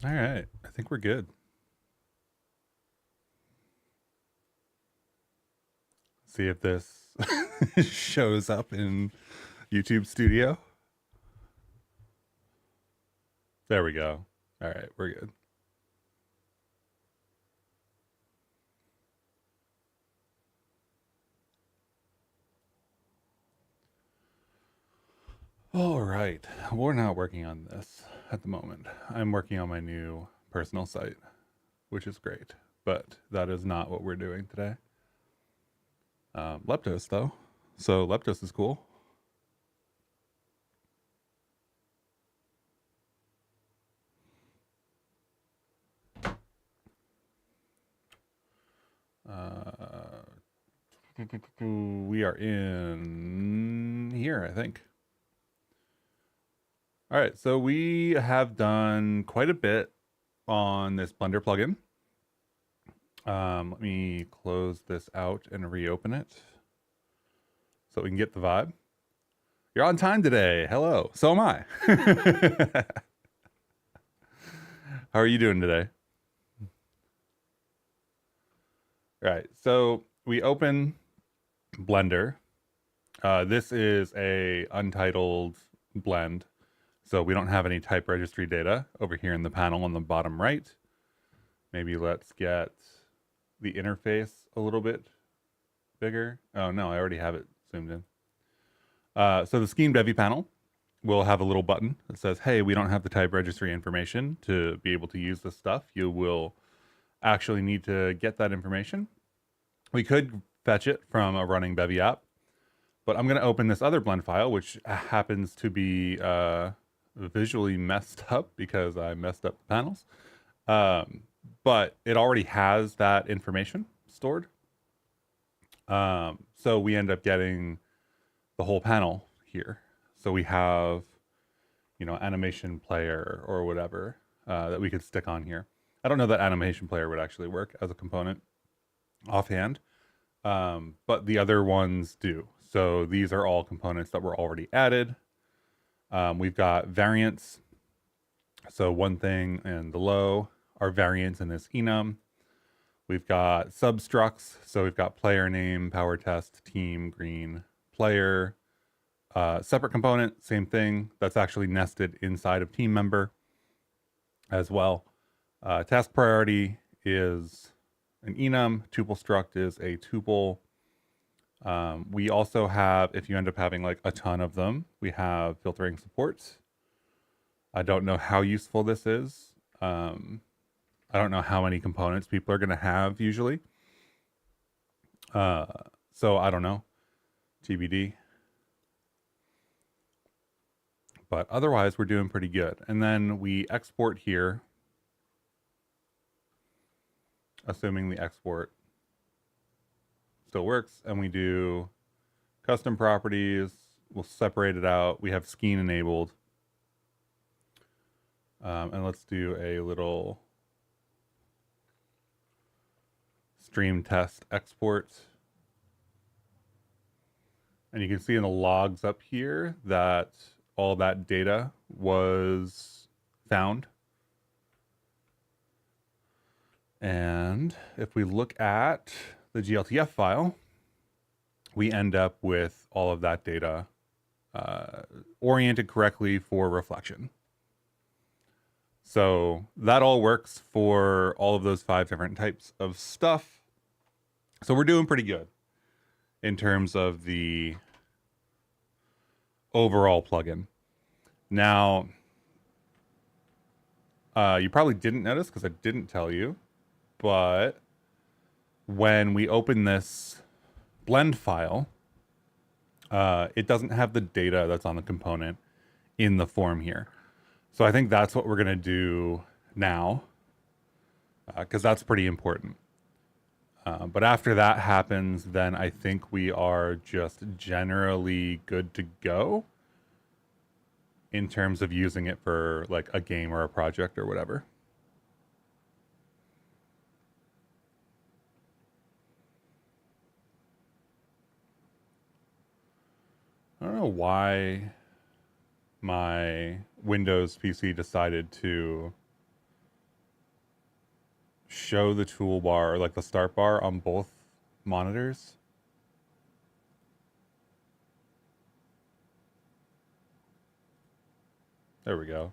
All right, I think we're good. See if this shows up in YouTube Studio. There we go. All right, we're good. All right, we're not working on this at the moment. I'm working on my new personal site, which is great, but that is not what we're doing today. Leptos, though. So Leptos is cool. Uh, we are in here, I think. All right, so we have done quite a bit on this Blender plugin. Let me close this out and reopen it so we can get the vibe. You're on time today. Hello. So am I. How are you doing today? All right, so we open Blender. This is a untitled blend, so we don't have any type registry data over here in the panel on the bottom right. Maybe let's get the interface a little bit bigger. Oh no, I already have it zoomed in. So the scheme Bevy panel will have a little button that says, hey, we don't have the type registry information to be able to use this stuff. You will actually need to get that information. We could fetch it from a running Bevy app, but I'm going to open this other blend file, which happens to be visually messed up because I messed up the panels. But it already has that information stored. So we end up getting the whole panel here. So we have, animation player or whatever that we could stick on here. I don't know that animation player would actually work as a component offhand, but the other ones do. So these are all components that were already added. We've got variants. So one thing and the low are variants in this enum. We've got substructs. So we've got player name, power test, team, green, player. Separate component, same thing. That's actually nested inside of team member as well. Task priority is an enum. Tuple struct is a tuple. We also have, if you end up having like a ton of them, we have filtering support. I don't know how useful this is. I don't know how many components people are going to have usually. So I don't know. TBD. But otherwise, we're doing pretty good. And then we export here, assuming the export still works. And we do custom properties. We'll separate it out. We have Skeen enabled. And let's do a little stream test export. And you can see in the logs up here that all that data was found. And if we look at the GLTF file, we end up with all of that data oriented correctly for reflection. So that all works for all of those 5 different types of stuff. So we're doing pretty good in terms of the overall plugin. Now, you probably didn't notice because I didn't tell you, but when we open this blend file, it doesn't have the data that's on the component in the form here. So I think that's what we're going to do now, because that's pretty important. But after that happens, then I think we are just generally good to go in terms of using it for like a game or a project or whatever. I don't know why my Windows PC decided to show the toolbar, or like the start bar on both monitors. There we go.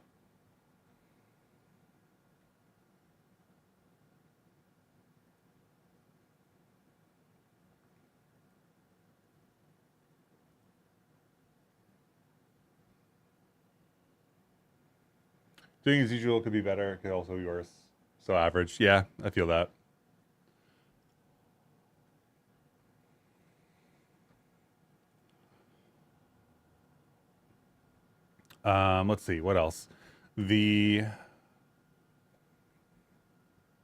Doing as usual could be better. It could also be worse. So average. Yeah, I feel that. Let's see, what else? I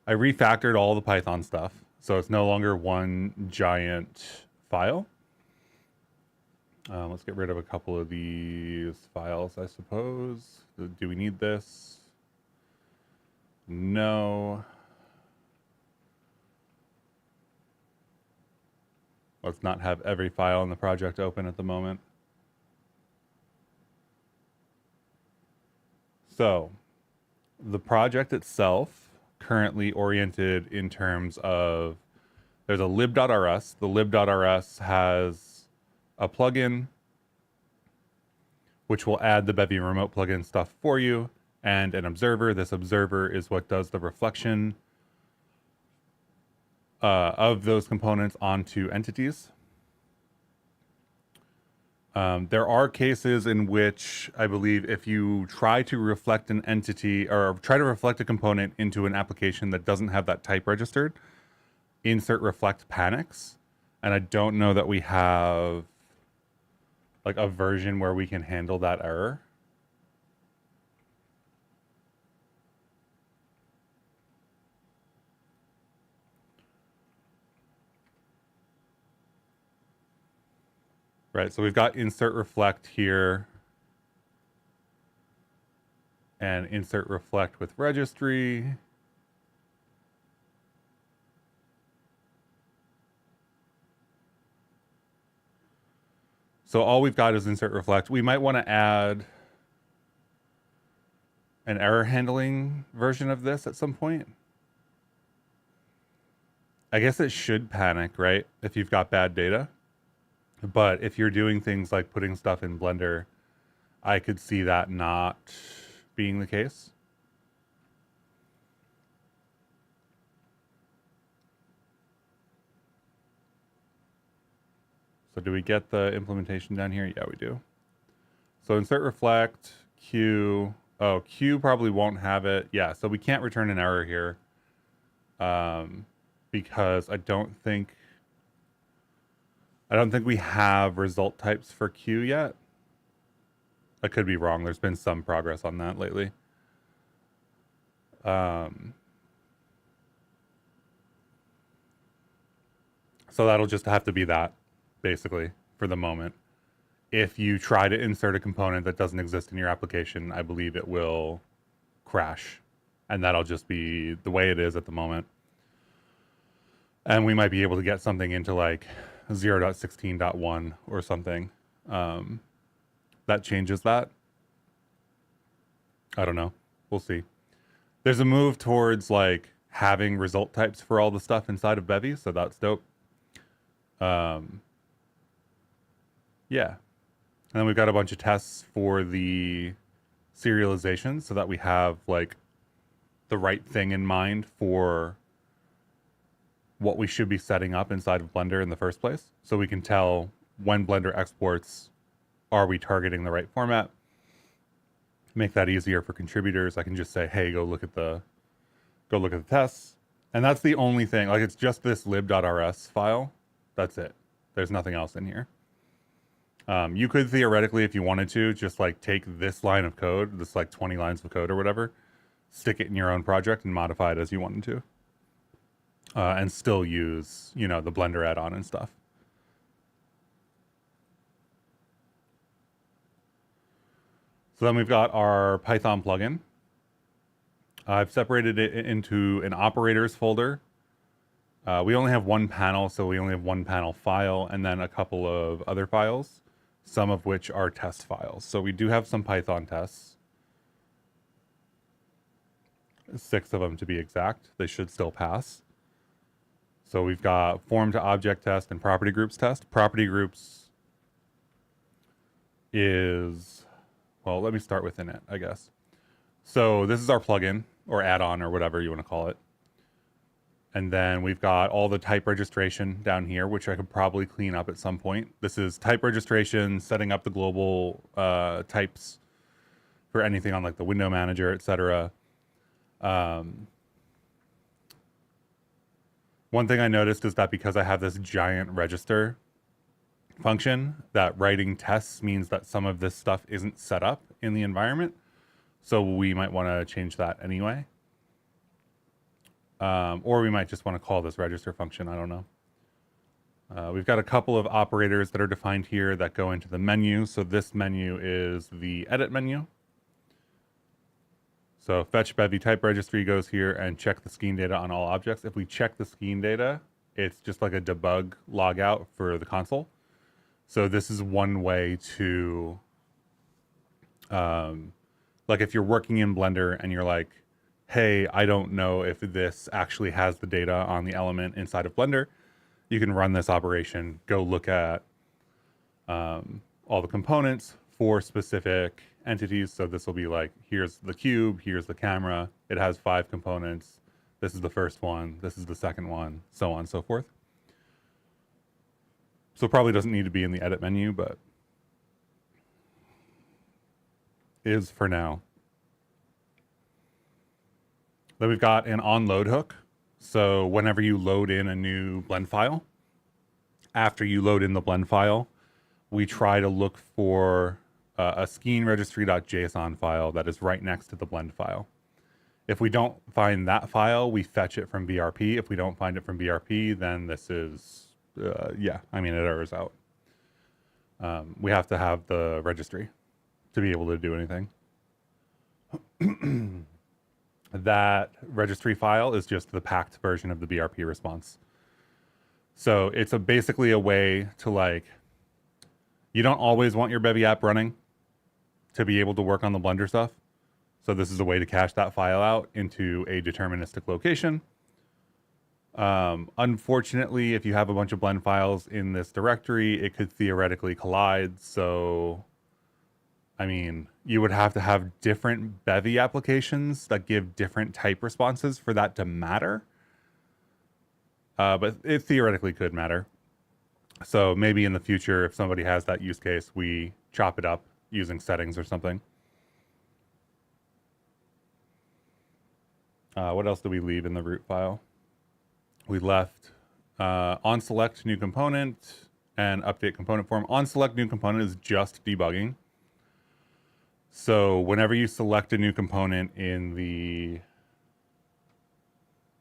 refactored all the Python stuff, so it's no longer one giant file. Let's get rid of a couple of these files, I suppose. Do we need this? No. Let's not have every file in the project open at the moment. So, the project itself currently oriented in terms of there's a lib.rs. The lib.rs has a plugin which will add the Bevy remote plugin stuff for you, and an observer. This observer is what does the reflection of those components onto entities. There are cases in which I believe if you try to reflect an entity or try to reflect a component into an application that doesn't have that type registered, insert reflect panics. And I don't know that we have like a version where we can handle that error. Right, so we've got insert reflect here and insert reflect with registry. So all we've got is insert reflect. We might want to add an error handling version of this at some point. I guess it should panic, right? If you've got bad data. But if you're doing things like putting stuff in Blender, I could see that not being the case. So do we get the implementation down here? Yeah, we do. So insert reflect, Q. Oh, Q probably won't have it. Yeah, so we can't return an error here. Because I don't think we have result types for Q yet. I could be wrong. There's been some progress on that lately. So that'll just have to be that, basically, for the moment. If you try to insert a component that doesn't exist in your application, I believe it will crash. And that'll just be the way it is at the moment. And we might be able to get something into like 0.16.1 or something that changes that. I don't know. We'll see. There's a move towards like having result types for all the stuff inside of Bevy, so that's dope. Yeah. And then we've got a bunch of tests for the serialization so that we have like the right thing in mind for what we should be setting up inside of Blender in the first place. So we can tell when Blender exports, are we targeting the right format? Make that easier for contributors. I can just say, hey, go look at the tests. And that's the only thing. Like it's just this lib.rs file. That's it. There's nothing else in here. You could theoretically, if you wanted to, just like take this line of code, this like 20 lines of code or whatever, stick it in your own project and modify it as you wanted to. And still use, you know, the Blender add-on and stuff. So then we've got our Python plugin. I've separated it into an operators folder. We only have one panel, so we only have one panel file, and then a couple of other files, some of which are test files. So we do have some Python tests. 6 of them to be exact. They should still pass. So we've got form to object test and property groups test. Property groups is, well, let me start within it, I guess. So this is our plugin or add-on or whatever you want to call it. And then we've got all the type registration down here, which I could probably clean up at some point. This is type registration, setting up the global types for anything on like the window manager, etc. One thing I noticed is that because I have this giant register function, that writing tests means that some of this stuff isn't set up in the environment. So we might want to change that anyway. Or we might just want to call this register function. I don't know. We've got a couple of operators that are defined here that go into the menu. So this menu is the edit menu. So fetch Bevy type registry goes here and check the scheme data on all objects. If we check the scheme data, it's just like a debug logout for the console. So this is one way to, like if you're working in Blender and you're like, hey, I don't know if this actually has the data on the element inside of Blender, you can run this operation, go look at all the components for specific entities. So this will be like, here's the cube, here's the camera. It has 5 components. This is the first one. This is the second one, so on and so forth. So probably doesn't need to be in the edit menu, but is for now. Then we've got an onload hook. So whenever you load in a new blend file, after you load in the blend file, we try to look for a scheme registry.json file that is right next to the blend file. If we don't find that file, we fetch it from BRP. If we don't find it from BRP, then this is, yeah, I mean, it errors out. We have to have the registry to be able to do anything. That registry file is just the packed version of the BRP response. So it's basically a way to like, you don't always want your Bevy app running to be able to work on the Blender stuff. So this is a way to cache that file out into a deterministic location. Unfortunately, if you have a bunch of blend files in this directory, it could theoretically collide. So, I mean, you would have to have different Bevy applications that give different type responses for that to matter. But it theoretically could matter. So maybe in the future, if somebody has that use case, we chop it up using settings or something. What else do we leave in the root file? We left on select new component and update component form. On select new component is just debugging. So whenever you select a new component in the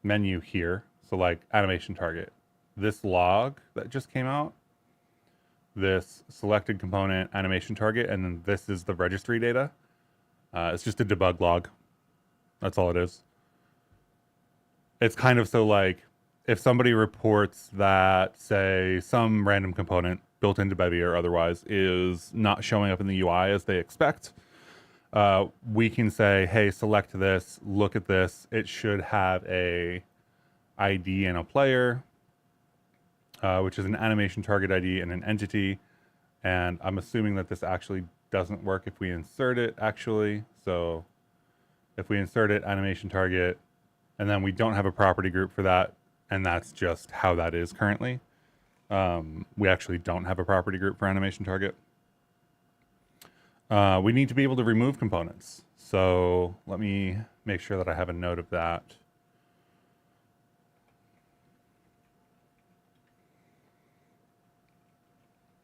menu here, so like animation target, this log that just came out, this selected component animation target, and then this is the registry data. It's just a debug log. That's all it is. It's kind of so like if somebody reports that, say, some random component built into Bevy or otherwise is not showing up in the UI as they expect, we can say, hey, select this, look at this. It should have a ID and a player, which is an animation target ID and an entity. And I'm assuming that this actually doesn't work if we insert it, actually. So if we insert it, animation target, and then we don't have a property group for that, and that's just how that is currently. We actually don't have a property group for animation target. We need to be able to remove components. So let me make sure that I have a note of that.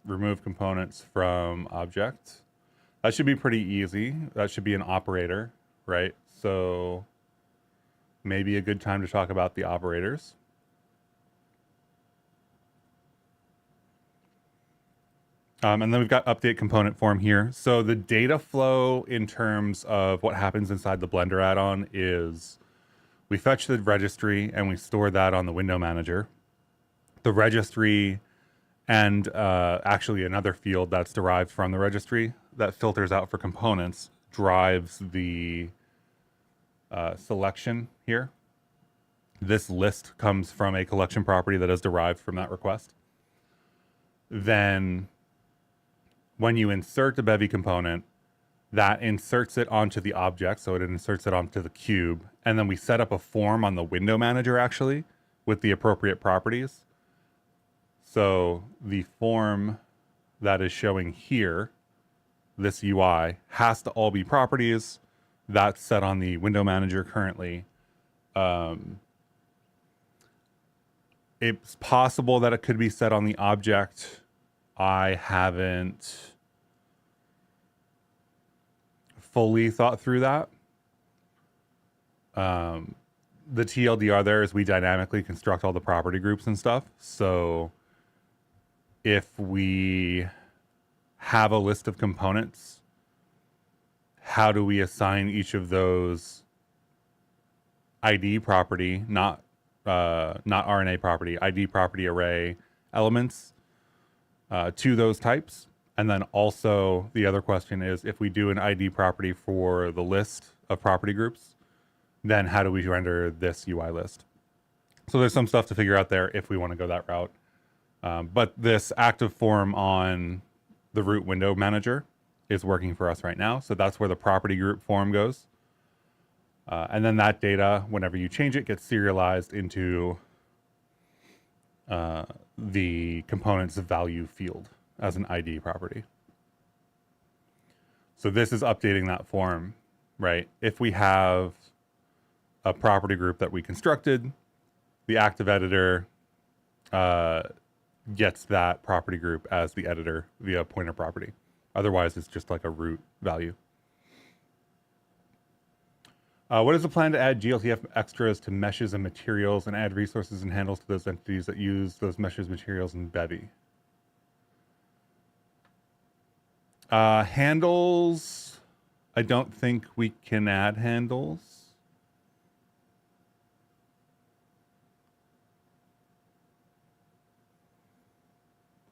Remove components from object. That should be pretty easy. That should be an operator, right? So maybe a good time to talk about the operators. And then we've got update component form here. So the data flow in terms of what happens inside the Blender add-on is we fetch the registry and we store that on the window manager. The registry and actually another field that's derived from the registry that filters out for components drives the selection here. This list comes from a collection property that is derived from that request. Then when you insert a Bevy component, that inserts it onto the object, so it inserts it onto the cube, and then we set up a form on the window manager actually with the appropriate properties. So the form that is showing here, this UI, has to all be properties. That's set on the window manager currently. It's possible that it could be set on the object. I haven't fully thought through that. The TLDR there is we dynamically construct all the property groups and stuff. So if we have a list of components, how do we assign each of those ID property, not RNA property, ID property array elements to those types? And then also the other question is, if we do an ID property for the list of property groups, then how do we render this UI list? So there's some stuff to figure out there if we want to go that route. But this active form on the root window manager is working for us right now. So that's where the property group form goes. And then that data, whenever you change it, gets serialized into the component's value field as an ID property. So this is updating that form, right? If we have a property group that we constructed, the active editor gets that property group as the editor via pointer property. Otherwise, it's just like a root value. What is the plan to add GLTF extras to meshes and materials and add resources and handles to those entities that use those meshes, materials, and Bevy? Handles, I don't think we can add handles.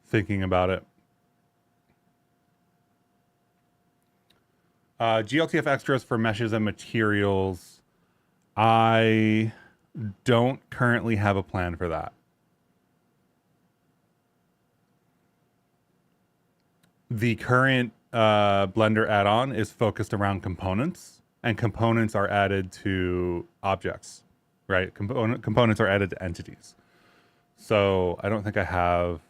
Thinking about it. GLTF extras for meshes and materials. I don't currently have a plan for that. The current Blender add-on is focused around components, and components are added to objects, right? Components are added to entities. So I don't think I have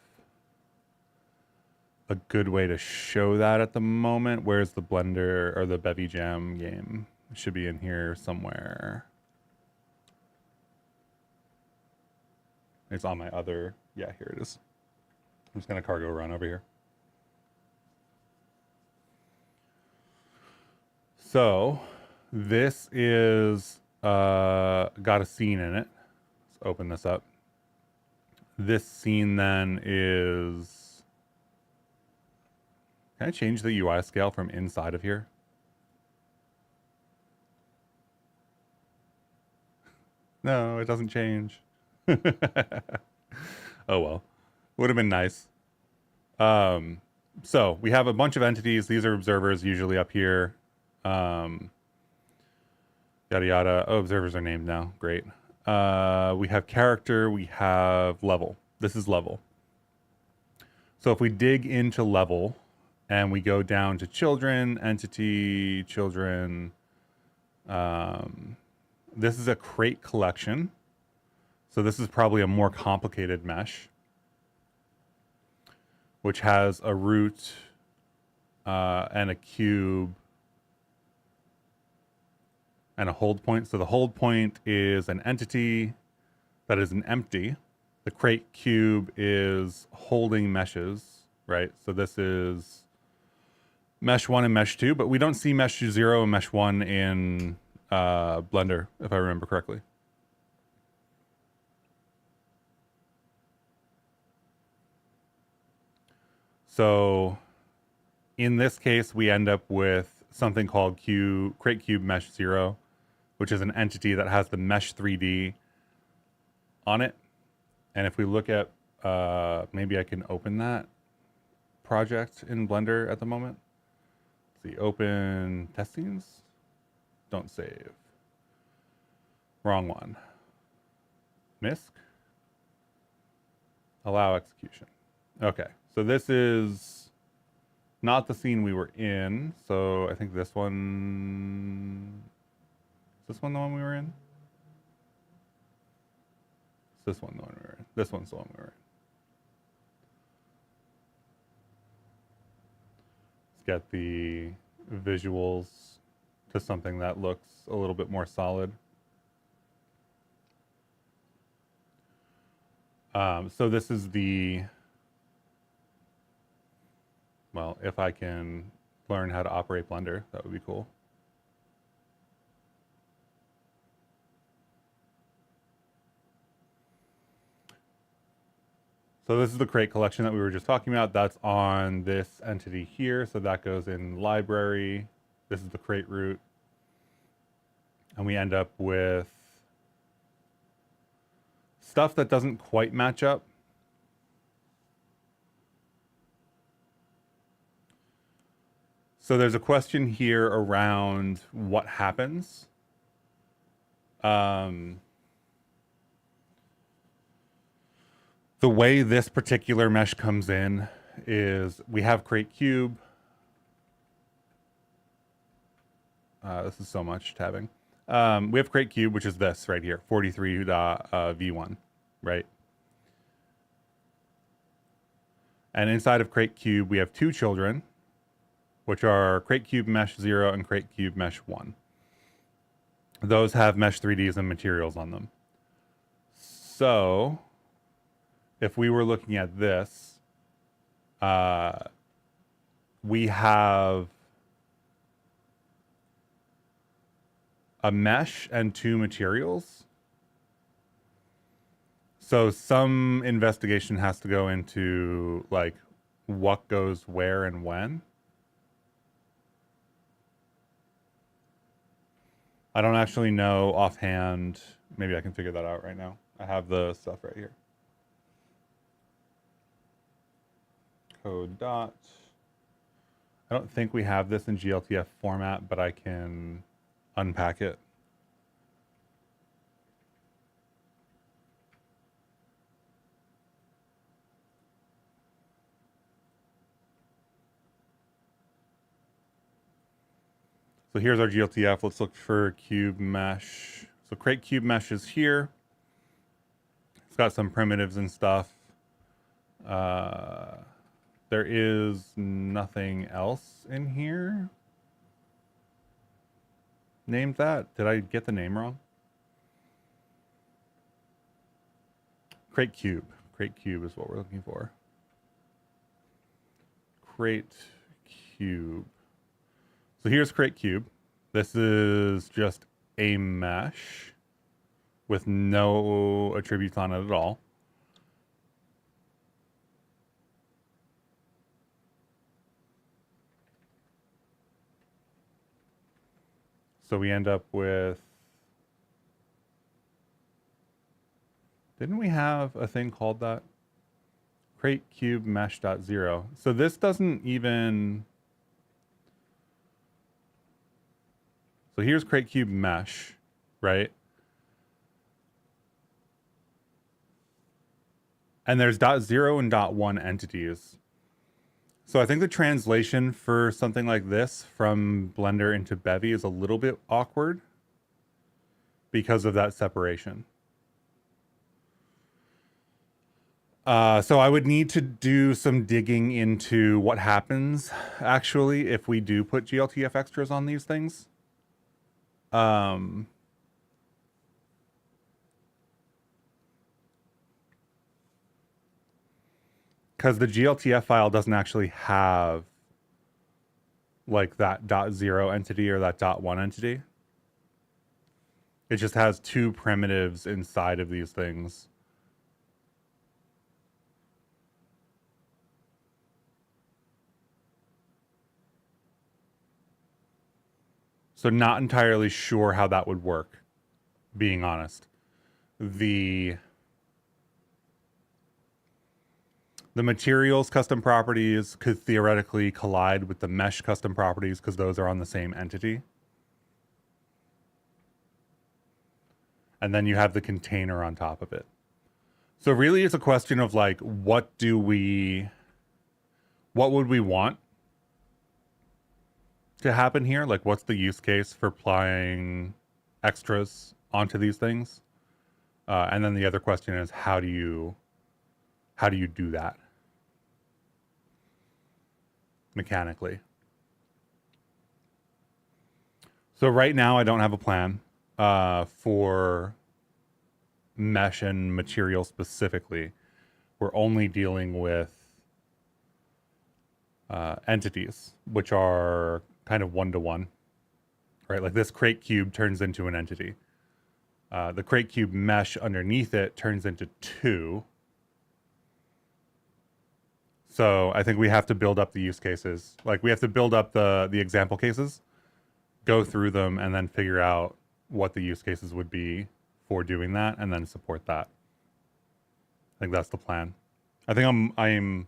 a good way to show that at the moment. Where's the Blender or the Bevy Jam game? It should be in here somewhere. It's on my other, yeah, here it is. I'm just gonna cargo run over here. So this is got a scene in it. Let's open this up. This scene then is, can I change the UI scale from inside of here? No, it doesn't change. Oh well, would have been nice. So we have a bunch of entities. These are observers usually up here. Yada yada. Oh, observers are named now. Great. We have character. We have level. This is level. So if we dig into level and we go down to children, entity, children, this is a crate collection. So this is probably a more complicated mesh, which has a root and a cube and a hold point. So the hold point is an entity that is an empty. The crate cube is holding meshes, right? So this is mesh 1 and mesh 2, but we don't see mesh 0 and mesh 1 in Blender, if I remember correctly. So in this case, we end up with something called crate cube mesh 0, which is an entity that has the mesh 3D on it. And if we look at, maybe I can open that project in Blender at the moment. Let's see, open testings, don't save. Wrong one. MISC. Allow execution. Okay, so this is not the scene we were in. So I think this one, is this one the one we were in? Is this one the one we were in? This one's the one we were in. Let's get the visuals to something that looks a little bit more solid. So this is the, well, if I can learn how to operate Blender, that would be cool. So this is the crate collection that we were just talking about. That's on this entity here. So that goes in library. This is the crate root. And we end up with stuff that doesn't quite match up. So there's a question here around what happens. The way this particular mesh comes in is we have crate cube. This is so much tabbing. We have crate cube, which is this right here, 43.v1, right? And inside of crate cube, we have two children, which are crate cube mesh 0 and crate cube mesh 1. Those have mesh 3Ds and materials on them. So if we were looking at this, we have a mesh and two materials. So some investigation has to go into like what goes where and when. I don't actually know offhand. Maybe I can figure that out right now. I have the stuff right here. Code dot. I don't think we have this in GLTF format, but I can unpack it. So here's our GLTF. Let's look for cube mesh. So crate cube mesh is here. It's got some primitives and stuff. There is nothing else in here named that. Did I get the name wrong? Crate cube. Crate cube is what we're looking for. Crate cube. So here's crate cube. This is just a mesh with no attributes on it at all. So we end up with, didn't we have a thing called that? Crate cube mesh.0. So this doesn't even, so here's crate cube mesh, right? And there's .0 and .1 entities. So I think the translation for something like this from Blender into Bevy is a little bit awkward because of that separation. So I would need to do some digging into what happens actually if we do put GLTF extras on these things. Because the GLTF file doesn't actually have like that .0 entity or that .1 entity. It just has two primitives inside of these things. So not entirely sure how that would work, being honest. The materials custom properties could theoretically collide with the mesh custom properties because those are on the same entity. and then you have the container on top of it. So really it's a question of like, what would we want to happen here? Like, what's the use case for applying extras onto these things? And then the other question is, how do you do that mechanically? So right now I don't have a plan for mesh and material specifically. We're only dealing with entities, which are kind of one-to-one, right? Like this crate cube turns into an entity. The crate cube mesh underneath it turns into two. So I think we have to build up the use cases. Like we have to build up the example cases, go through them, and then figure out what the use cases would be for doing that, and then support that. I think that's the plan. I think I'm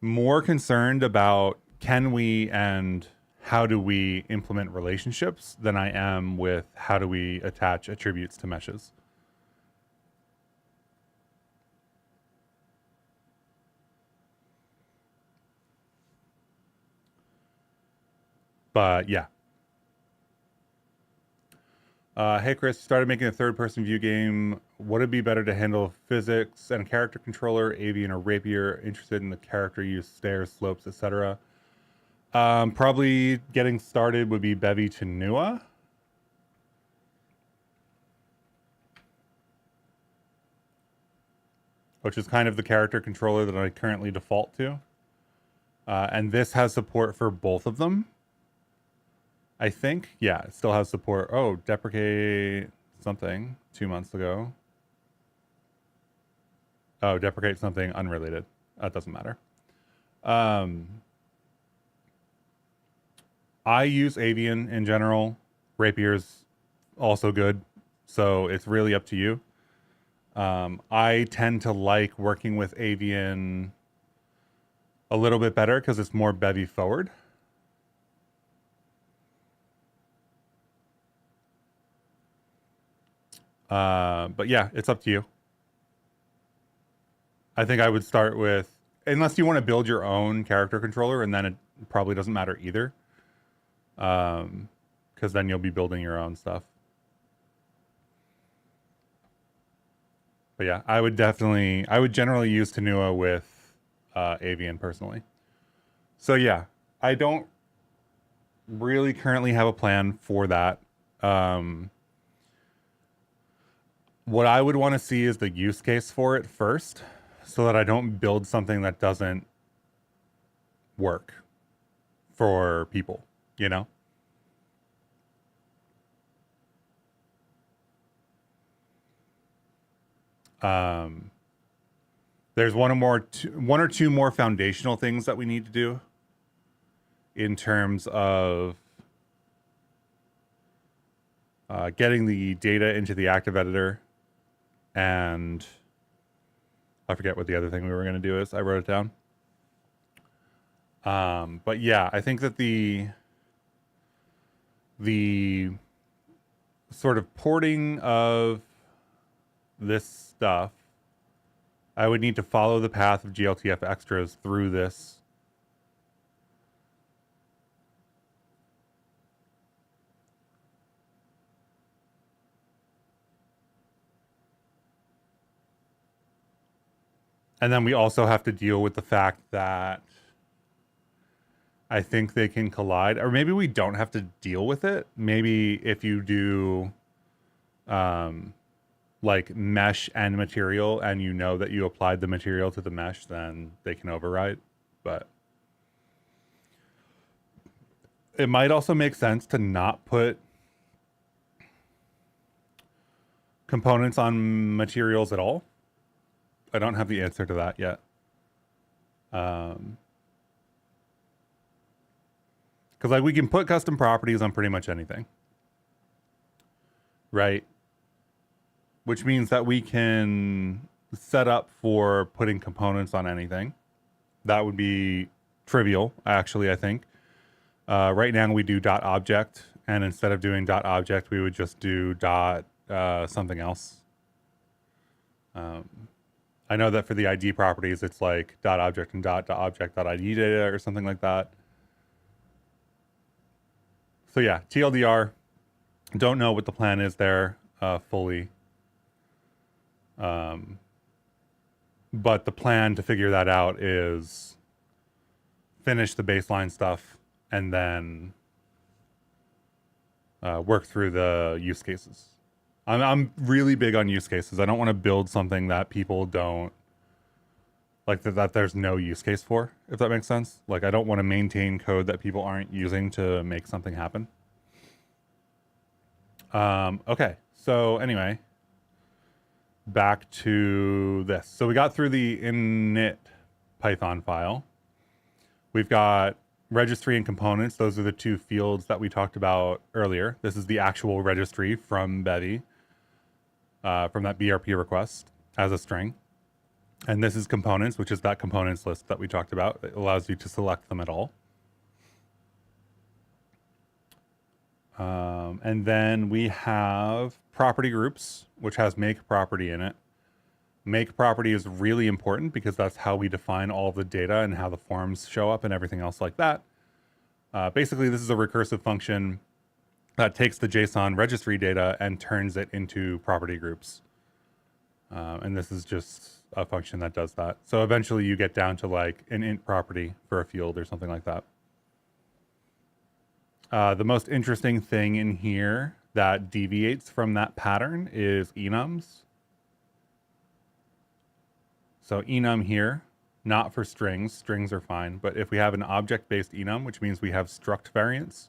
more concerned about can we and how do we implement relationships than I am with how do we attach attributes to meshes. But yeah. Hey Chris, started making a third-person view game. Would it be better to handle physics and a character controller, avian or rapier? Interested in the character use, stairs, slopes, etc. Probably getting started would be Bevy to Nua. Which is kind of the character controller that I currently default to. And this has support for both of them. I think, yeah, it still has support. Oh, deprecate something 2 months ago. Oh, deprecate something unrelated. That doesn't matter. I use avian in general. Rapier's also good. So it's really up to you. I tend to like working with avian a little bit better because it's more Bevy forward. But yeah, it's up to you. I think I would start with, unless you want to build your own character controller, and then it probably doesn't matter either. Because then you'll be building your own stuff. But yeah, I would generally use Tenua with Avian personally. So yeah, I don't really currently have a plan for that. What I would want to see is the use case for it first, so that I don't build something that doesn't work for people, you know? There's one or two more foundational things that we need to do in terms of getting the data into the active editor, and I forget what the other thing we were going to do is. I wrote it down. But yeah, I think that the sort of porting of this stuff, I would need to follow the path of GLTF extras through this. And then we also have to deal with the fact that I think they can collide, or maybe we don't have to deal with it. Maybe if you do like mesh and material, and you know that you applied the material to the mesh, then they can override. But it might also make sense to not put components on materials at all. I don't have the answer to that yet. Because like we can put custom properties on pretty much anything, right? Which means that we can set up for putting components on anything. That would be trivial, actually, I think. Right now we do .object, and instead of doing .object, we would just do something else. I know that for the ID properties, it's like .object and .object.id data or something like that. So yeah, TLDR, don't know what the plan is there fully. But the plan to figure that out is finish the baseline stuff and then work through the use cases. I'm really big on use cases. I don't want to build something that people don't like, that there's no use case for, if that makes sense. Like, I don't want to maintain code that people aren't using to make something happen. Okay, so anyway, back to this. So we got through the init Python file. We've got registry and components. Those are the two fields that we talked about earlier. This is the actual registry from Bevy, from that BRP request as a string. And this is components, which is that components list that we talked about. It allows you to select them at all. And then we have property groups, which has make property in it. Make property is really important because that's how we define all of the data and how the forms show up and everything else like that. Basically, this is a recursive function that takes the JSON registry data and turns it into property groups. And this is just a function that does that. So eventually you get down to like an int property for a field or something like that. The most interesting thing in here that deviates from that pattern is enums. So enum here, not for strings. Strings are fine. But if we have an object-based enum, which means we have struct variants,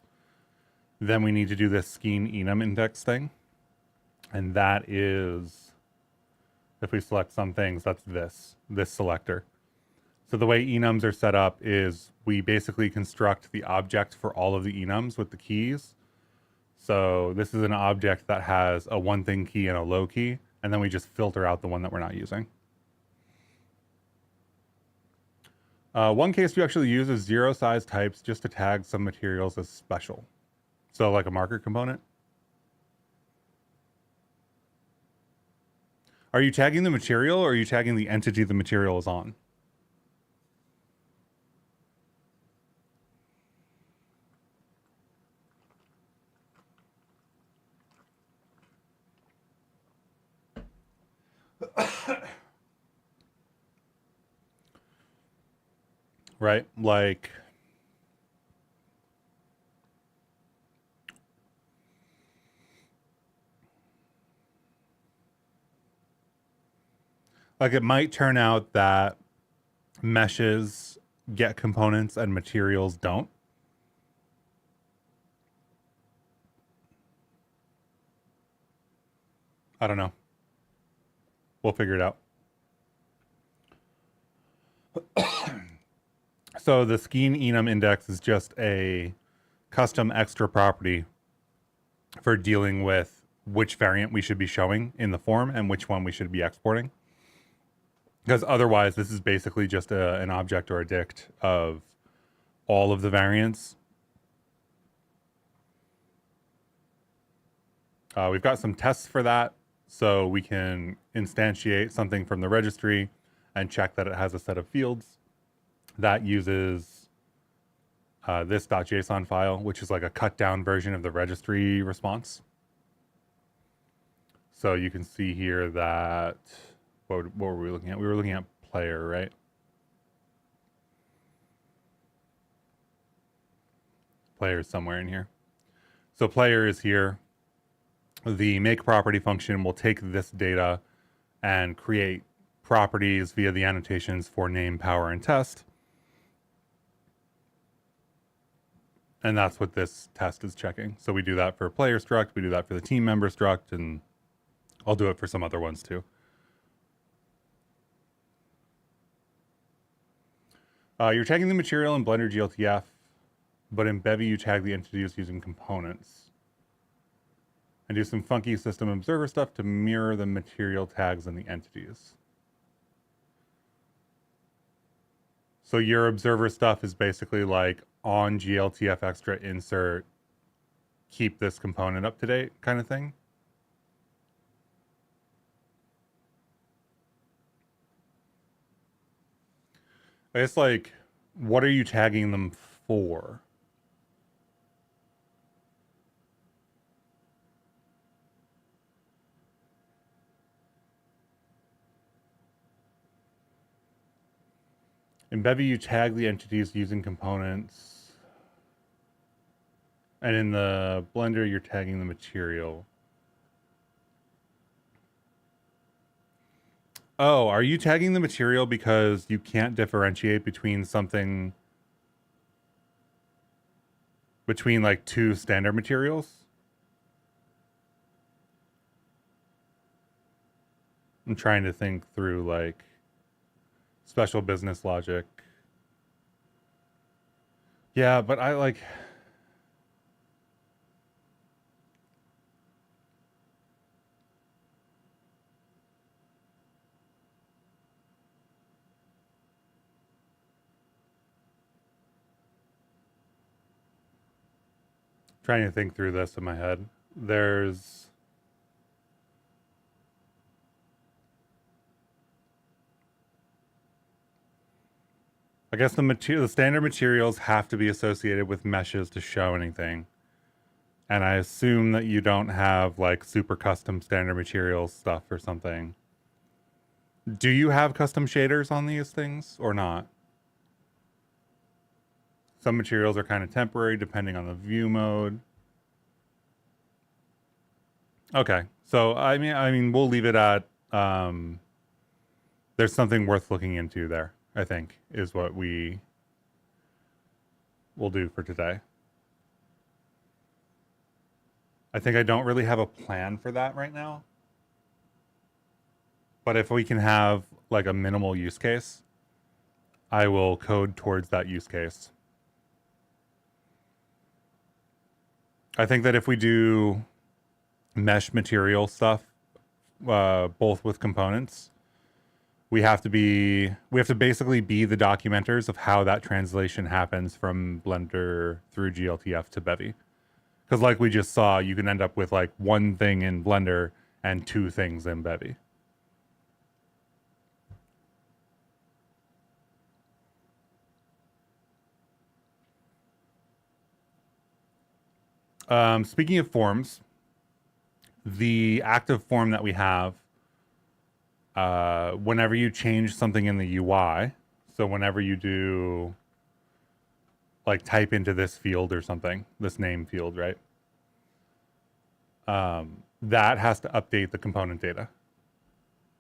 then we need to do this scheme enum index thing. And that is, if we select some things, that's this selector. So the way enums are set up is we basically construct the object for all of the enums with the keys. So this is an object that has a one thing key and a low key, and then we just filter out the one that we're not using. One case we actually use is zero size types just to tag some materials as special. So like a marker component. Are you tagging the material or are you tagging the entity the material is on? Right? Like it might turn out that meshes get components and materials don't. I don't know. We'll figure it out. So the scheme enum index is just a custom extra property for dealing with which variant we should be showing in the form and which one we should be exporting. Because otherwise, this is basically just an object or a dict of all of the variants. We've got some tests for that, so we can instantiate something from the registry and check that it has a set of fields that uses this .json file, which is like a cut down version of the registry response. So you can see here that, what were we looking at? We were looking at player, right? Player is somewhere in here. So player is here. The make property function will take this data and create properties via the annotations for name, power, and test. And that's what this test is checking. So we do that for player struct, we do that for the team member struct, and I'll do it for some other ones too. You're tagging the material in Blender GLTF, but in Bevy you tag the entities using components. And do some funky system observer stuff to mirror the material tags and the entities. So your observer stuff is basically like on GLTF extra insert, keep this component up to date kind of thing. It's like, what are you tagging them for? In Bevy, you tag the entities using components. And in the Blender, you're tagging the material. Oh, are you tagging the material because you can't differentiate between something, between like two standard materials? I'm trying to think through like special business logic. Yeah, but I like, trying to think through this in my head. There's, I guess the standard materials have to be associated with meshes to show anything. And I assume that you don't have like super custom standard materials stuff or something. Do you have custom shaders on these things or not? Some materials are kind of temporary depending on the view mode. Okay. So I mean we'll leave it at there's something worth looking into there, I think, is what we will do for today. I think I don't really have a plan for that right now. But if we can have like a minimal use case, I will code towards that use case. I think that if we do mesh material stuff, both with components, we have to basically be the documenters of how that translation happens from Blender through GLTF to Bevy. Because like we just saw, you can end up with like one thing in Blender and two things in Bevy. Speaking of forms, the active form that we have, whenever you change something in the UI, so whenever you do like type into this field or something, this name field, right? That has to update the component data.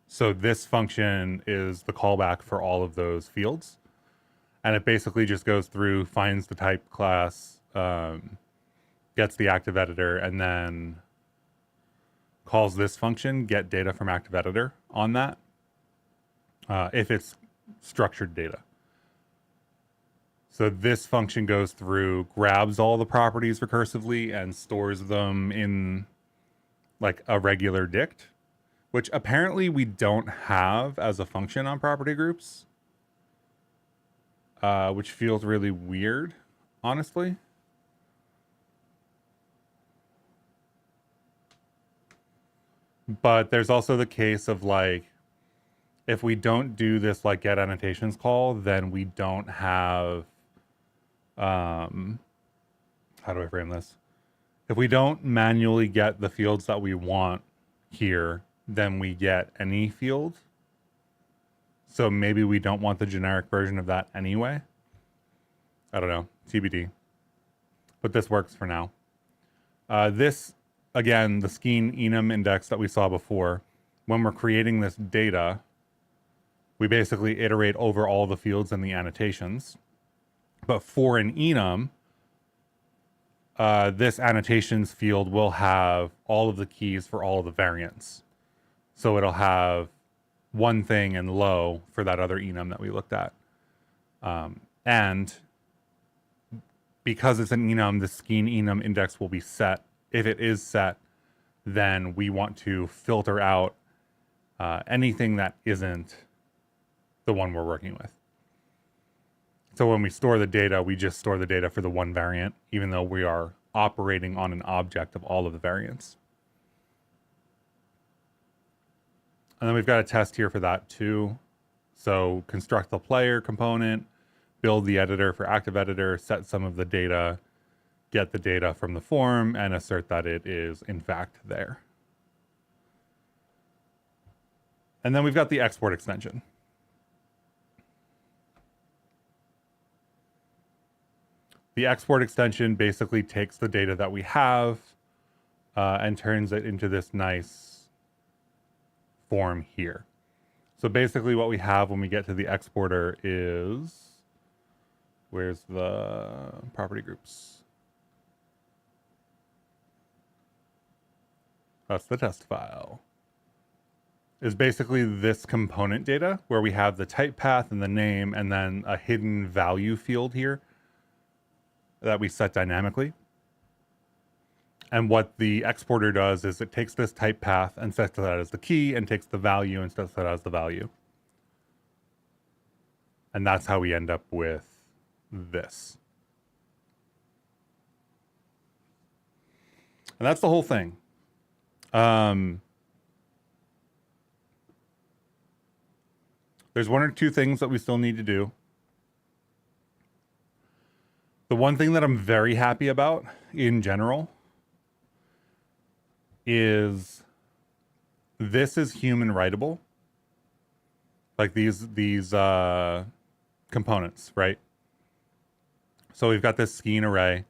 So this function is the callback for all of those fields. And it basically just goes through, finds the type class, gets the active editor, and then calls this function, get data from active editor on that, if it's structured data. So this function goes through, grabs all the properties recursively and stores them in like a regular dict, which apparently we don't have as a function on property groups, which feels really weird, honestly. But there's also the case of like, if we don't do this like get annotations call, then we don't have, how do I frame this? If we don't manually get the fields that we want here, then we get any field. So maybe we don't want the generic version of that anyway. I don't know, TBD. But this works for now. This, again, the Skeen Enum index that we saw before, when we're creating this data, we basically iterate over all the fields and the annotations. But for an enum, this annotations field will have all of the keys for all of the variants. So it'll have one thing and low for that other enum that we looked at. And because it's an enum, the Skeen enum index will be set. If it is set, then we want to filter out anything that isn't the one we're working with. So when we store the data, we just store the data for the one variant, even though we are operating on an object of all of the variants. And then we've got a test here for that too. So construct the player component, build the editor for active editor, set some of the data, get the data from the form, and assert that it is in fact there. And then we've got the export extension. The export extension basically takes the data that we have and turns it into this nice form here. So basically what we have when we get to the exporter is, where's the property groups? That's the test file. Is basically this component data where we have the type path and the name and then a hidden value field here that we set dynamically. And what the exporter does is it takes this type path and sets that as the key and takes the value and sets that as the value. And that's how we end up with this. And that's the whole thing. There's one or two things that we still need to do. The one thing that I'm very happy about in general is this is human writable. Like these components, right? So we've got this skein array.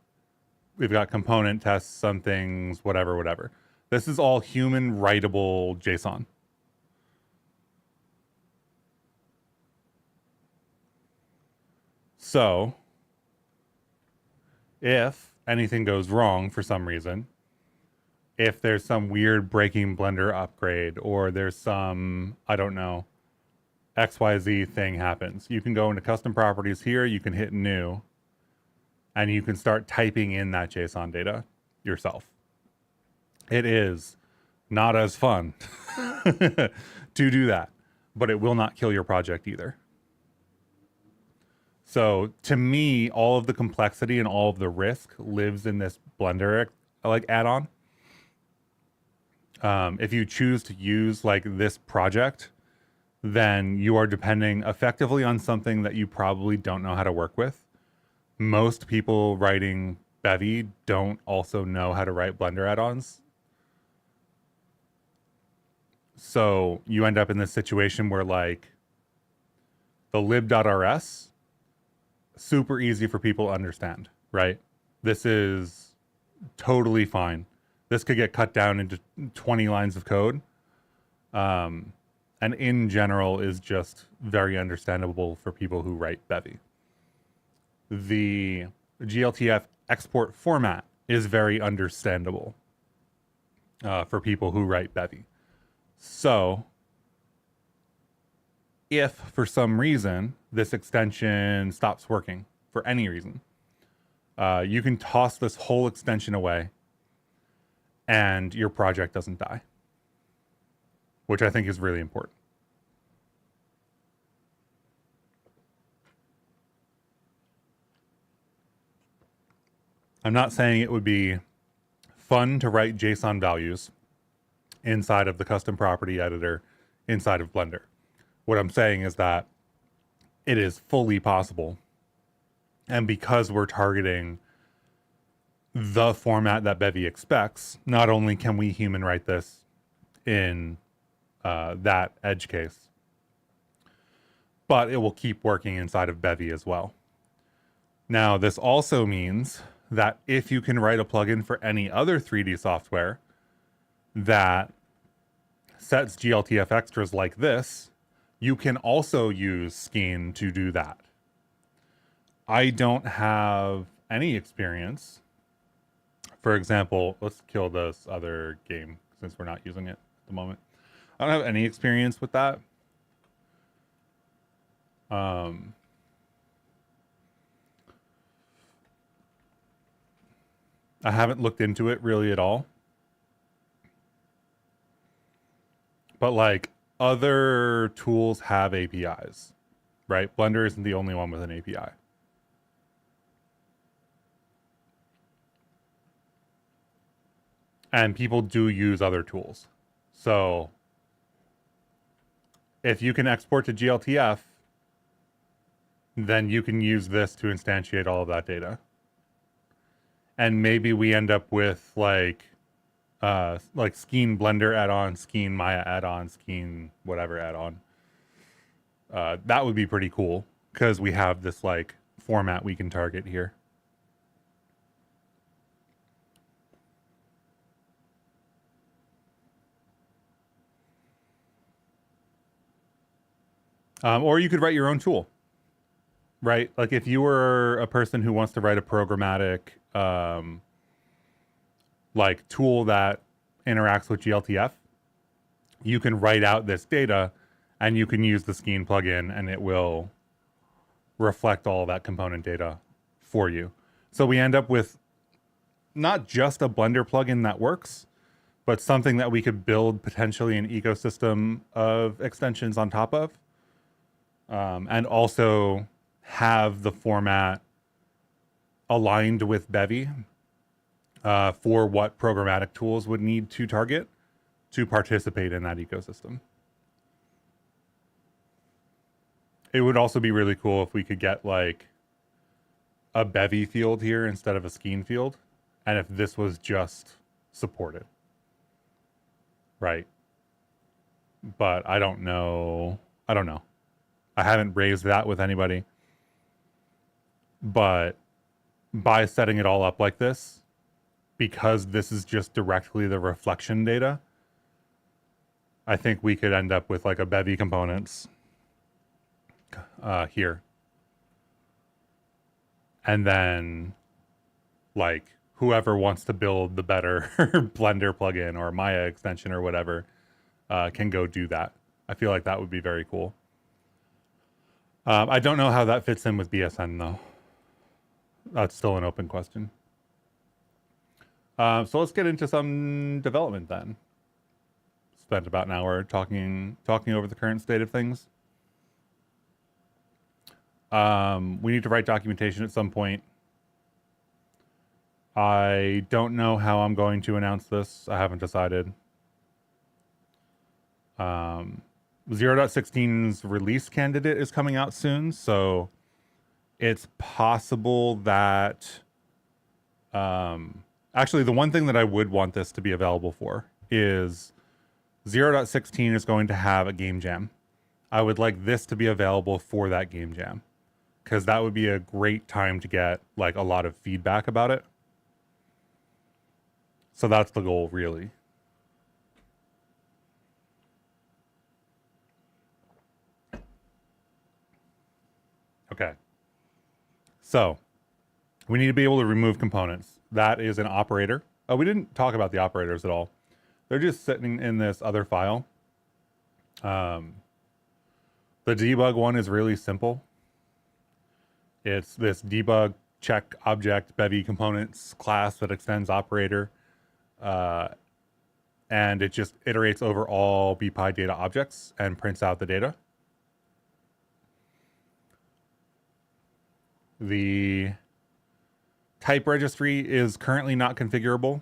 We've got component tests, some things, whatever. This is all human writable JSON. So if anything goes wrong for some reason, if there's some weird breaking Blender upgrade or there's some, I don't know, XYZ thing happens, you can go into custom properties here, you can hit new, and you can start typing in that JSON data yourself. It is not as fun to do that, but it will not kill your project either. So to me, all of the complexity and all of the risk lives in this Blender like add-on. If you choose to use like this project, then you are depending effectively on something that you probably don't know how to work with. Most people writing Bevy don't also know how to write Blender add-ons. So you end up in this situation where like the lib.rs, super easy for people to understand, right? This is totally fine. This could get cut down into 20 lines of code. And in general is just very understandable for people who write Bevy. The GLTF export format is very understandable for people who write Bevy. So if for some reason this extension stops working for any reason, you can toss this whole extension away and your project doesn't die, which I think is really important. I'm not saying it would be fun to write JSON values inside of the custom property editor inside of Blender. What I'm saying is that it is fully possible. And because we're targeting the format that Bevy expects, not only can we human write this in that edge case, but it will keep working inside of Bevy as well. Now, this also means that if you can write a plugin for any other 3D software that sets GLTF extras like this, you can also use Skein to do that. I don't have any experience. For example, let's kill this other game since we're not using it at the moment. I don't have any experience with that. I haven't looked into it really at all. But like other tools have APIs, right? Blender isn't the only one with an API. And people do use other tools. So if you can export to GLTF, then you can use this to instantiate all of that data. And maybe we end up with like Skeen Blender add-on, Skeen Maya add-on, Skeen whatever add-on. That would be pretty cool because we have this like format we can target here. Or you could write your own tool, right? Like if you were a person who wants to write a programmatic like tool that interacts with GLTF, you can write out this data and you can use the Skeen plugin and it will reflect all that component data for you. So we end up with not just a Blender plugin that works, but something that we could build potentially an ecosystem of extensions on top of. And also have the format aligned with Bevy for what programmatic tools would need to target to participate in that ecosystem. It would also be really cool if we could get like a Bevy field here instead of a Skeen field, and if this was just supported, right? But I don't know. I haven't raised that with anybody. But by setting it all up like this, because this is just directly the reflection data, I think we could end up with like a Bevy components here. And then like whoever wants to build the better Blender plugin or Maya extension or whatever can go do that. I feel like that would be very cool. I don't know how that fits in with BSN though. That's still an open question. So let's get into some development then. Spent about an hour talking over the current state of things. We need to write documentation at some point. I don't know how I'm going to announce this. I haven't decided. 0.16's release candidate is coming out soon, so it's possible that actually the one thing that I would want this to be available for is 0.16 is going to have a game jam. I would like this to be available for that game jam because that would be a great time to get like a lot of feedback about it. So that's the goal, really. Okay. So we need to be able to remove components. That is an operator. Oh, we didn't talk about the operators at all. They're just sitting in this other file. The debug one is really simple. It's this debug check object Bevy components class that extends operator. And it just iterates over all bpy data objects and prints out the data. The type registry is currently not configurable,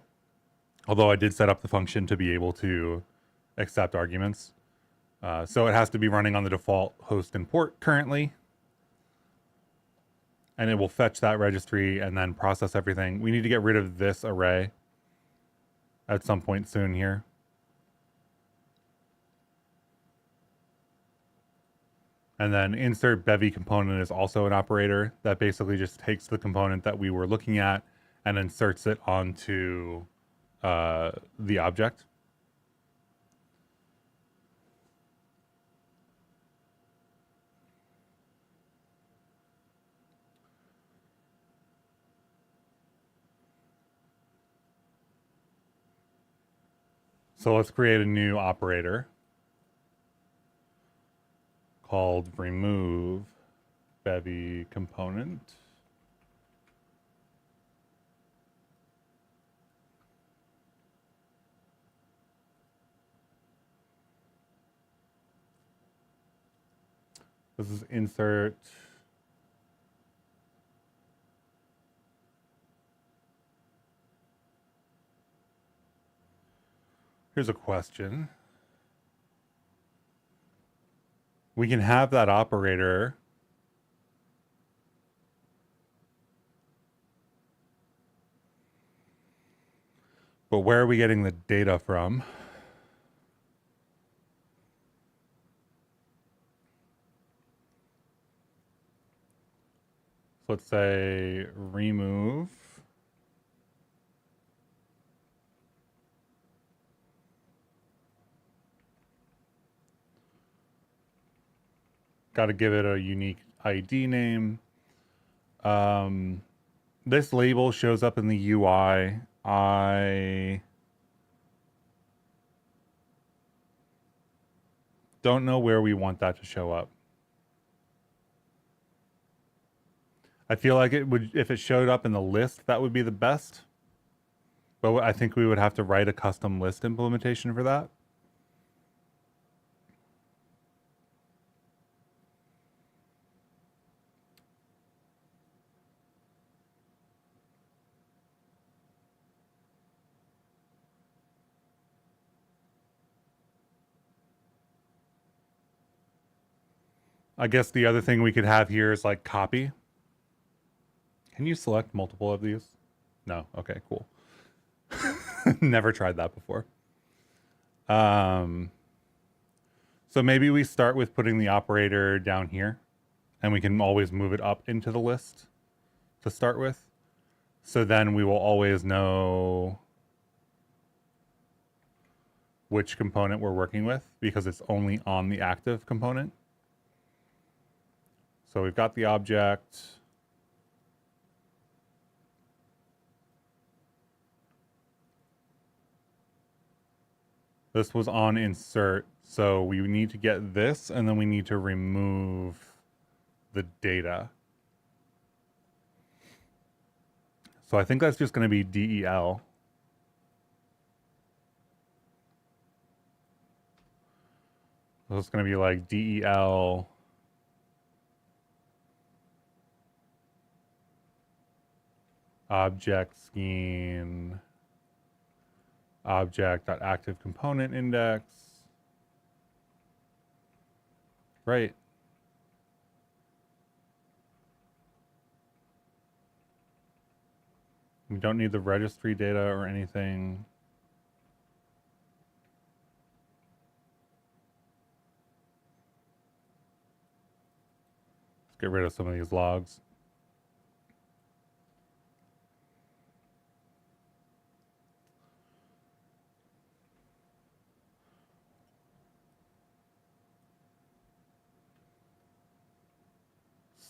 although I did set up the function to be able to accept arguments. So it has to be running on the default host and port currently. And it will fetch that registry and then process everything. We need to get rid of this array at some point soon here. And then insert Bevy component is also an operator that basically just takes the component that we were looking at and inserts it onto the object. So let's create a new operator called remove Bevy component. This is insert here's a question. we can have that operator but where are we getting the data from? So let's say remove got to give it a unique ID name. This label shows up in the UI. I don't know where we want that to show up. I feel like it would, if it showed up in the list, that would be the best. But I think we would have to write a custom list implementation for that. I guess the other thing we could have here is like copy. Can you select multiple of these? No. Okay, cool. Never tried that before. So maybe we start with putting the operator down here and we can always move it up into the list to start with. So then we will always know which component we're working with because it's only on the active component. So we've got the object. This was on insert. So we need to get this and then we need to remove the data. So I think that's just going to be DEL. So it's going to be like DEL object scheme object.active component index. Right. We don't need the registry data or anything. Let's get rid of some of these logs.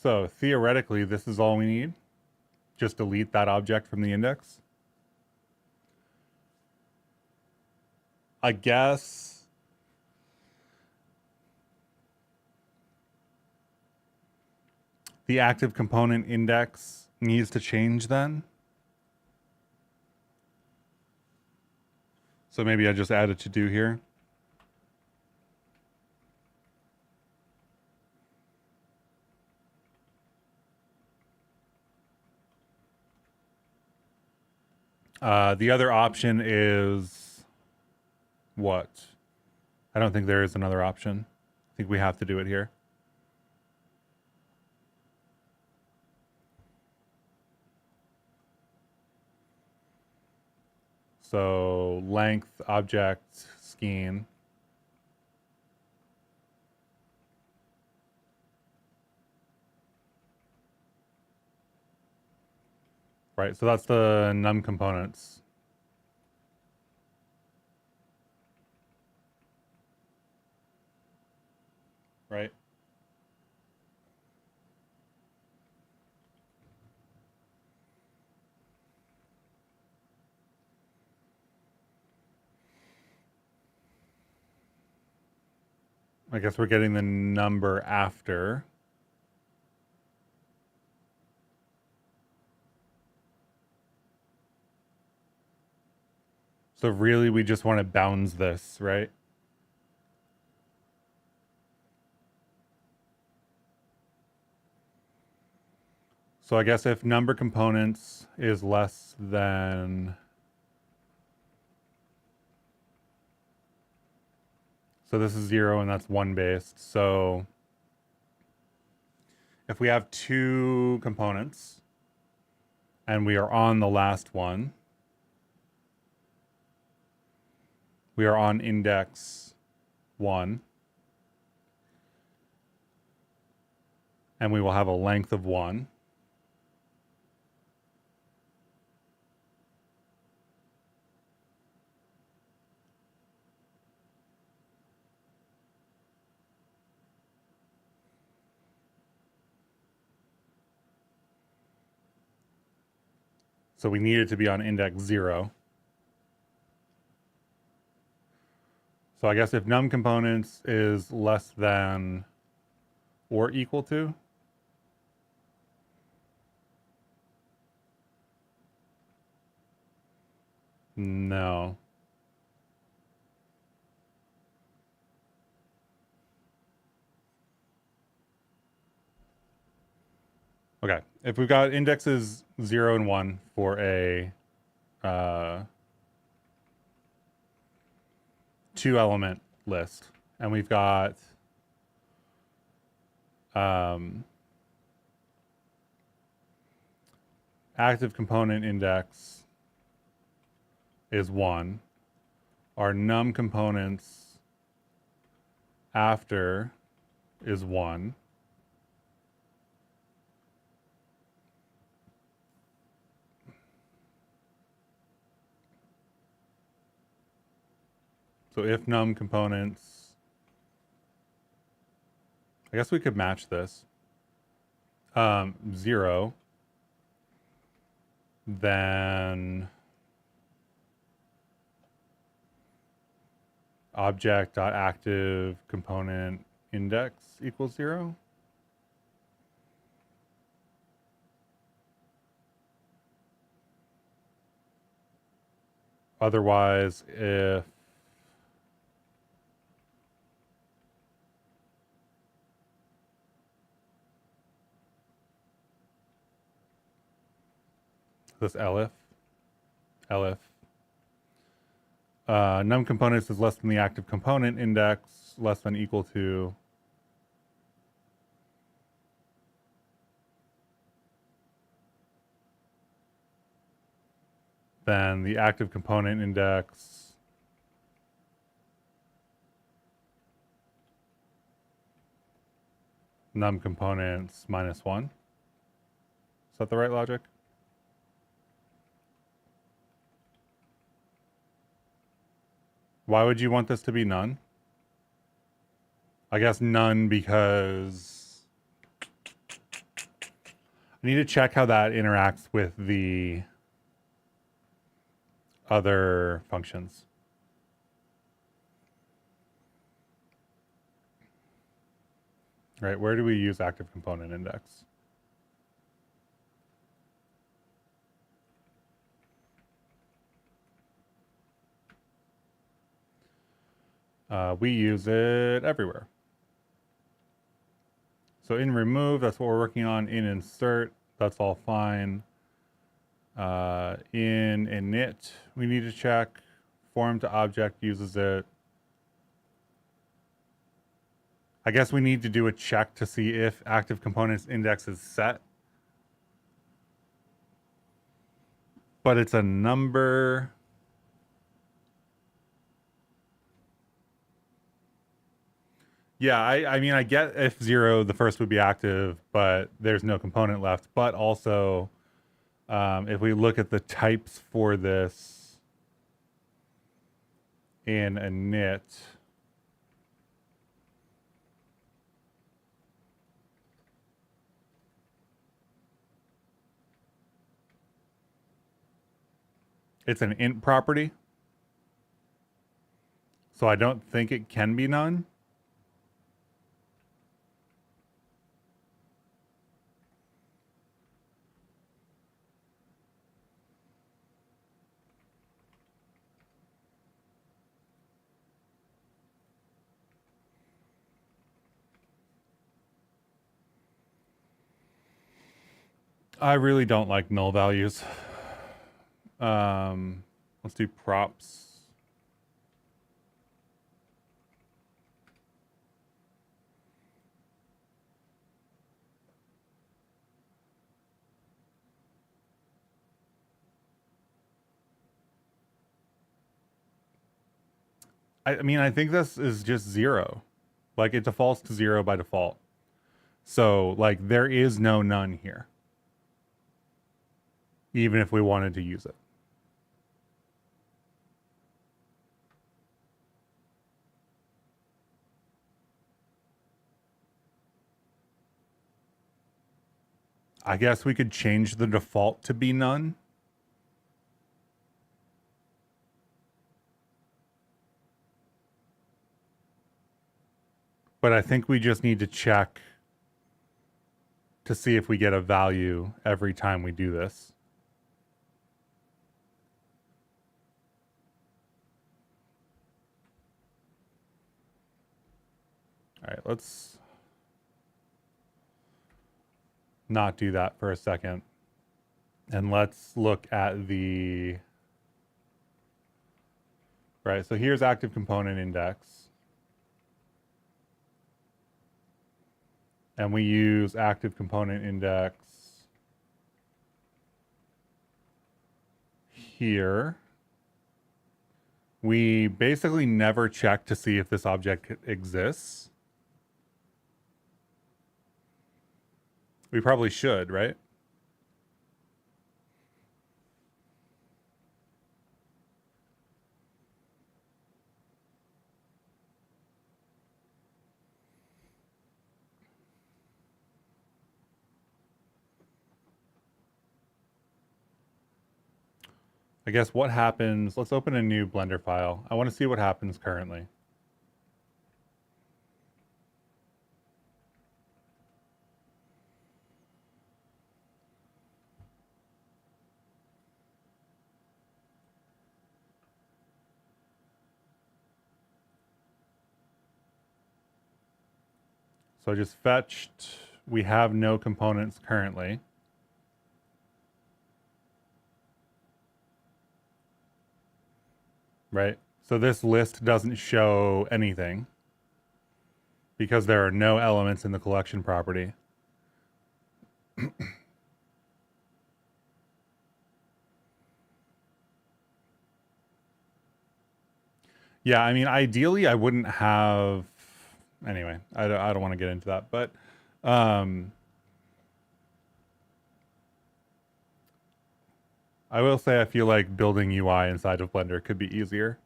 So theoretically, this is all we need. Just delete that object from the index. I guess the active component index needs to change then. So maybe I just add a to do here. The other option is what? I don't think there is another option. I think we have to do it here. So length object scheme. Right, so that's the num components. Right? I guess we're getting the number after. So really we just want to bounds this, right? So I guess if number components is less than, so this is 0 and that's 1 based. So if we have two components and we are on the last one, we are on index 1, and we will have a length of 1. So we need it to be on index 0. So I guess if num components is less than or equal to, no. Okay, if we've got indexes 0 and 1 for a 2-element list, and we've got active component index is 1. Our num components after is 1. So if num components, I guess we could match this, 0, then object.active component index equals 0. Otherwise, if this elif num components is less than the active component index, less than equal to then the active component index num components minus 1. Is that the right logic? Why would you want this to be none? I guess none because I need to check how that interacts with the other functions. Right, where do we use active component index? We use it everywhere. So in remove, that's what we're working on. In insert, that's all fine. In init, we need to check. Form to object uses it. I guess we need to do a check to see if active components index is set. But it's a number. Yeah, I mean, I get if 0, the first would be active, but there's no component left. But also, if we look at the types for this in init, it's an int property. So I don't think it can be none. I really don't like null values. Let's do props. I mean, I think this is just 0. Like it defaults to 0 by default. So like there is no none here. Even if we wanted to use it. I guess we could change the default to be none. But I think we just need to check to see if we get a value every time we do this. All right, let's not do that for a second. And let's look at the, right, so here's active component index. And we use active component index here. We basically never check to see if this object exists. We probably should, right? I guess what happens, let's open a new Blender file. I want to see what happens currently. So I just fetched, we have no components currently. Right? So this list doesn't show anything because there are no elements in the collection property. Yeah, I mean, ideally, I wouldn't have. Anyway, I don't want to get into that, but I will say I feel like building UI inside of Blender could be easier.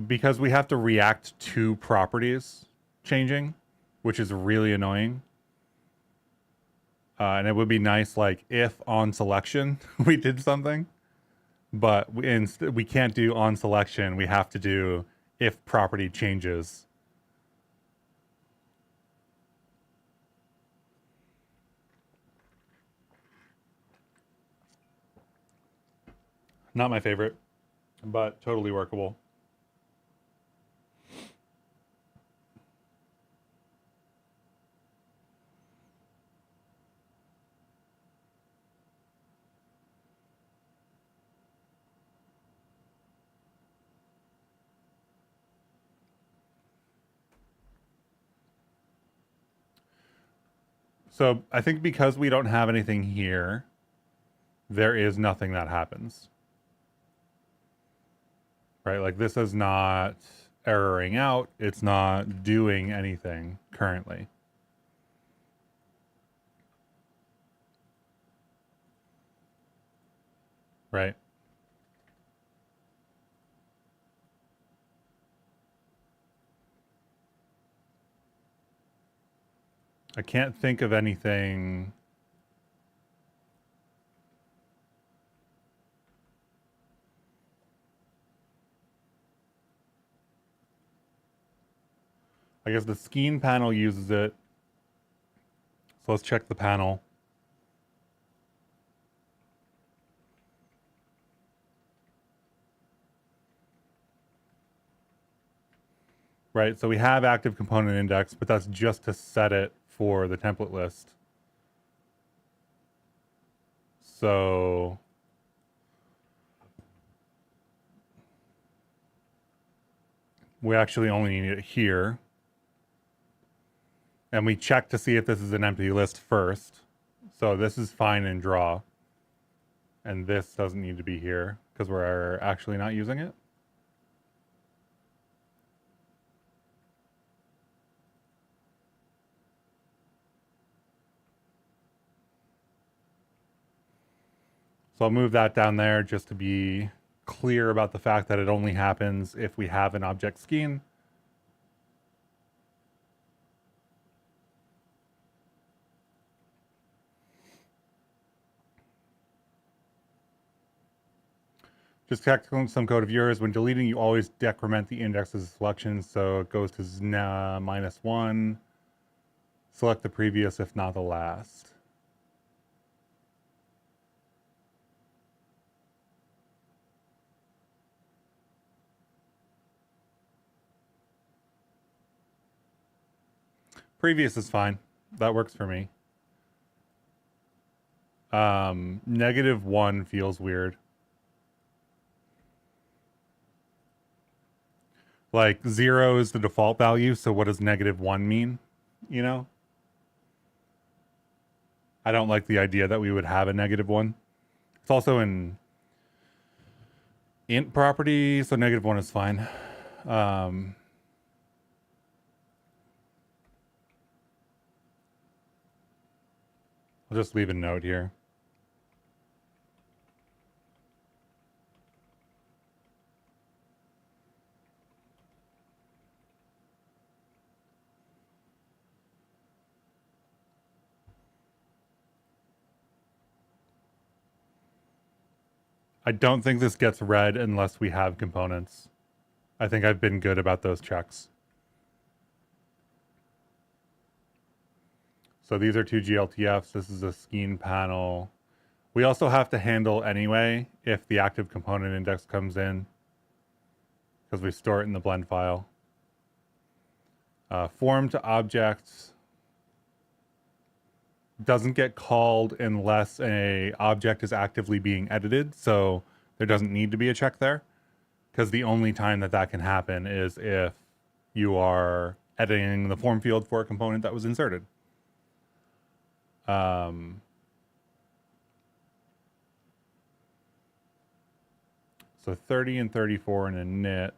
Because we have to react to properties changing, which is really annoying. And it would be nice, like, if on selection we did something, but we can't do on selection. We have to do if property changes. Not my favorite, but totally workable. So I think because we don't have anything here, there is nothing that happens. Right? Like this is not erroring out. It's not doing anything currently. Right? I can't think of anything. I guess the Scheme panel uses it. So let's check the panel. Right, so we have active component index, but that's just to set it for the template list. So we actually only need it here. And we check to see if this is an empty list first. So this is fine in draw. And this doesn't need to be here because we're actually not using it. So I'll move that down there just to be clear about the fact that it only happens if we have an object scheme. Just check some code of yours. When deleting, you always decrement the index as a selection, so it goes to -1. Select the previous, if not the last. Previous is fine. That works for me. -1 feels weird. Like 0 is the default value, so what does -1 mean? You know? I don't like the idea that we would have a -1. It's also an int property, so -1 is fine. I'll just leave a note here. I don't think this gets read unless we have components. I think I've been good about those checks. So these are two GLTFs. This is a scheme panel. We also have to handle anyway if the active component index comes in because we store it in the blend file. Form to objects doesn't get called unless a object is actively being edited, so there doesn't need to be a check there because the only time that that can happen is if you are editing the form field for a component that was inserted. So 30 and 34 in a init.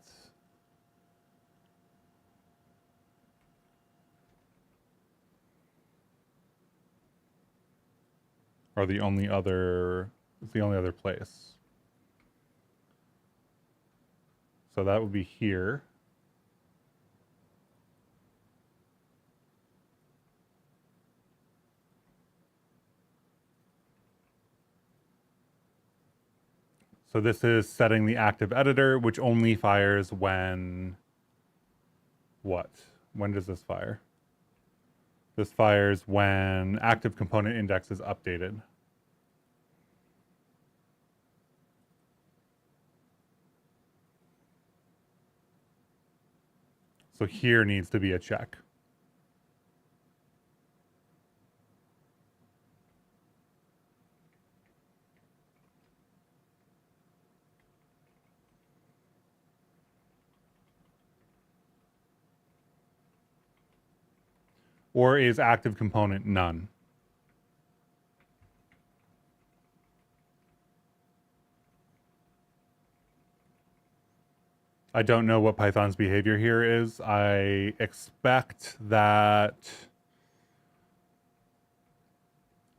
Are the only other, it's the only other place. So that would be here. So this is setting the active editor, which only fires when, what? When does this fire? This fires when active component index is updated. So here needs to be a check. Or is active component none? I don't know what Python's behavior here is. I expect that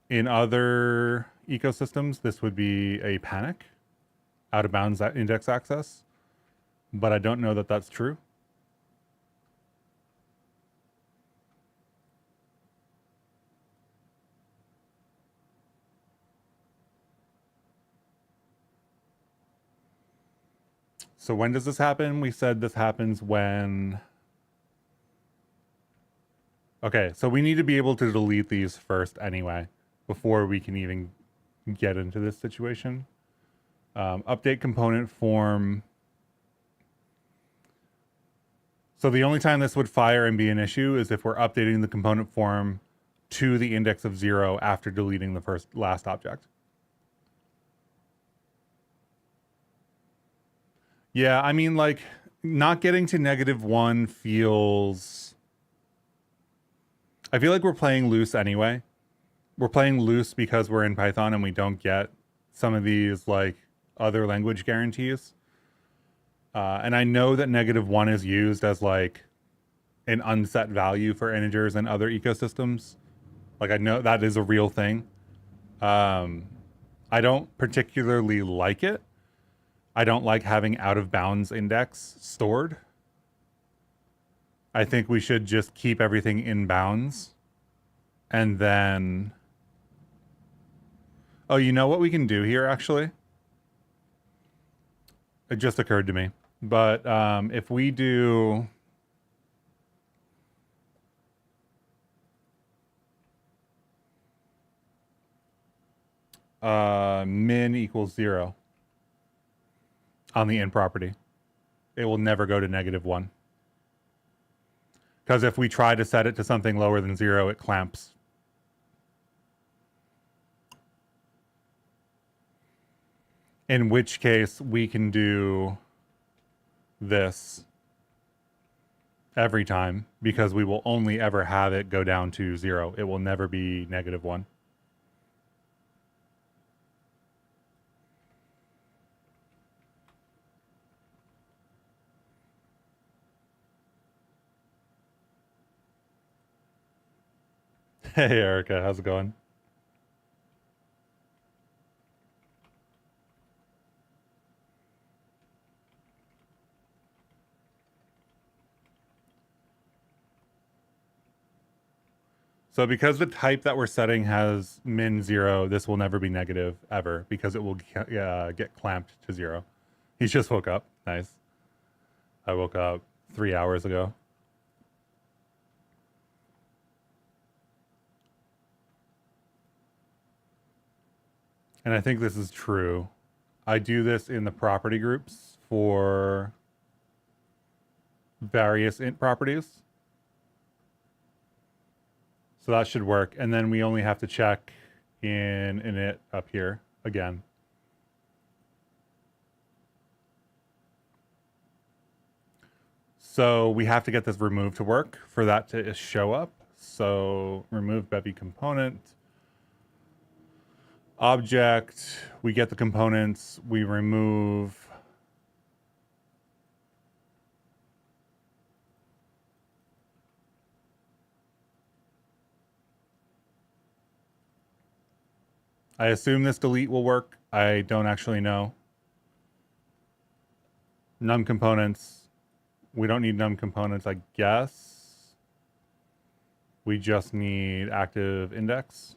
in other ecosystems, this would be a panic, out of bounds index access, but I don't know that that's true. So when does this happen? We said this happens when... Okay, so we need to be able to delete these first anyway, before we can even get into this situation. Update component form. So the only time this would fire and be an issue is if we're updating the component form to the index of 0 after deleting the last object. Yeah, I mean, like, not getting to -1 feels... I feel like we're playing loose anyway. We're playing loose because we're in Python and we don't get some of these like other language guarantees. And I know that -1 is used as like an unset value for integers and other ecosystems. Like I know that is a real thing. Um, I don't particularly like it. I don't like having out of bounds index stored. I think we should just keep everything in bounds. And then, oh, you know what we can do here actually? It just occurred to me. But if we do min equals 0 on the int property, it will never go to -1. Because if we try to set it to something lower than 0, it clamps. In which case we can do this every time because we will only ever have it go down to 0. It will never be -1. Hey, Erica, how's it going? So because the type that we're setting has min 0, this will never be negative ever because it will get clamped to 0. He just woke up. Nice. I woke up 3 hours ago. And I think this is true. I do this in the property groups for various int properties. So that should work. And then we only have to check in init up here again. So we have to get this removed to work for that to show up. So remove Bevy component. Object, we get the components, we remove I assume this delete will work. I don't actually know. Num components. We don't need num components, I guess. We just need active index.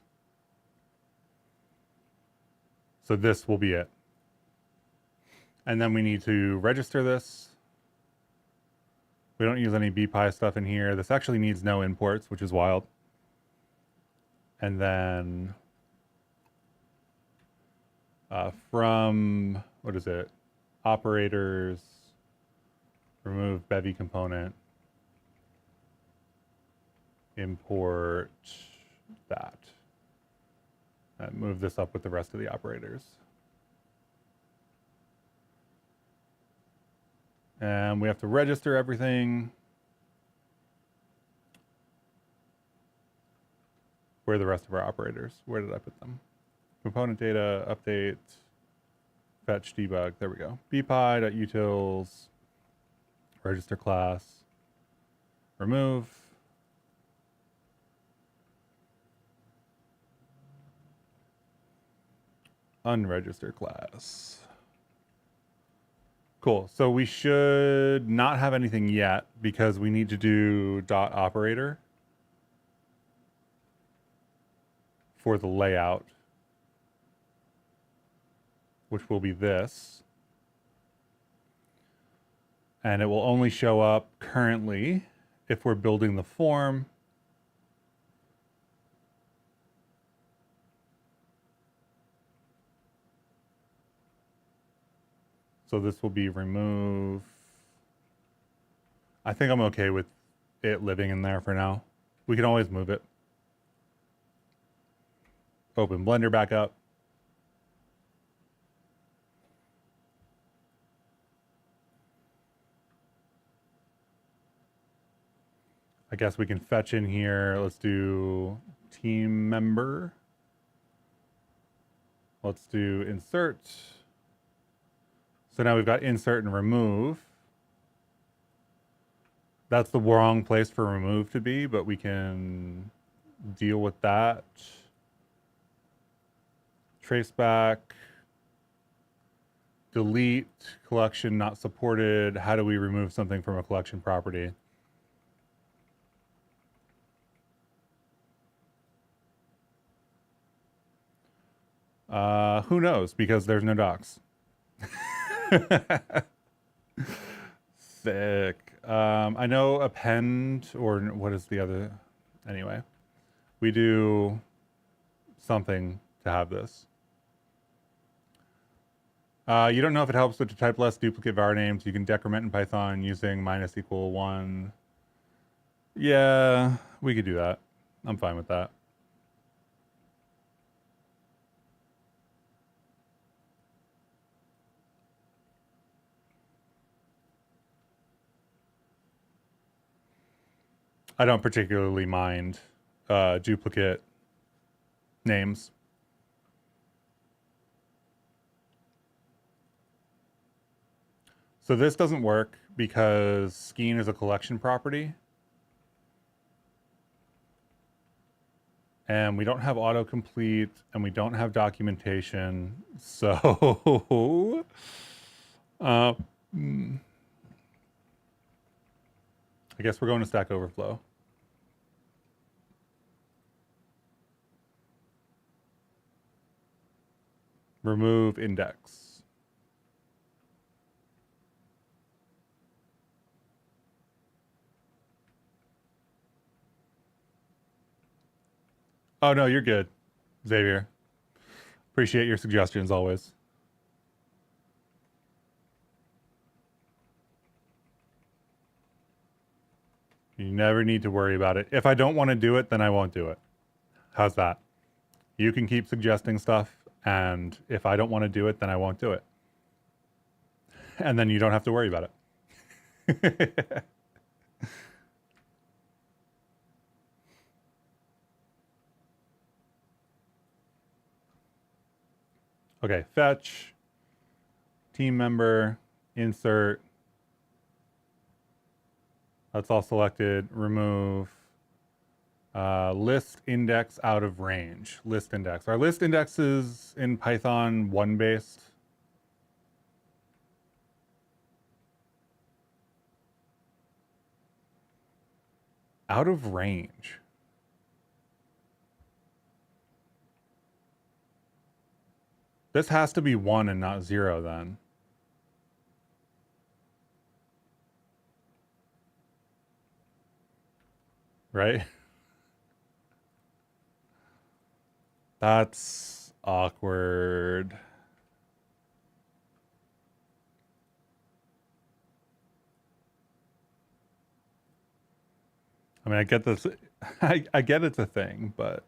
So this will be it. And then we need to register this. We don't use any bpy stuff in here. This actually needs no imports, which is wild. And then from, what is it? Operators, remove Bevy component, import that. And move this up with the rest of the operators. And we have to register everything. Where are the rest of our operators? Where did I put them? Component data, update, fetch, debug. There we go. bpy.utils, register class, remove. Unregister class. Cool. So we should not have anything yet because we need to do dot operator for the layout, which will be this. And it will only show up currently if we're building the form. So this will be remove. I think I'm okay with it living in there for now. We can always move it. Open Blender back up. I guess we can fetch in here. Let's do team member. Let's do insert. So now we've got insert and remove. That's the wrong place for remove to be, but we can deal with that. Trace back. Delete, collection not supported. How do we remove something from a collection property? Who knows? Because there's no docs. Sick. I know append, or what is the other? Anyway, we do something to have this. You don't know if it helps, but to type less duplicate var names, you can decrement in Python using -=1. Yeah, we could do that. I'm fine with that. I don't particularly mind duplicate names. So this doesn't work because Skeen is a collection property. And we don't have autocomplete and we don't have documentation. So I guess we're going to Stack Overflow. Remove index. Oh, no, you're good, Xavier. Appreciate your suggestions always. You never need to worry about it. If I don't want to do it, then I won't do it. How's that? You can keep suggesting stuff, and if I don't want to do it, then I won't do it. And then you don't have to worry about it. Okay, fetch, team member, insert. That's all selected. Remove. List index out of range. List index. Are list indexes in Python 1 based? Out of range. This has to be 1 and not 0 then. Right? That's awkward. I mean, I get this. I get it's a thing, but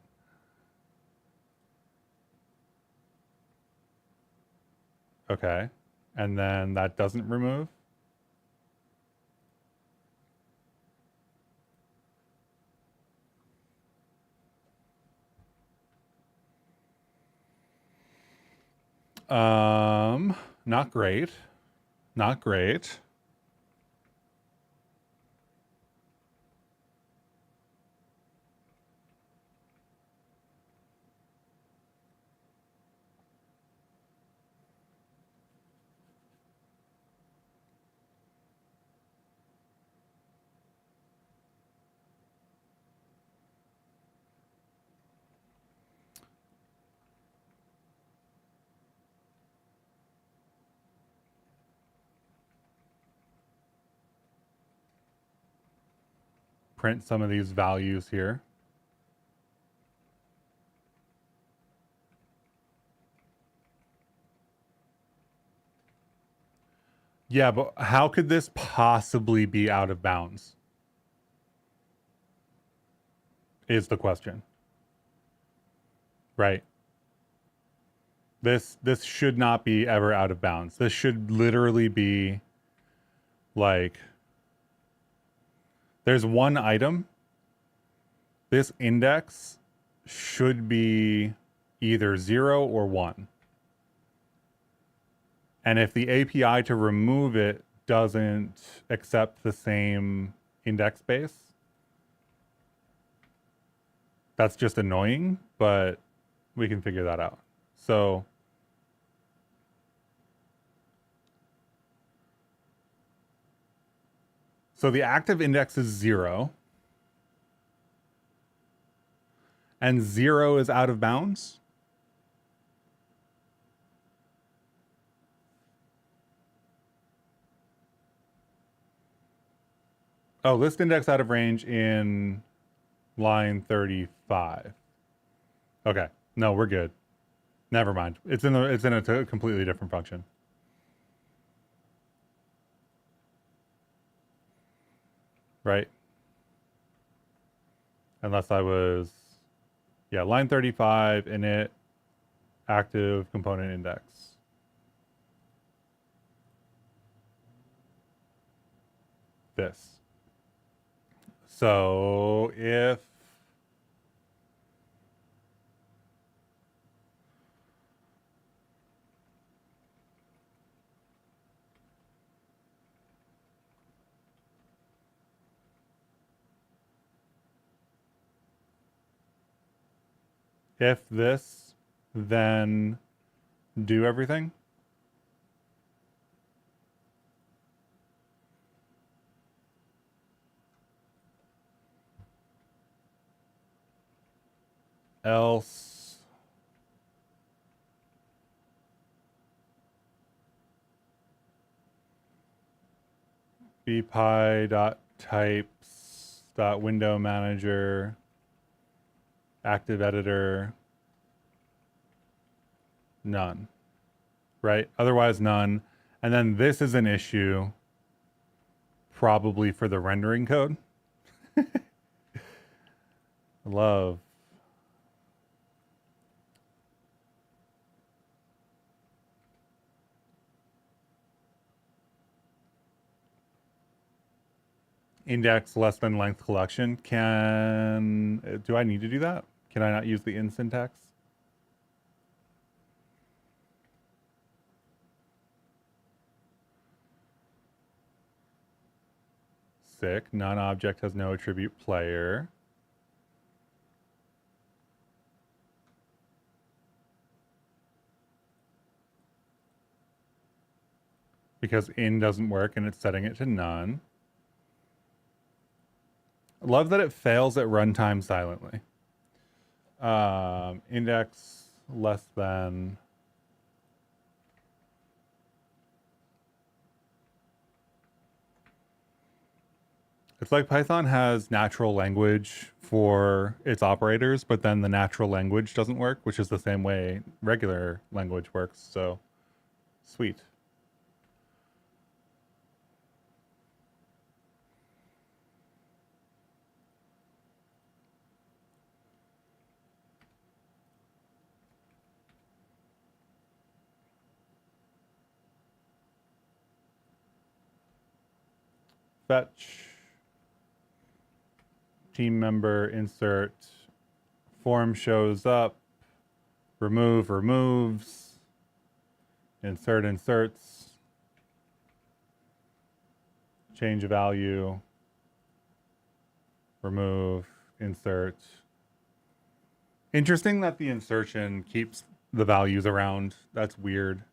okay. And then that doesn't remove. Not great. Not great. Print some of these values here. Yeah, but how could this possibly be out of bounds? Is the question. Right. This should not be ever out of bounds. This should literally be like, there's one item this index should be either 0 or 1. And if the API to remove it doesn't accept the same index space, that's just annoying, but we can figure that out. So the active index is 0. And 0 is out of bounds. Oh, list index out of range in line 35. Okay. No, we're good. Never mind. It's in a completely different function. Right? Unless I was, yeah, line 35 init active component index. This. So if this, then do everything. Else bpy.types.window manager active editor none, right? Otherwise none. And then this is an issue probably for the rendering code. Love. Index less than length collection. Do I need to do that? Can I not use the in syntax? Sick. Non-object has no attribute player. Because in doesn't work and it's setting it to none. Love that it fails at runtime silently. Index less than. It's like Python has natural language for its operators, but then the natural language doesn't work, which is the same way regular language works. So sweet. Fetch, team member, insert, form shows up, remove removes, insert inserts, change value, remove, insert. Interesting that the insertion keeps the values around. That's weird.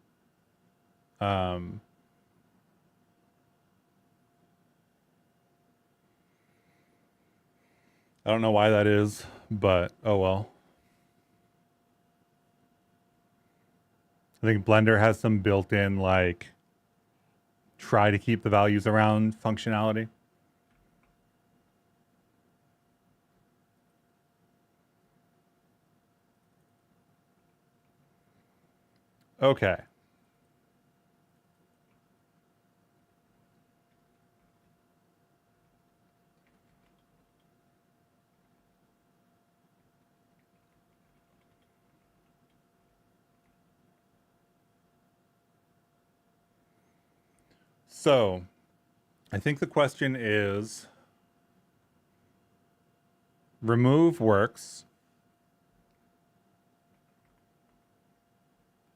I don't know why that is, but oh well. I think Blender has some built-in like try to keep the values around functionality. Okay. So, I think the question is, remove works,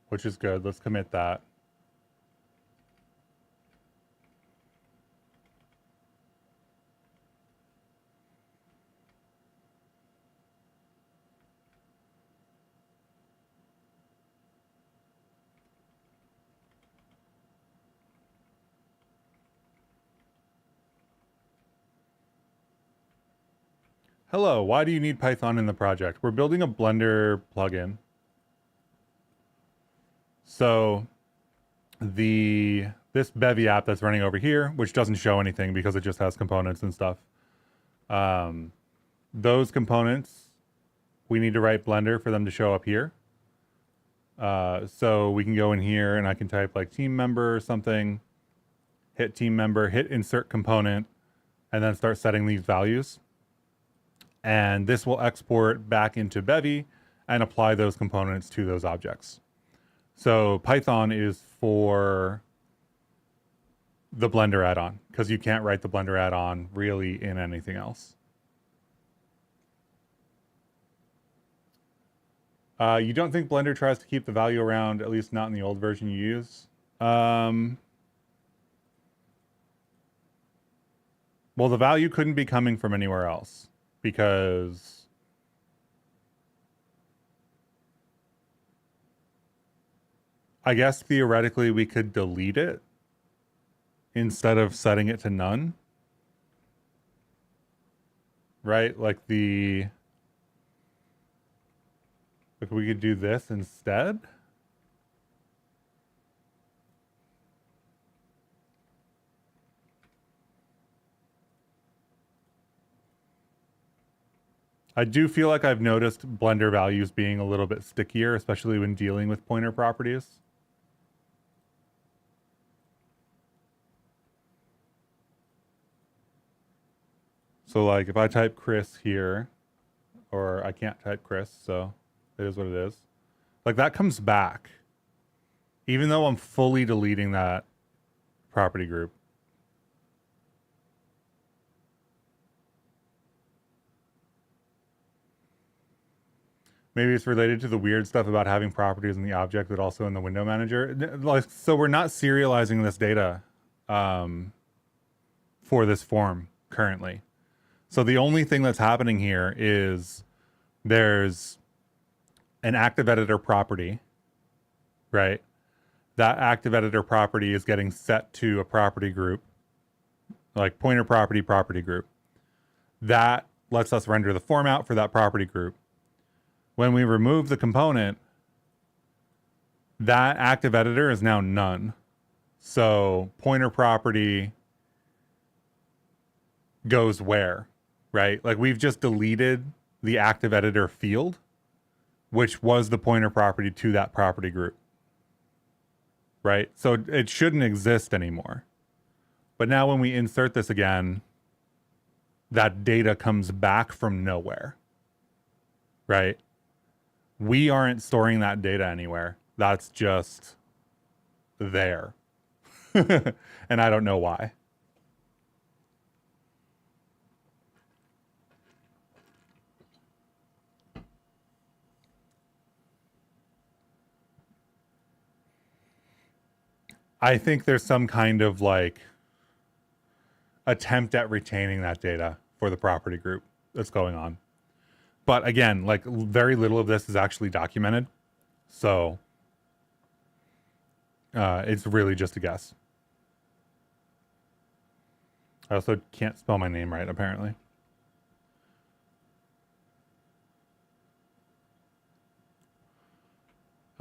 which is good. Let's commit that. Hello, why do you need Python in the project? We're building a Blender plugin. So this Bevy app that's running over here, which doesn't show anything because it just has components and stuff. Those components, we need to write Blender for them to show up here. So we can go in here and I can type like team member or something, hit team member, hit insert component, and then start setting these values. And this will export back into Bevy and apply those components to those objects. So Python is for the Blender add-on because you can't write the Blender add-on really in anything else. You don't think Blender tries to keep the value around, at least not in the old version you use? Well, the value couldn't be coming from anywhere else because I guess theoretically we could delete it instead of setting it to none. Right? Like we could do this instead. I do feel like I've noticed Blender values being a little bit stickier, especially when dealing with pointer properties. So like if I type Chris here, or I can't type Chris, so it is what it is. Like that comes back, even though I'm fully deleting that property group. Maybe it's related to the weird stuff about having properties in the object, but also in the window manager. Like, so we're not serializing this data for this form currently. So the only thing that's happening here is there's an active editor property, right? That active editor property is getting set to a property group, like pointer property group. That lets us render the form out for that property group. When we remove the component, that active editor is now none. So pointer property goes where, right? Like we've just deleted the active editor field, which was the pointer property to that property group, right? So it shouldn't exist anymore. But now when we insert this again, that data comes back from nowhere, right? We aren't storing that data anywhere. That's just there. And I don't know why. I think there's some kind of like attempt at retaining that data for the property group that's going on. But again, like very little of this is actually documented. So it's really just a guess. I also can't spell my name right, apparently.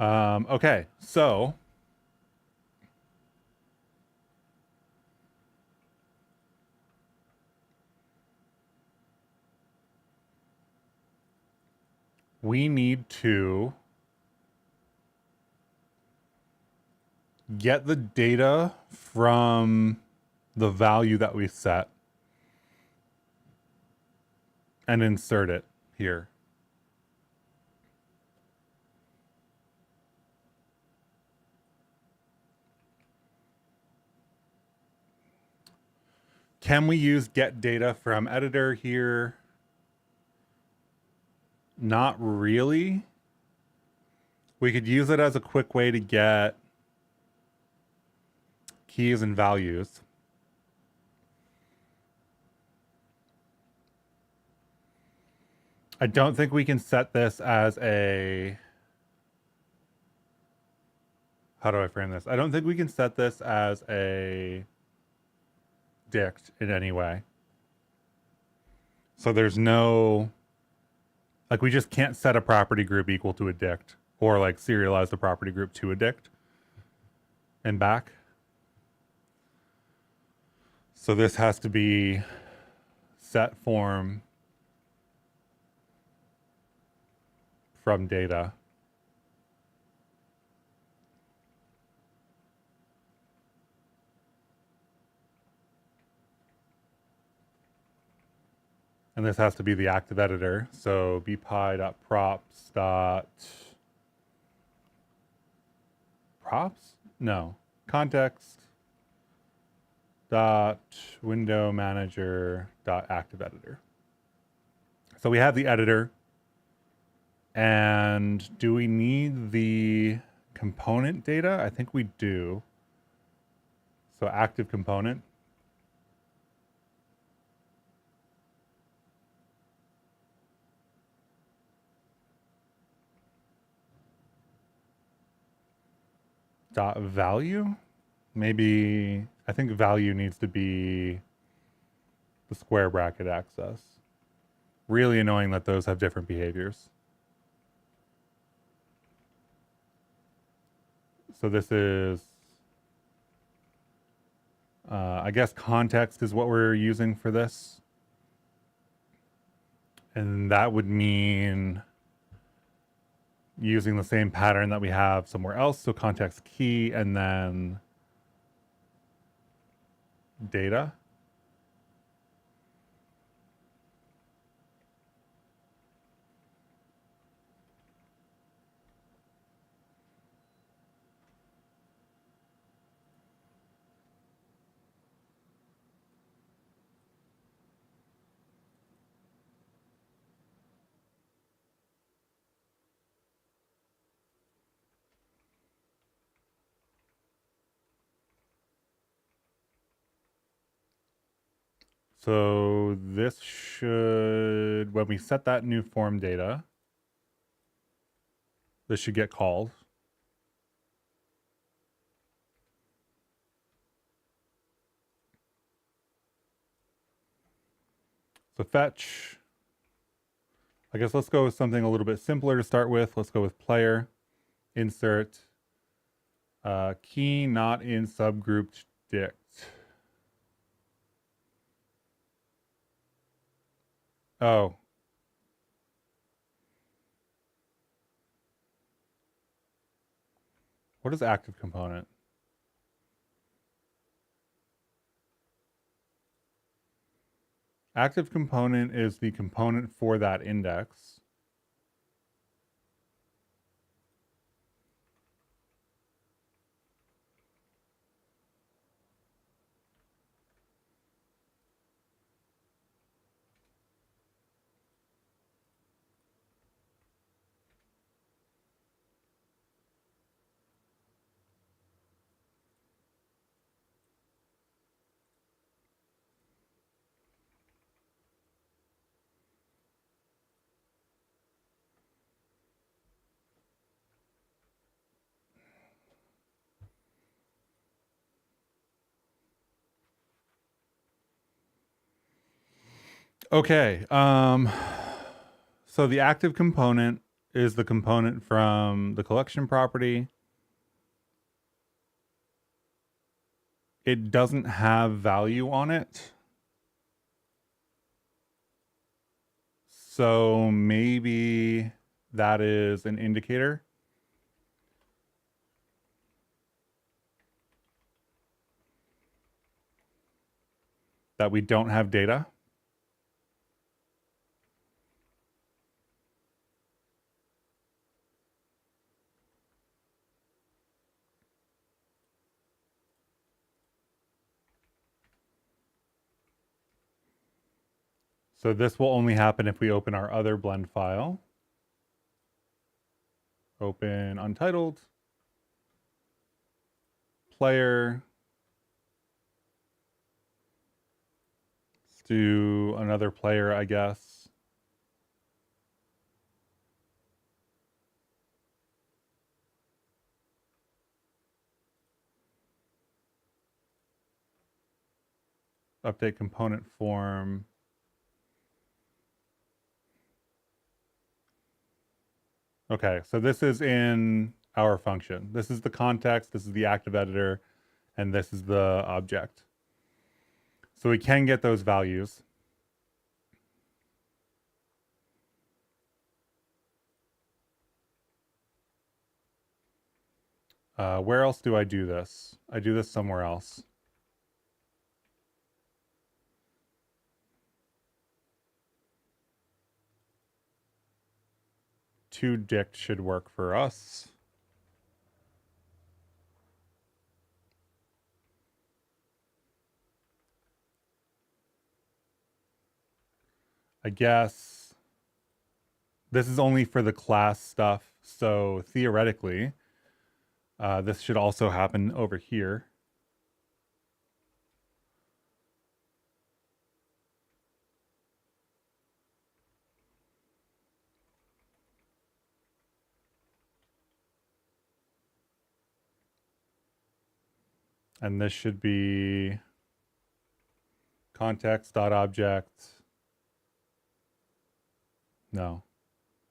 Okay, so we need to get the data from the value that we set and insert it here. Can we use get data from editor here? Not really. We could use it as a quick way to get keys and values. I don't think we can set this as a... How do I frame this? I don't think we can set this as a dict in any way. So there's no... Like, we just can't set a property group equal to a dict, or like serialize the property group to a dict and back. So this has to be set form from data. And this has to be the active editor. So bpy.props dot props? No. Context dot window manager dot active editor. So we have the editor. And do we need the component data? I think we do. So active component. Dot value? Maybe, I think value needs to be the square bracket access. Really annoying that those have different behaviors. So this is, I guess context is what we're using for this. And that would mean using the same pattern that we have somewhere else. So context key and then data. So this should, when we set that new form data, this should get called. So fetch, I guess let's go with something a little bit simpler to start with. Let's go with player, insert, key not in subgrouped dict. Oh. What is active component? Active component is the component for that index. Okay. So the active component is the component from the collection property. It doesn't have value on it. So maybe that is an indicator. That we don't have data. So this will only happen if we open our other blend file. open untitled, player. Let's do another player, I guess. Update component form. Okay, so this is in our function. This is the context, this is the active editor, and this is the object. So we can get those values. Where else do I do this? I do this somewhere else. ToDict should work for us. I guess this is only for the class stuff, so theoretically, this should also happen over here. And this should be context.object. No.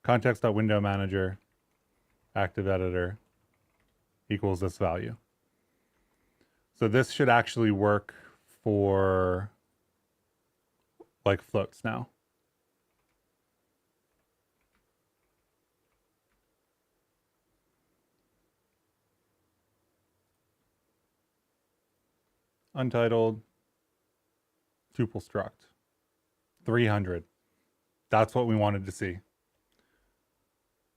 Context.windowManager active editor equals this value. So this should actually work for like floats now. Untitled tuple struct 300. That's what we wanted to see.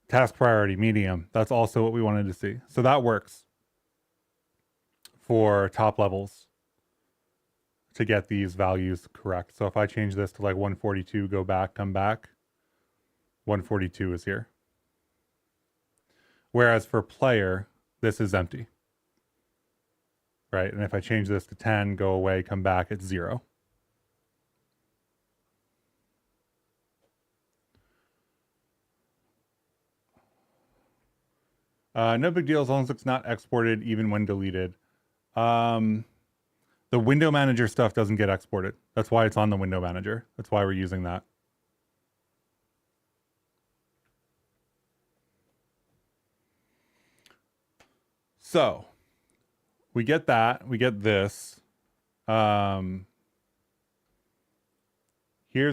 Task priority medium. That's also what we wanted to see. So that works for top levels to get these values correct. So if I change this to like 142, go back, come back, 142 is here. Whereas for player, this is empty. Right? And if I change this to 10, go away, come back, it's 0. No big deal as long as it's not exported even when deleted. The window manager stuff doesn't get exported. That's why it's on the window manager. That's why we're using that. So we get that. We get this. Here's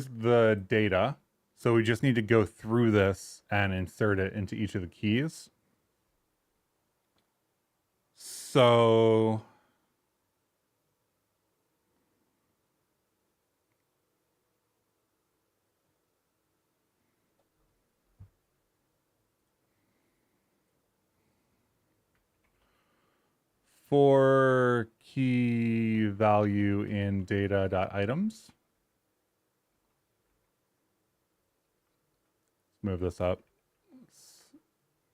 the data. So we just need to go through this and insert it into each of the keys. So for key value in data.items, let's move this up. Let's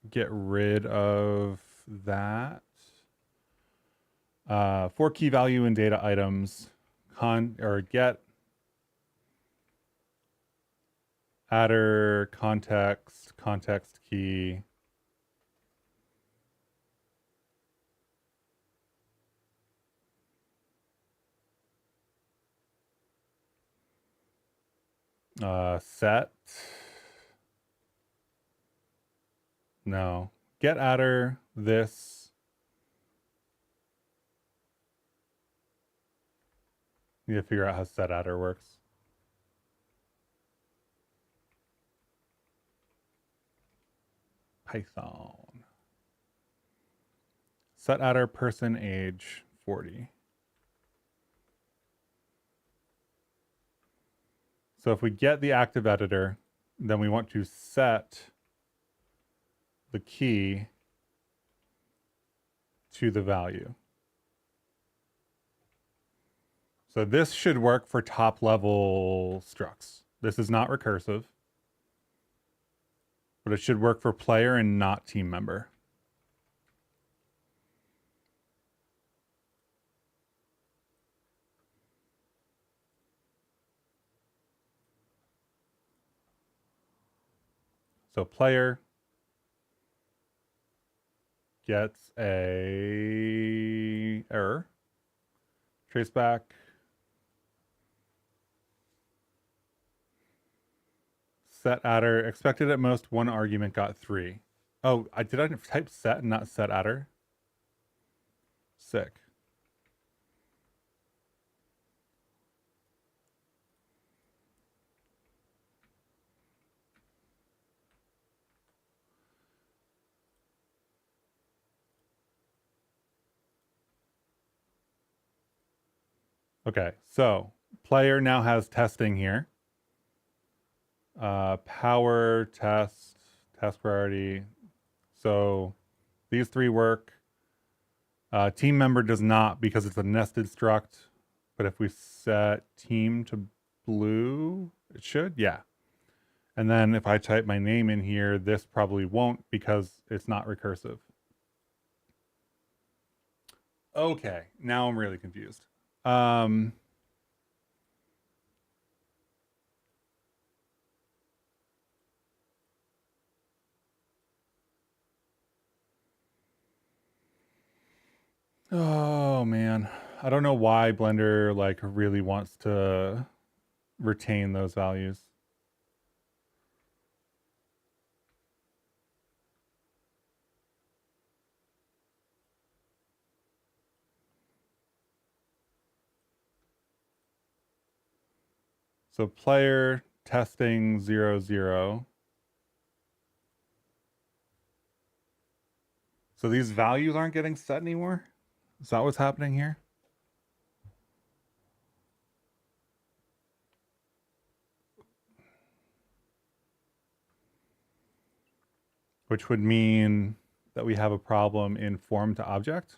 get rid of that. For key value in data items, get adder context key. Set. No. Get adder this. Need to figure out how set adder works. Python. Set adder person age 40. So if we get the active editor, then we want to set the key to the value. So this should work for top level structs. This is not recursive. but it should work for player and not team member. So player gets a error. Trace back. Set adder. Expected at most one argument got 3. Oh, did I type set and not set adder? Sick. Okay, so player now has testing here. Power, test, task priority. So these 3 work. Team member does not because it's a nested struct. But if we set team to blue, it should, yeah. And then if I type my name in here, this probably won't because it's not recursive. Okay, now I'm really confused. Oh man, I don't know why Blender like really wants to retain those values. So player testing 0, 0. So these values aren't getting set anymore? Is that what's happening here? Which would mean that we have a problem in form to object.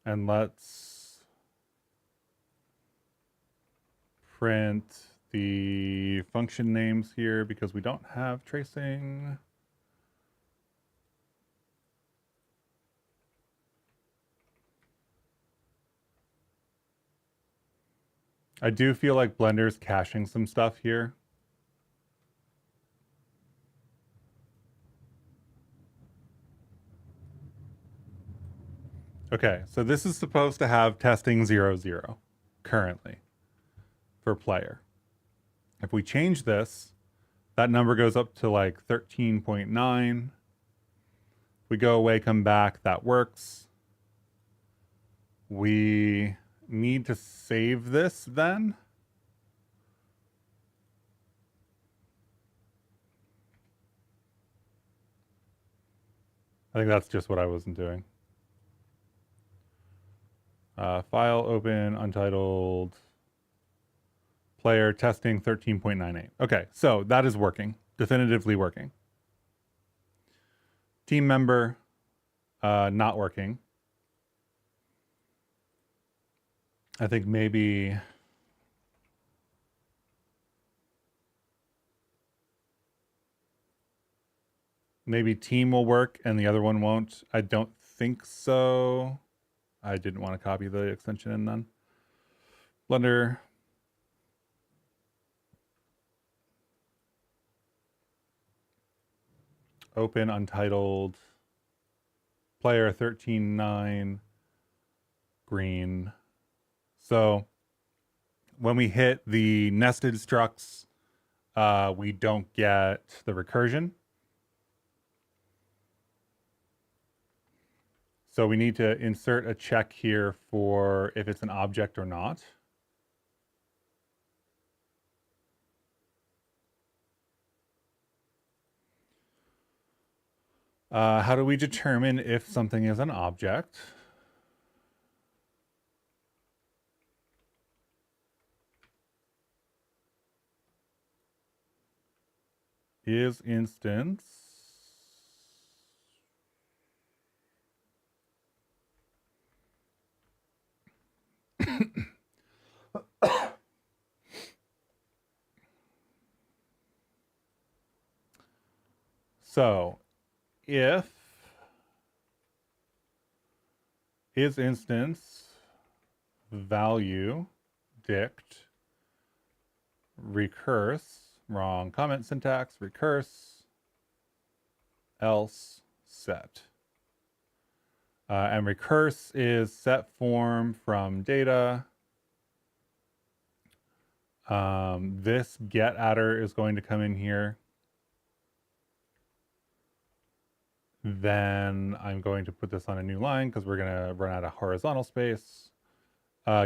And let's print the function names here because we don't have tracing. I do feel like Blender's caching some stuff here. Okay, so this is supposed to have testing 0, 0 currently for player. If we change this, that number goes up to like 13.9. We go away, come back, that works. We need to save this then. I think that's just what I wasn't doing. File open, untitled, player testing 13.98. Okay, so that is working, definitively working. Team member, not working. I think maybe team will work and the other one won't. I don't think so. I didn't want to copy the extension in then. Blender. Open, untitled, player 13.9, green. So when we hit the nested structs, we don't get the recursion. So we need to insert a check here for if it's an object or not. How do we determine if something is an object? is instance so if is instance value dict recurse, wrong comment syntax, recurse else set. And recurse is set form from data. This get adder is going to come in here. Then I'm going to put this on a new line because we're going to run out of horizontal space.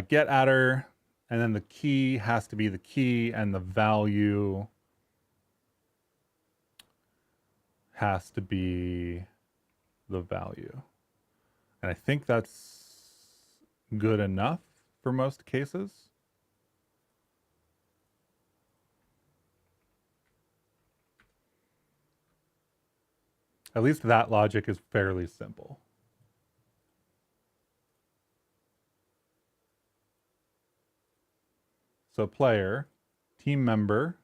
Get adder, and then the key has to be the key, and the value has to be the value. And I think that's good enough for most cases. At least that logic is fairly simple. So player, team member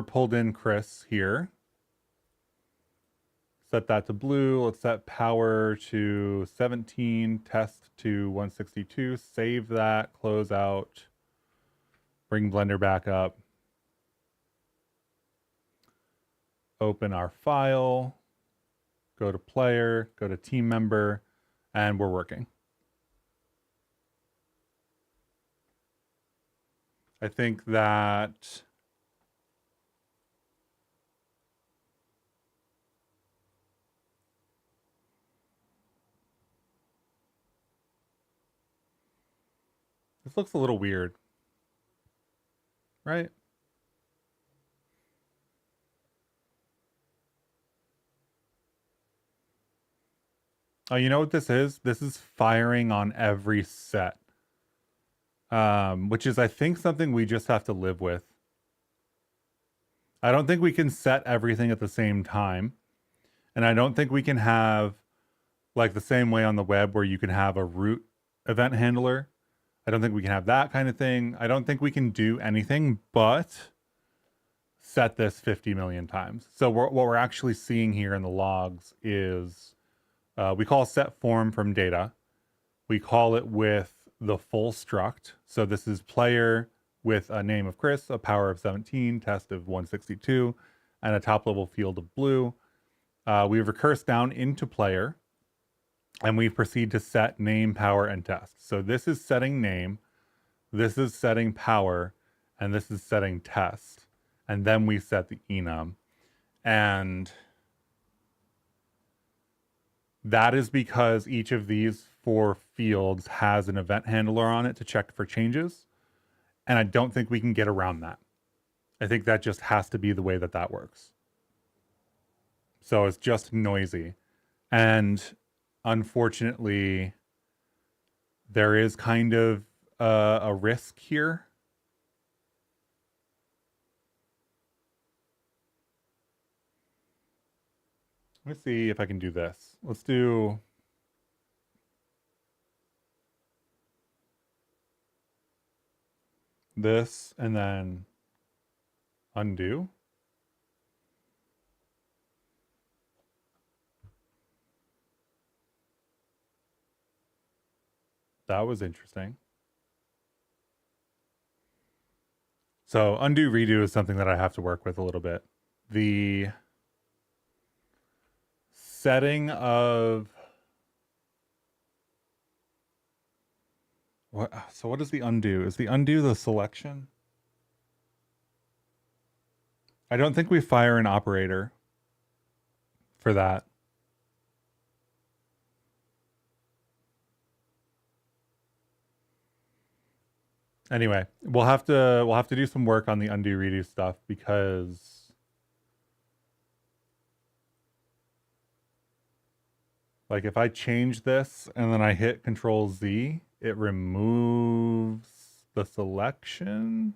pulled in Chris here. Set that to blue. Let's set power to 17, test to 162, save that, close out, bring Blender back up, open our file, go to player, go to team member, and we're working. I think that this looks a little weird, right? Oh, you know what this is? This is firing on every set. Which is, I think, something we just have to live with. I don't think we can set everything at the same time. And I don't think we can have, like the same way on the web where you can have a root event handler. I don't think we can have that kind of thing. I don't think we can do anything but set this 50 million times. So what we're actually seeing here in the logs is we call set form from data. We call it with the full struct. So this is player with a name of Chris, a power of 17, test of 162, and a top level field of blue. We've recursed down into player, and we proceed to set name, power, and test. So this is setting name, this is setting power, and this is setting test. And then we set the enum. And that is because each of these 4 fields has an event handler on it to check for changes. And I don't think we can get around that. I think that just has to be the way that that works. So it's just noisy. And unfortunately, there is kind of a risk here. Let me see if I can do this. Let's do this and then undo. That was interesting. So undo redo is something that I have to work with a little bit. The setting of what is the undo? Is the undo the selection? I don't think we fire an operator for that. Anyway, we'll have to do some work on the undo redo stuff because like if I change this and then I hit Control Z, it removes the selection.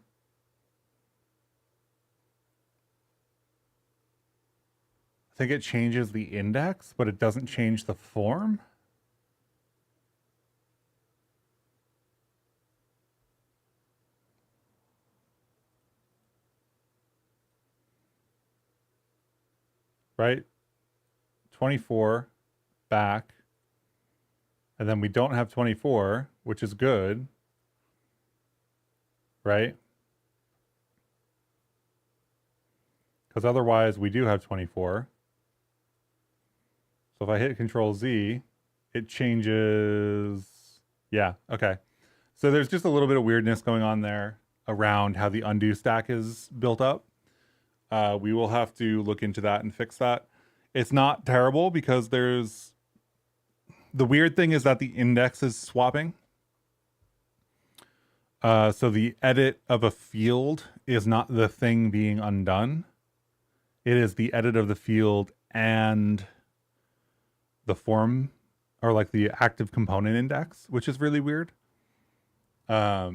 think it changes the index, but it doesn't change the form. Right? 24 back. And then we don't have 24, which is good. Right? Because otherwise we do have 24. So if I hit Control Z, it changes. Yeah, okay. So there's just a little bit of weirdness going on there around how the undo stack is built up. We will have to look into that and fix that. It's not terrible because there's... The weird thing is that the index is swapping. So the edit of a field is not the thing being undone. It is the edit of the field and the form, or like the active component index, which is really weird. But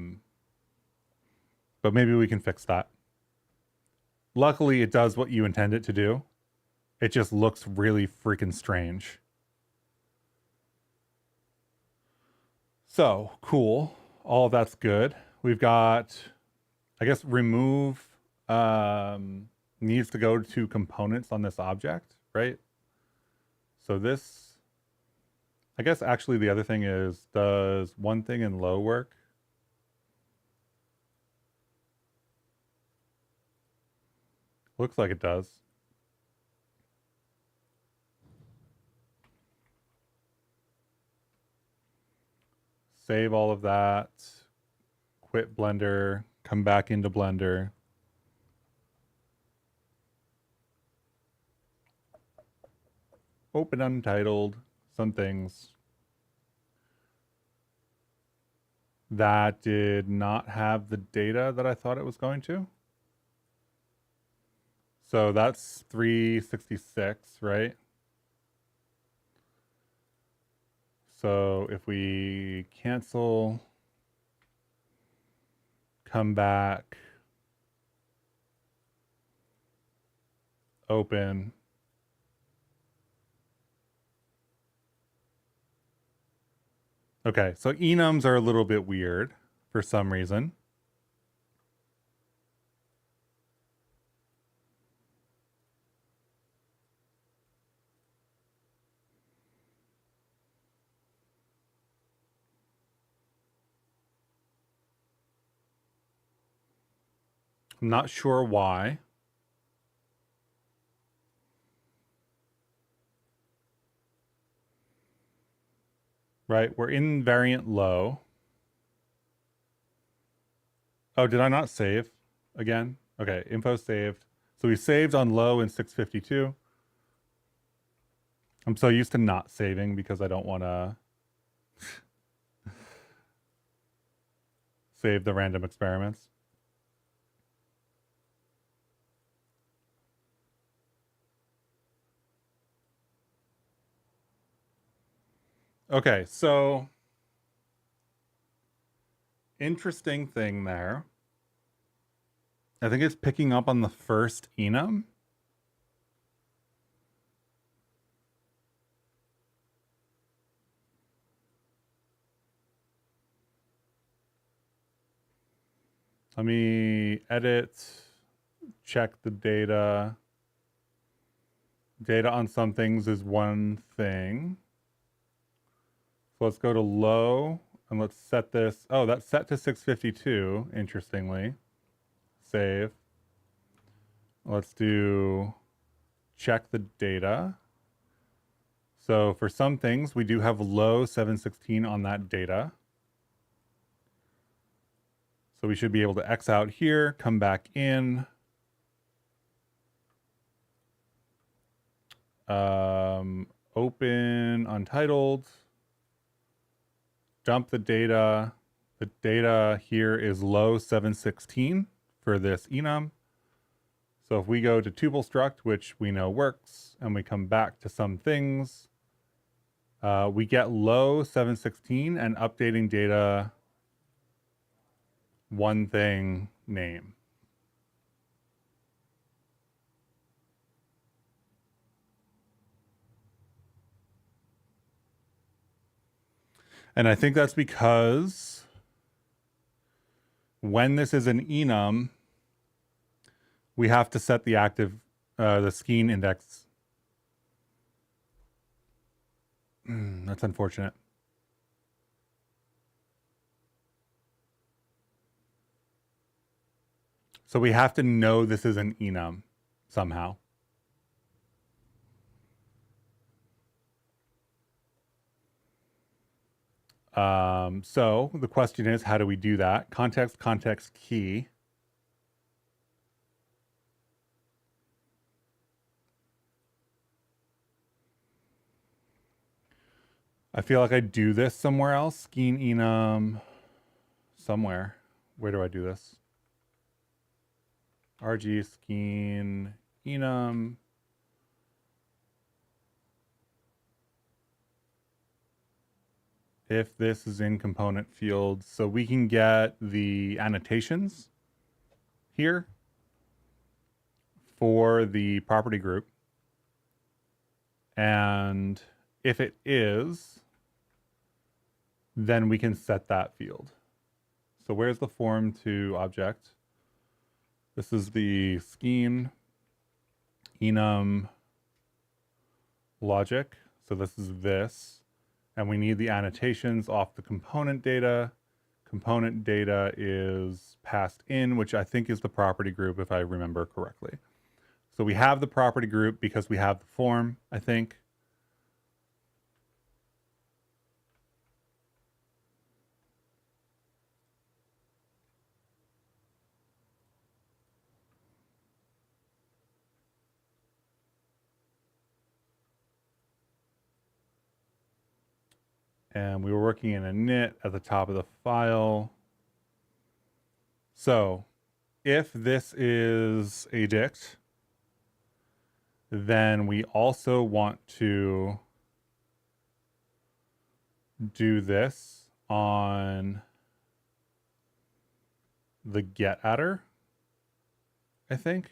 maybe we can fix that. Luckily, it does what you intend it to do. It just looks really freaking strange. So, cool. All of that's good. We've got, I guess, remove needs to go to components on this object, right? So this, I guess actually the other thing is, does one thing in low work? Looks like it does. Save all of that. Quit Blender. Come back into Blender. Open untitled. Some things. That did not have the data that I thought it was going to. So that's 366, right? So if we cancel, come back, open, okay, so enums are a little bit weird for some reason. I'm not sure why. Right, we're in variant low. Oh, did I not save again? Okay, info saved. So we saved on low in 652. I'm so used to not saving because I don't want to save the random experiments. Okay, so interesting thing there. I think it's picking up on the first enum. Let me edit, check the data. Data on some things is one thing. So let's go to low and let's set this. Oh, that's set to 652, interestingly. Save. Let's do check the data. So for some things, we do have low 716 on that data. So we should be able to X out here, come back in. Open untitled. Dump the data. The data here is low 716 for this enum. So if we go to tuple struct, which we know works, and we come back to some things, we get low 716 and updating data one thing name. And I think that's because when this is an enum, we have to set the active, the skein index. That's unfortunate. So we have to know this is an enum somehow. So the question is, how do we do that? Context key. I feel like I do this somewhere else. Skein enum somewhere. Where do I do this? RG skein enum. If this is in component fields, so we can get the annotations here for the property group. And if it is, then we can set that field. So where's the form to object? This is the skein enum logic. So this is this. And we need the annotations off the component data. Component data is passed in, which I think is the property group, if I remember correctly. So we have the property group because we have the form, I think. And we were working in a init at the top of the file. So if this is a dict, then we also want to do this on the get attr, I think.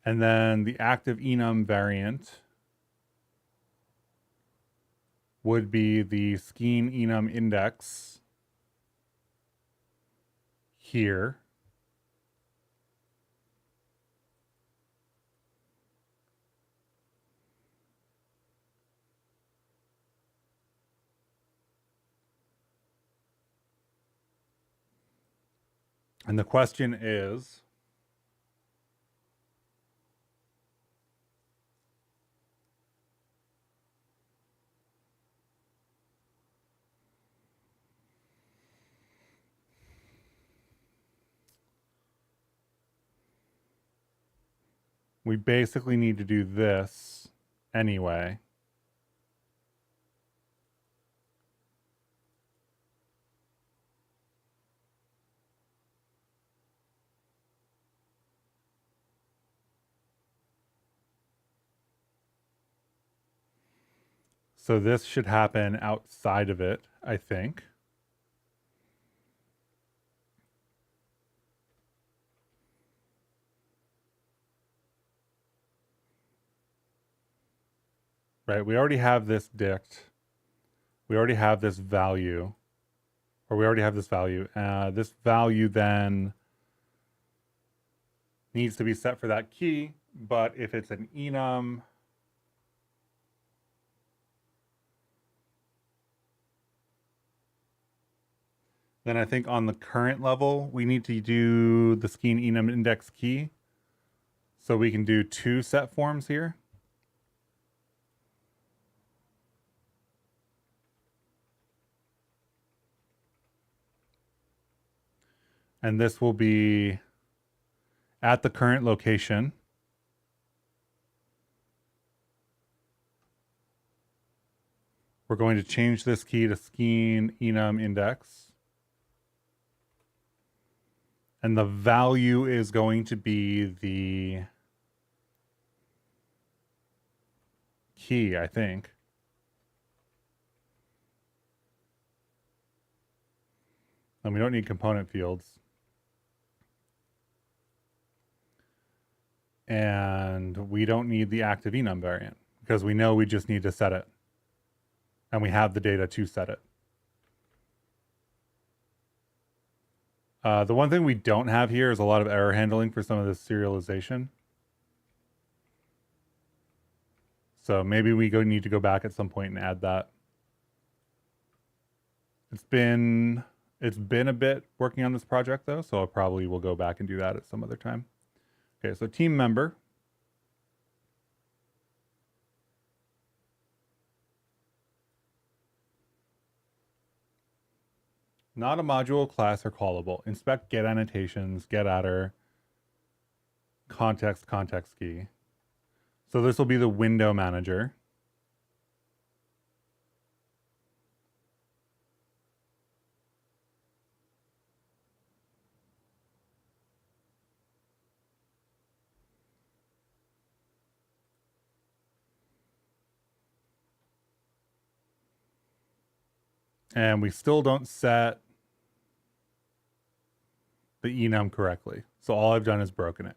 And then the active enum variant would be the skein enum index here. And the question is, we basically need to do this anyway. So this should happen outside of it, I think. Right, we already have this dict. We already have this value, or we already have this value. This value then needs to be set for that key, but if it's an enum, then I think on the current level, we need to do the skein enum index key. So we can do two set forms here. And this will be at the current location. We're going to change this key to skein enum index. And the value is going to be the key, I think. And we don't need component fields. And we don't need the active enum variant because we know we just need to set it. And we have the data to set it. The one thing we don't have here is a lot of error handling for some of this serialization. So maybe we need to go back at some point and add that. It's been a bit working on this project though, so I probably will go back and do that at some other time. Okay, so team member. Not a module, class, or callable. Inspect get annotations, get attr, context key. So this will be the window manager. And we still don't set the enum correctly. So all I've done is broken it.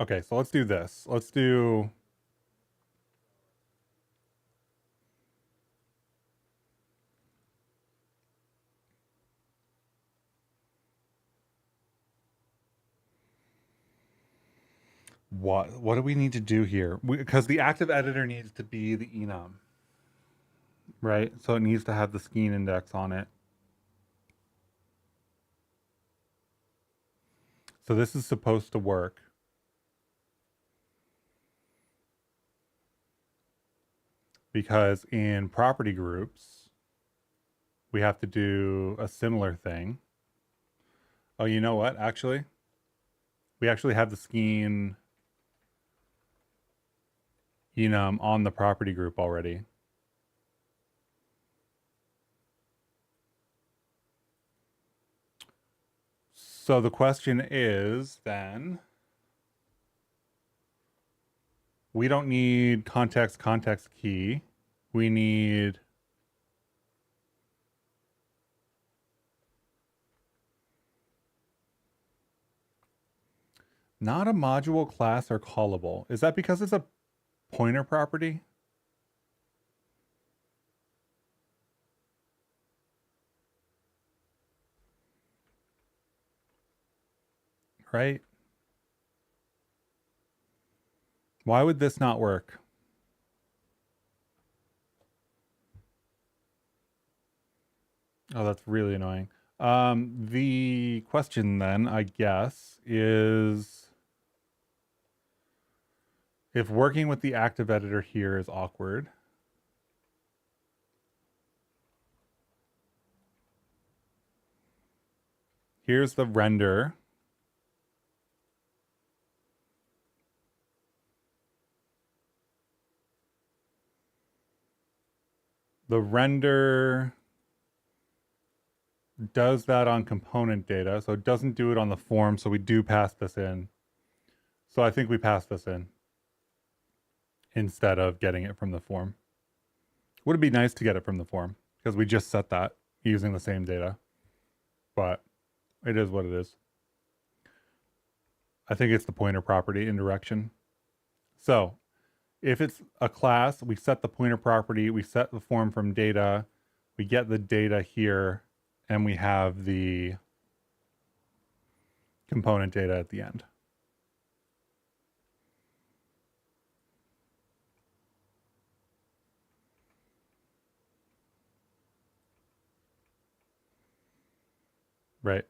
Okay, so let's do this. Let's do... What do we need to do here? Because the active editor needs to be the enum, right? So it needs to have the skein index on it. So this is supposed to work. Because in property groups, we have to do a similar thing. Oh, you know what? Actually, we actually have the skein enum on the property group already. So the question is then, we don't need context key. We need not a module, class, or callable. Is that because it's a pointer property? Right? Why would this not work? Oh, that's really annoying. The question then, I guess, is if working with the active editor here is awkward. Here's the render. The render does that on component data, so it doesn't do it on the form, so we do pass this in. So I think we pass this in instead of getting it from the form. Would it be nice to get it from the form? Because we just set that using the same data. But it is what it is. I think it's the pointer property indirection. So if it's a class, we set the pointer property, we set the form from data, we get the data here, and we have the component data at the end. Right.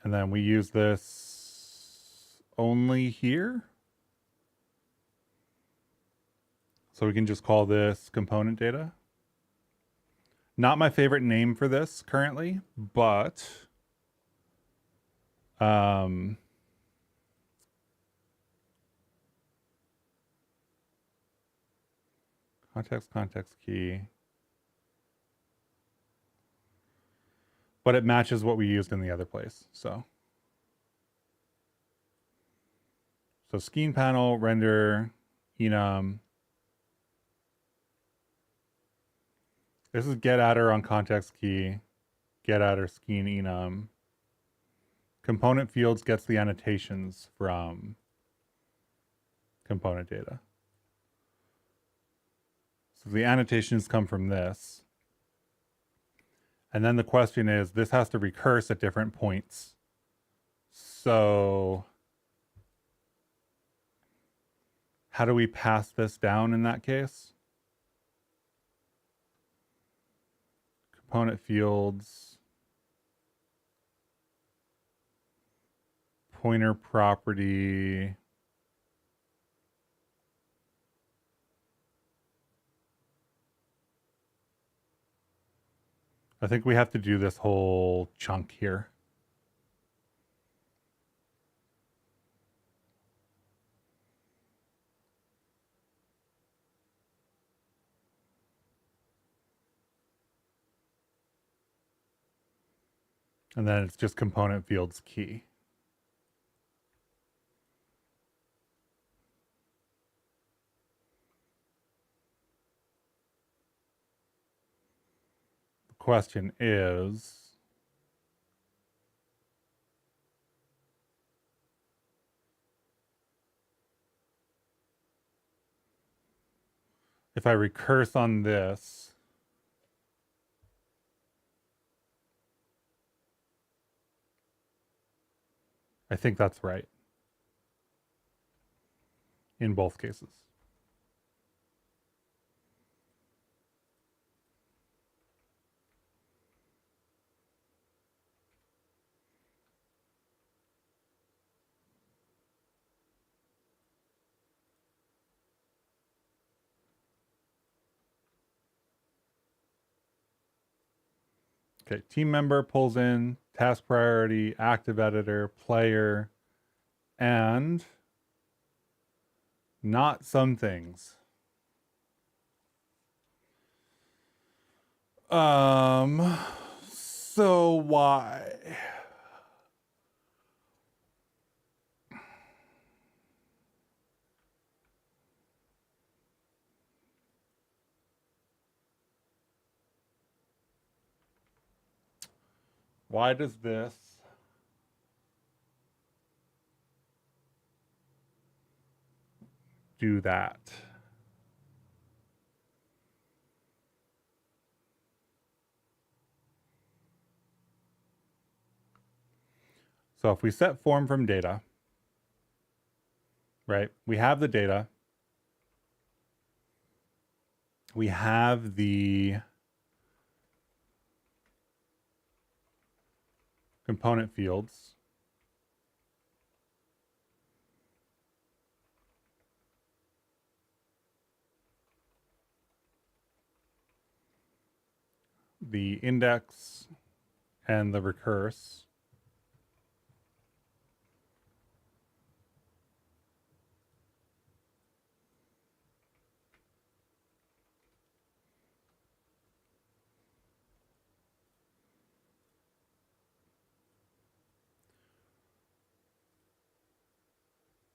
And then we use this only here. So we can just call this component data. Not my favorite name for this currently, but context key. But it matches what we used in the other place, so. So skein panel, render, enum. This is get adder on context key, get adder skein enum. Component fields gets the annotations from component data. So the annotations come from this. And then the question is, this has to recurse at different points. So how do we pass this down in that case? Component fields, pointer property. I think we have to do this whole chunk here. And then it's just component fields key. The question is, if I recurse on this, I think that's right in both cases. Okay, team member pulls in task priority, active editor, player, and not some things. So why? Why does this do that? So if we set form from data, right? We have the data. We have the component fields. The index and the recurse.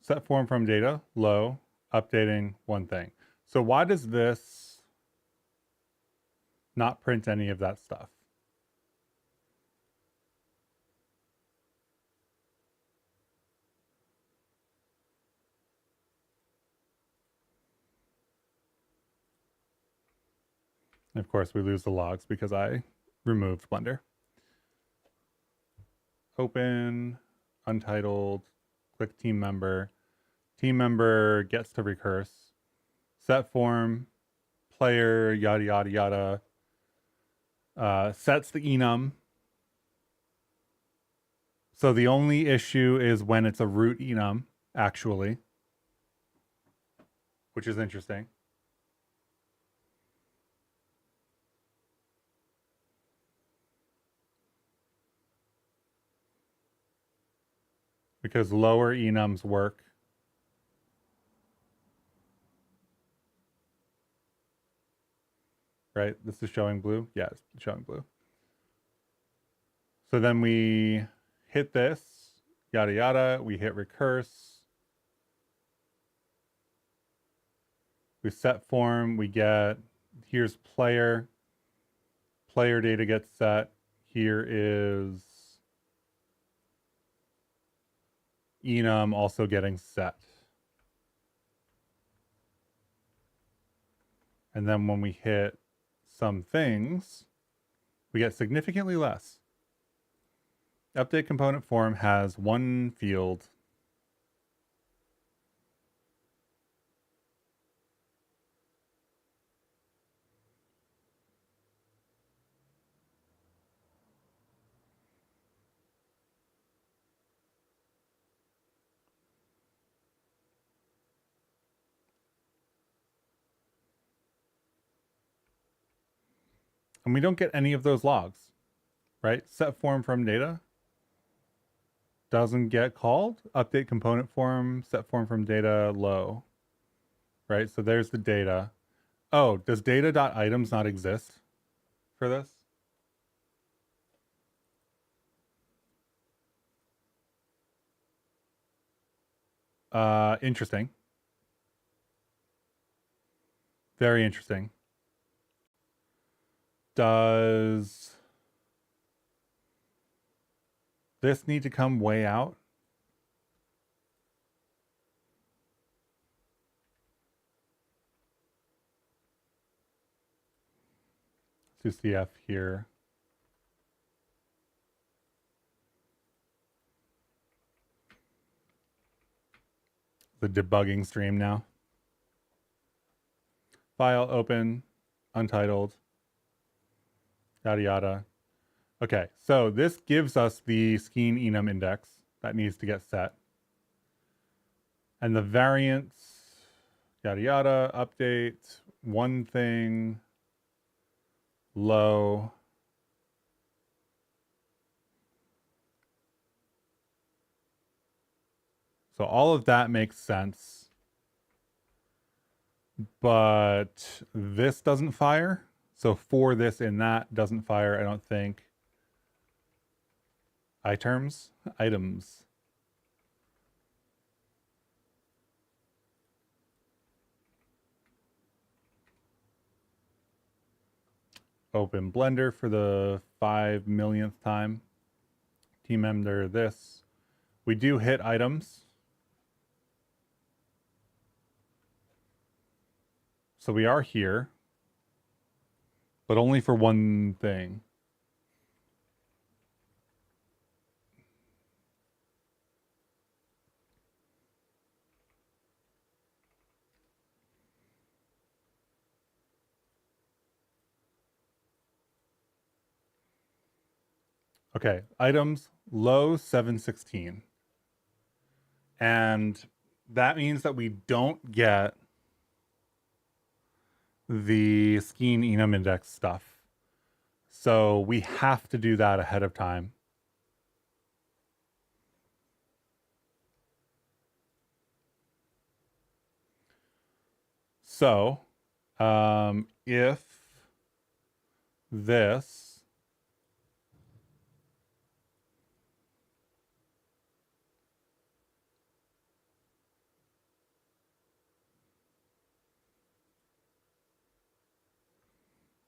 Set form from data, low, updating one thing. So why does this not print any of that stuff? And of course, we lose the logs because I removed Blender. Open, untitled, click team member. Team member gets to recurse. Set form, player, yada, yada, yada. Sets the enum. So the only issue is when it's a root enum, actually, which is interesting. Because lower enums work. Right? This is showing blue. Yeah, it's showing blue. So then we hit this, yada, yada. We hit recurse. We set form, we get, here's player data gets set. Here is enum also getting set. And then when we hit some things, we get significantly less. Update component form has one field. And we don't get any of those logs, right? Set form from data doesn't get called. Update component form, set form from data, low, right? So there's the data. Oh, does data.items not exist for this? Interesting. Very interesting. Does this need to come way out? Let's do CF here. The debugging stream now. File open, untitled, yada yada. Okay, so this gives us the Skeen enum index that needs to get set. And the variance, yada yada, update, one thing, low. So all of that makes sense. But this doesn't fire. So for this in that doesn't fire, I don't think. Items. Open Blender for the 5 millionth time. Team member this. We do hit items. So we are here, but only for one thing. Okay, items low 716. And that means that we don't get the Skeen enum index stuff. So we have to do that ahead of time. So if this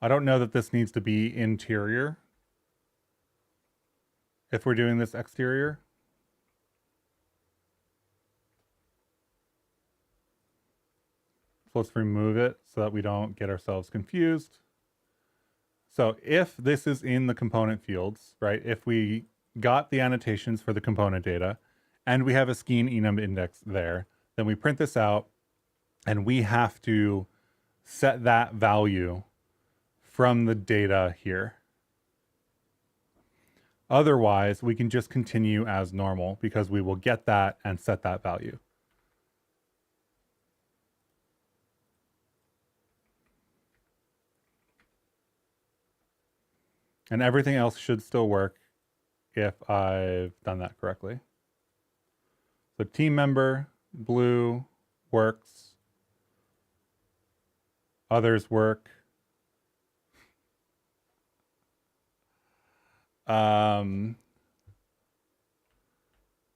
I don't know that this needs to be interior if we're doing this exterior. So let's remove it so that we don't get ourselves confused. So if this is in the component fields, right, if we got the annotations for the component data and we have a Skeen enum index there, then we print this out and we have to set that value from the data here. Otherwise, we can just continue as normal because we will get that and set that value. And everything else should still work if I've done that correctly. So team member, blue, works. Others work.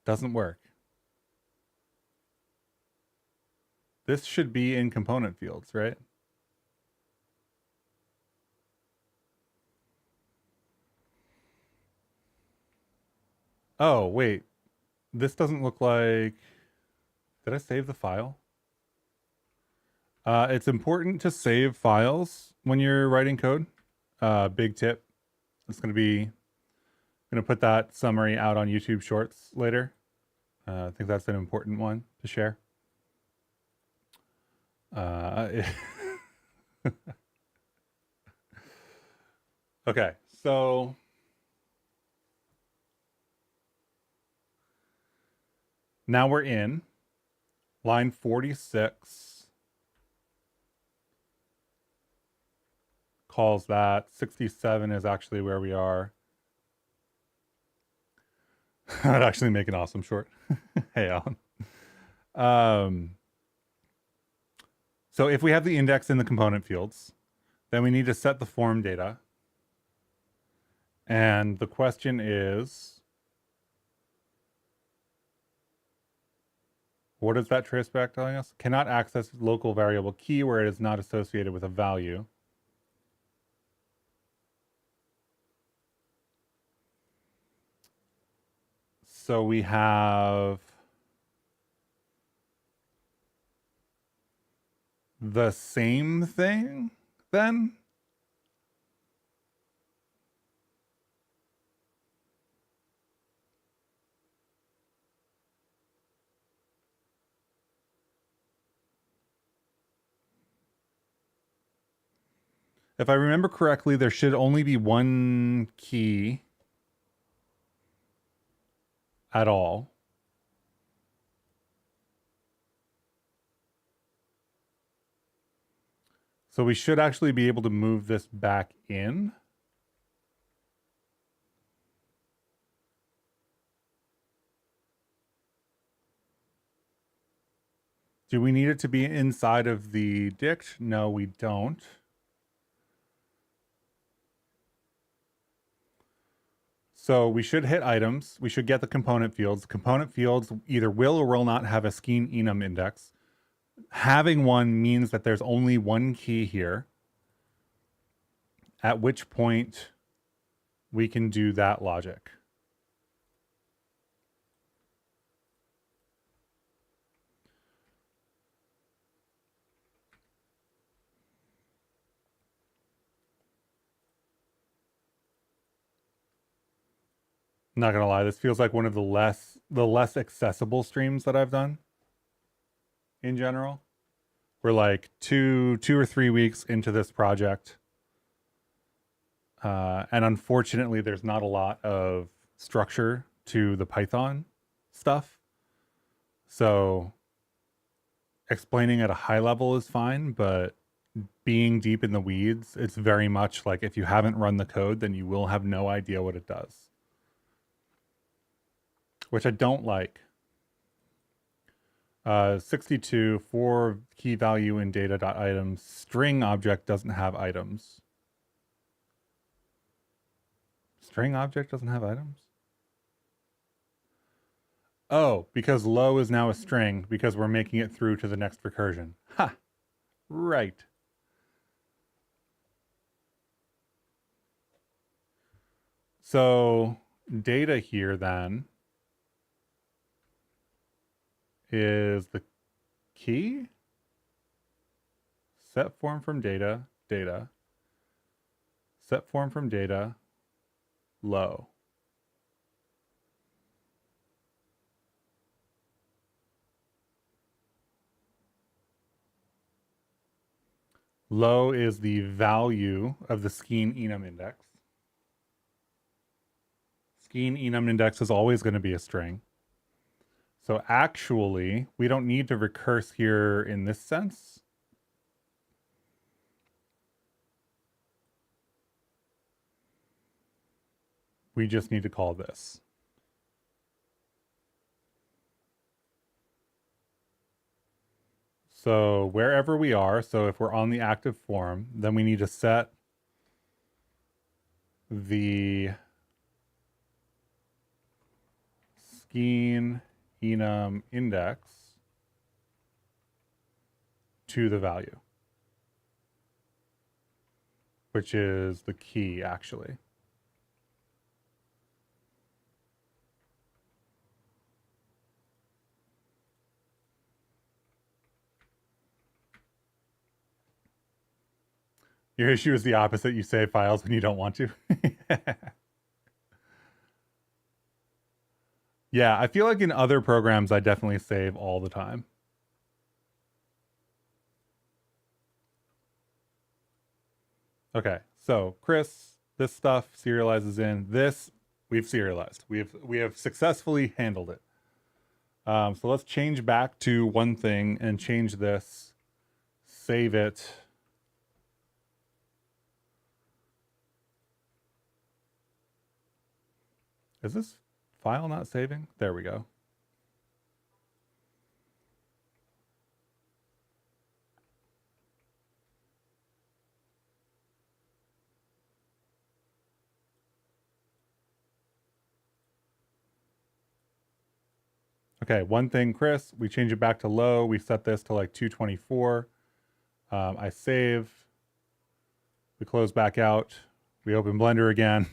Doesn't work. This should be in component fields, right? Oh, wait. This doesn't look like... Did I save the file? It's important to save files when you're writing code. Big tip. It's going to put that summary out on YouTube Shorts later. I think that's an important one to share. Okay, so now we're in line 46. Calls that 67 is actually where we are. I'd actually make an awesome short. Hey, Alan. So if we have the index in the component fields, then we need to set the form data. And the question is, what is that traceback telling us? Cannot access local variable key where it is not associated with a value. So we have the same thing then? If I remember correctly, there should only be one key at all. So we should actually be able to move this back in. Do we need it to be inside of the dict? No, we don't. So we should hit items. We should get the component fields. Component fields either will or will not have a Skeen Enum index. Having one means that there's only one key here, at which point we can do that logic. Not gonna lie, this feels like one of the less accessible streams that I've done in general. We're like two or 3 weeks into this project. And unfortunately, there's not a lot of structure to the Python stuff. So explaining at a high level is fine, but being deep in the weeds, it's very much like if you haven't run the code, then you will have no idea what it does. Which I don't like. 62 for key value in data.items. String object doesn't have items. String object doesn't have items? Oh, because low is now a string because we're making it through to the next recursion. Ha! Right. So data here then is the key. Set form from data, data. Set form from data, low. Low is the value of the Skeen Enum index. Skeen Enum index is always going to be a string. So actually, we don't need to recurse here in this sense. We just need to call this. So wherever we are, so if we're on the active form, then we need to set the Skeen Enum index to the value, which is the key, actually. Your issue is the opposite. You save files when you don't want to. Yeah, I feel like in other programs, I definitely save all the time. Okay, so Chris, this stuff serializes in. This we've serialized. We have successfully handled it. So let's change back to one thing and change this. Save it. Is this file not saving? There we go. Okay, one thing, Chris, we change it back to low. We set this to like 224. I save. We close back out. We open Blender again.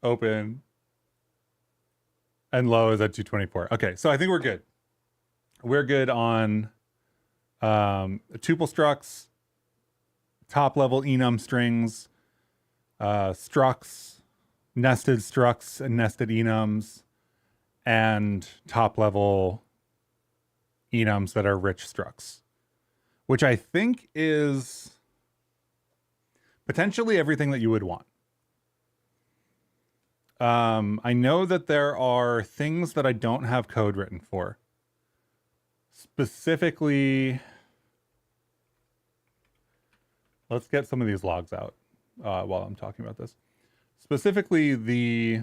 Open. And low is at 224. Okay, so I think we're good. We're good on tuple structs, top level enum strings, structs, nested structs and nested enums, and top level enums that are rich structs, which I think is potentially everything that you would want. I know that there are things that I don't have code written for. Specifically, let's get some of these logs out while I'm talking about this. Specifically, the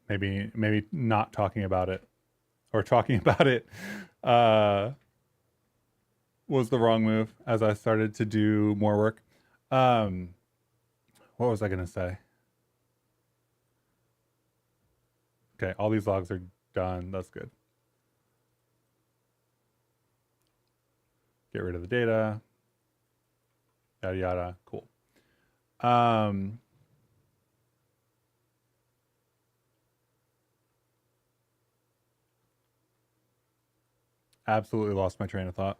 maybe not talking about it, or talking about it was the wrong move as I started to do more work. What was I going to say? Okay, all these logs are done. That's good. Get rid of the data. Yada, yada. Cool. Absolutely lost my train of thought.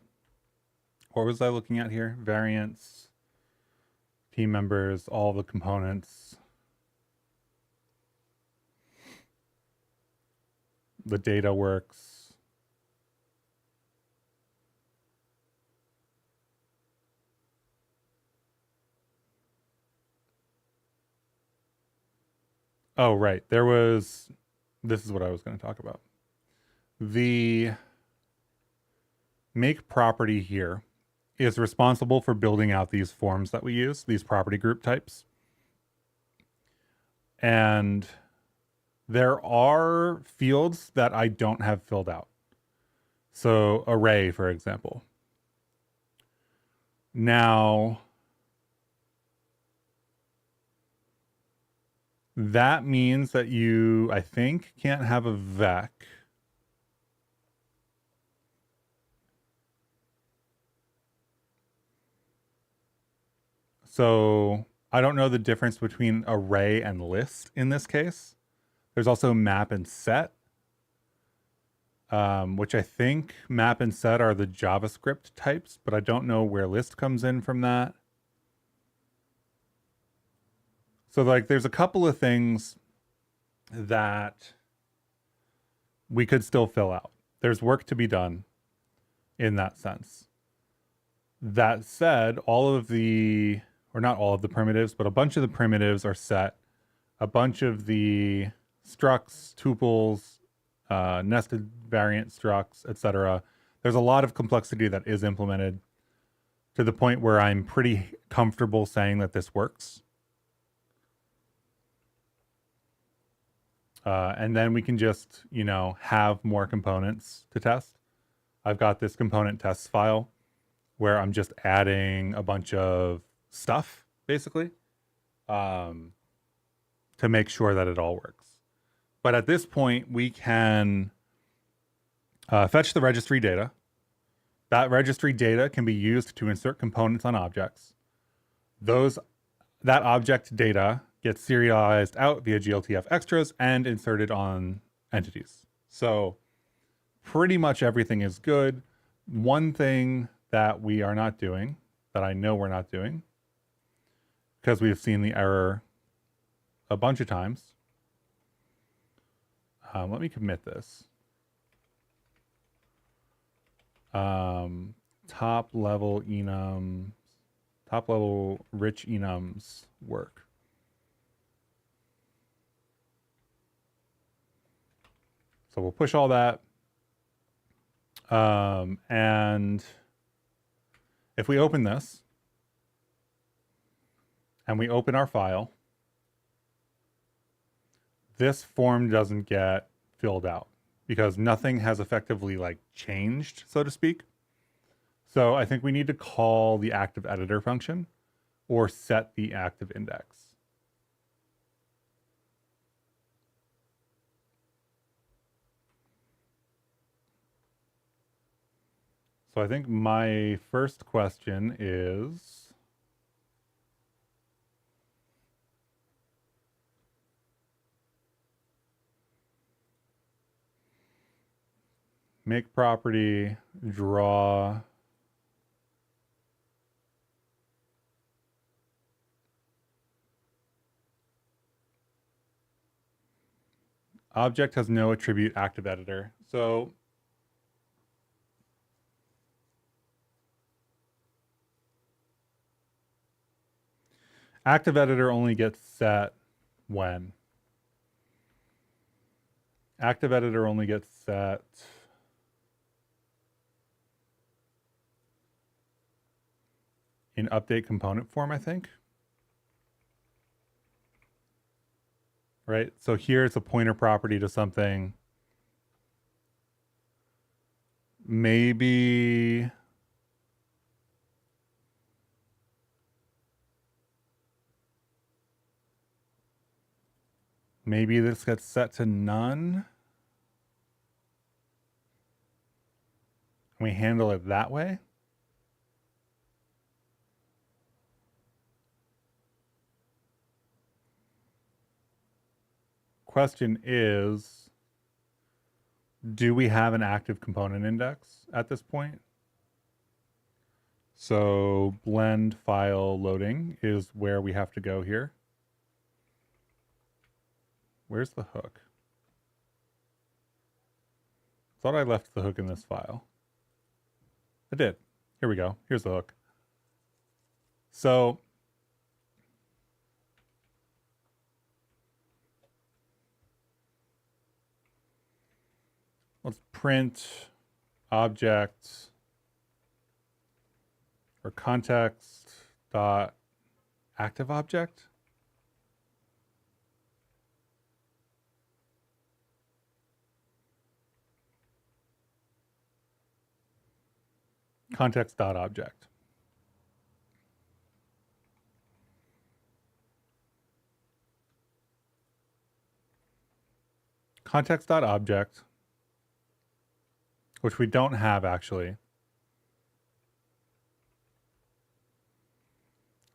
What was I looking at here? Variants, team members, all the components, the data works. Oh, right. There was, this is what I was going to talk about. The make property here is responsible for building out these forms that we use, these property group types. And there are fields that I don't have filled out. So array, for example. Now, that means that you, I think, can't have a vec. So I don't know the difference between array and list in this case. There's also map and set, which I think map and set are the JavaScript types, but I don't know where list comes in from that. So like there's a couple of things that we could still fill out. There's work to be done in that sense. That said, all of the, or not all of the primitives, but a bunch of the primitives are set. A bunch of the structs, tuples, nested variant structs, etc. There's a lot of complexity that is implemented to the point where I'm pretty comfortable saying that this works. And then we can just, you know, have more components to test. I've got this component tests file where I'm just adding a bunch of stuff, basically. to make sure that it all works. But at this point, we can fetch the registry data. That registry data can be used to insert components on objects. That object data gets serialized out via GLTF extras and inserted on entities. So pretty much everything is good. One thing that we are not doing, that I know we're not doing, because we've seen the error a bunch of times. Let me commit this. Top level enums, top level rich enums work. So we'll push all that. And if we open this and we open our file, this form doesn't get filled out because nothing has effectively like changed, so to speak. So I think we need to call the active editor function or set the active index. So I think my first question is, make property draw object has no attribute active editor. So active editor only gets set when? Active editor only gets set in update component form, I think. Right? So here it's a pointer property to something. Maybe this gets set to none. Can we handle it that way? Question is, do we have an active component index at this point? So blend file loading is where we have to go here. Where's the hook? Thought I left the hook in this file. I did. Here we go. Here's the hook. So let's print object or context dot active object. Context dot object. Context dot object, which we don't have actually.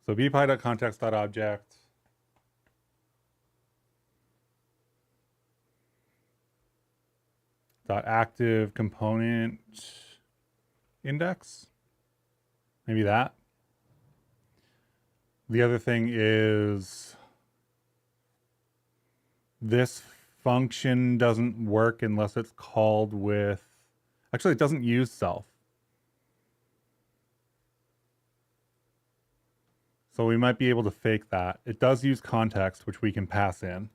So bpy.context.object .active component index. Maybe that. The other thing is this function doesn't work unless it's called with, actually it doesn't use self. So we might be able to fake that. It does use context, which we can pass in.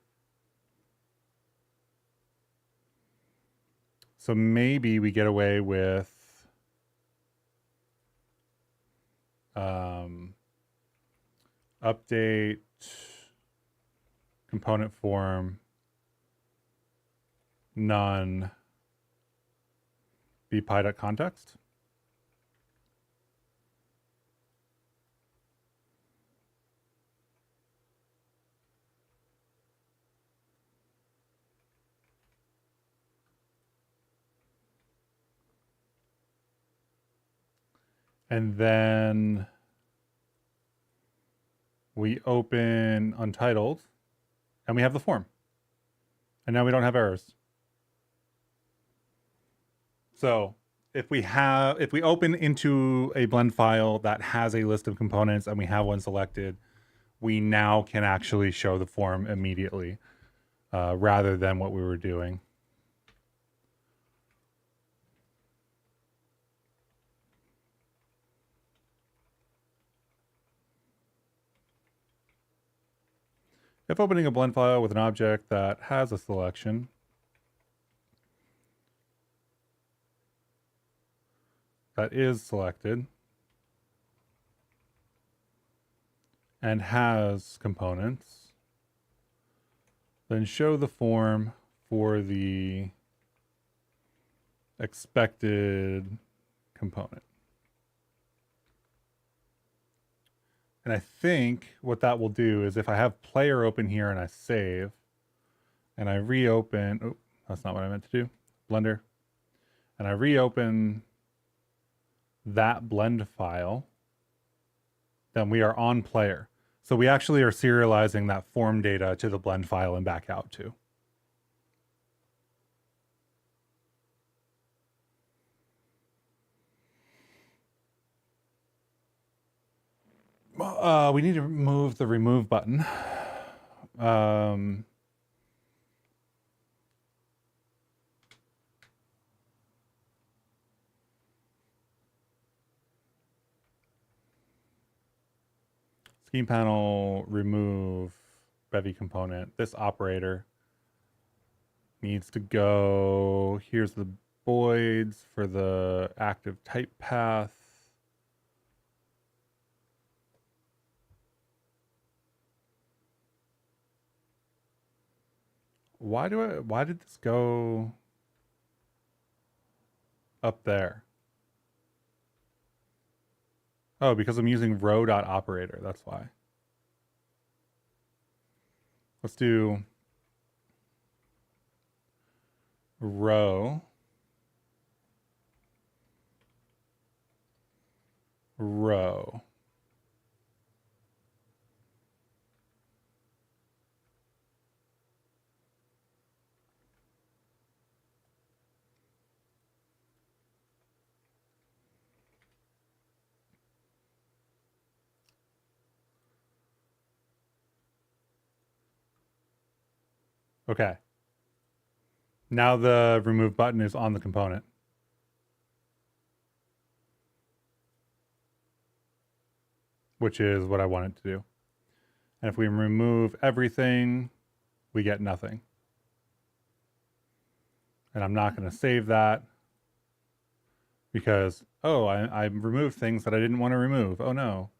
So maybe we get away with update component form none bpy.context. And then we open untitled and we have the form. And now we don't have errors. So if we open into a blend file that has a list of components and we have one selected, we now can actually show the form immediately rather than what we were doing. If opening a blend file with an object that has a selection, that is selected and has components, then show the form for the expected component. And I think what that will do is if I have player open here and I save and I reopen, oh, that's not what I meant to do, Blender, and I reopen that blend file, then we are on player. So we actually are serializing that form data to the blend file and back out too. We need to remove the remove button. Scheme panel, remove Bevy component. This operator needs to go. Here's the voids for the active type path. Why did this go up there? Oh, because I'm using row.operator, that's why. Let's do row row. Okay. Now the remove button is on the component. Which is what I want it to do. And if we remove everything, we get nothing. And I'm not going to save that because, oh, I removed things that I didn't want to remove. Oh no.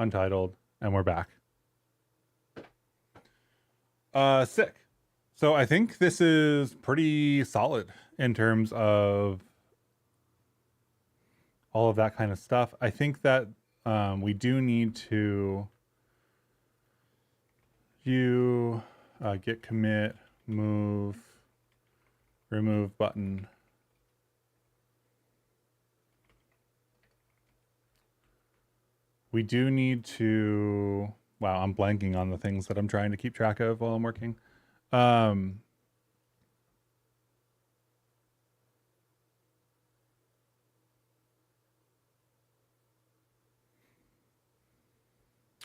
Untitled, and we're back. Sick. So I think this is pretty solid in terms of all of that kind of stuff. I think that we do need to view, git commit, move, remove button. We do need to, wow, I'm blanking on the things that I'm trying to keep track of while I'm working.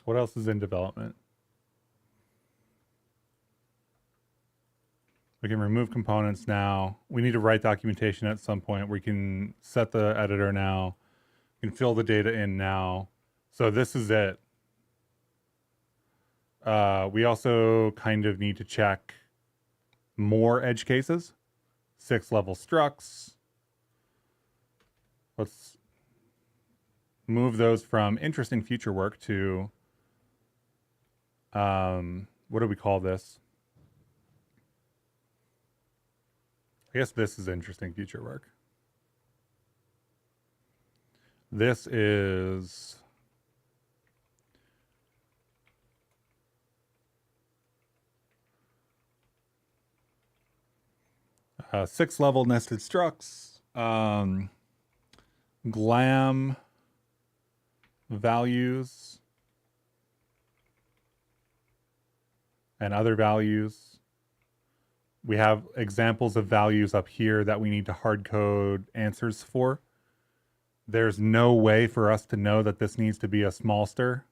What else is in development? We can remove components now. We need to write documentation at some point. We can set the editor now. We can fill the data in now. So this is it. We also kind of need to check more edge cases, 6 level structs. Let's move those from interesting future work to, what do we call this? I guess this is interesting future work. This is six level nested structs. glam values and other values. We have examples of values up here that we need to hard code answers for. There's no way for us to know that this needs to be a small stir.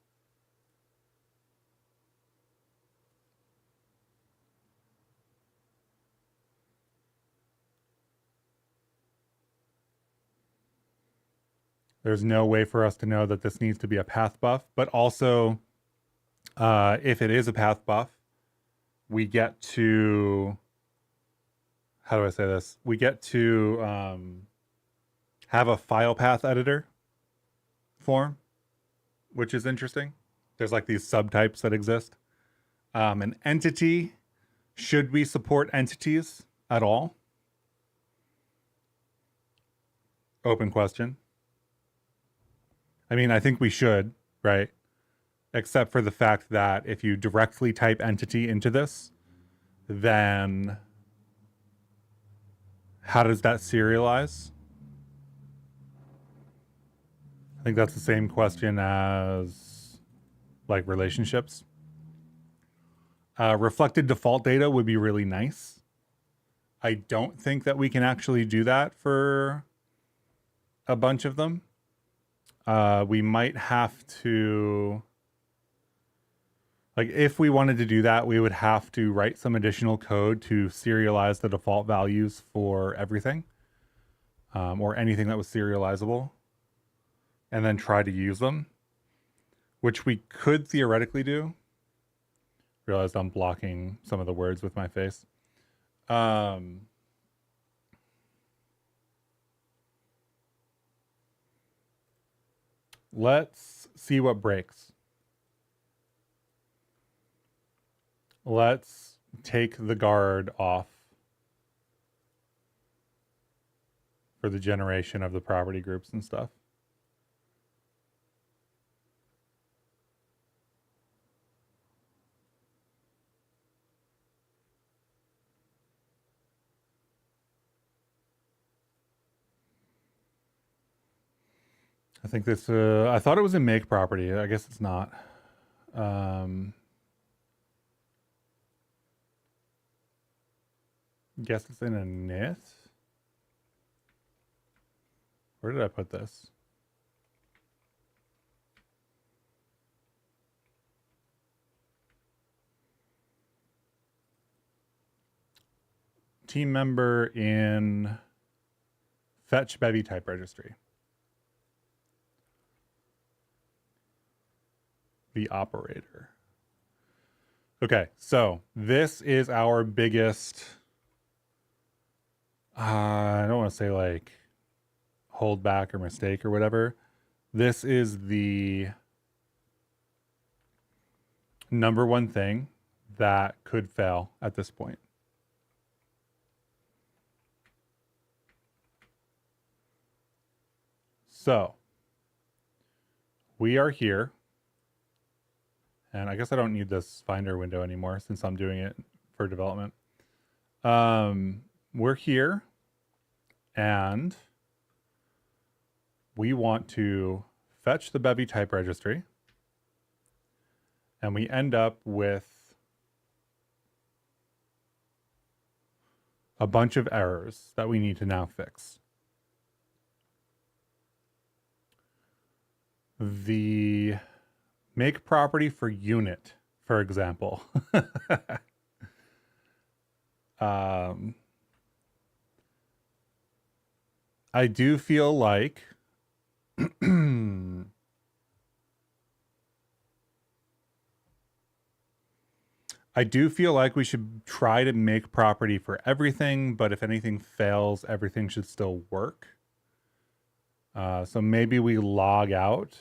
There's no way for us to know that this needs to be a path buff, but also if it is a path buff, we get to, how do I say this? We get to have a file path editor form, which is interesting. There's like these subtypes that exist. An entity, should we support entities at all? Open question. I mean, I think we should, right? Except for the fact that if you directly type entity into this, then how does that serialize? I think that's the same question as like relationships. Reflected default data would be really nice. I don't think that we can actually do that for a bunch of them. We might have to, like, if we wanted to do that, we would have to write some additional code to serialize the default values for everything, or anything that was serializable, and then try to use them, which we could theoretically do. Realized I'm blocking some of the words with my face. Let's see what breaks. Let's take the guard off for the generation of the property groups and stuff. I think this, I thought it was in make property. I guess it's not. Guess it's in a init. Where did I put this? Team member in fetch Bevy type registry. The operator. Okay, so this is our biggest, I don't want to say like holdback or mistake or whatever. This is the number one thing that could fail at this point. So we are here. And I guess I don't need this Finder window anymore since I'm doing it for development. We're here and we want to fetch the Bevy type registry. And we end up with a bunch of errors that we need to now fix. The make property for unit, for example. I do feel like we should try to make property for everything, but if anything fails, everything should still work. So maybe we log out.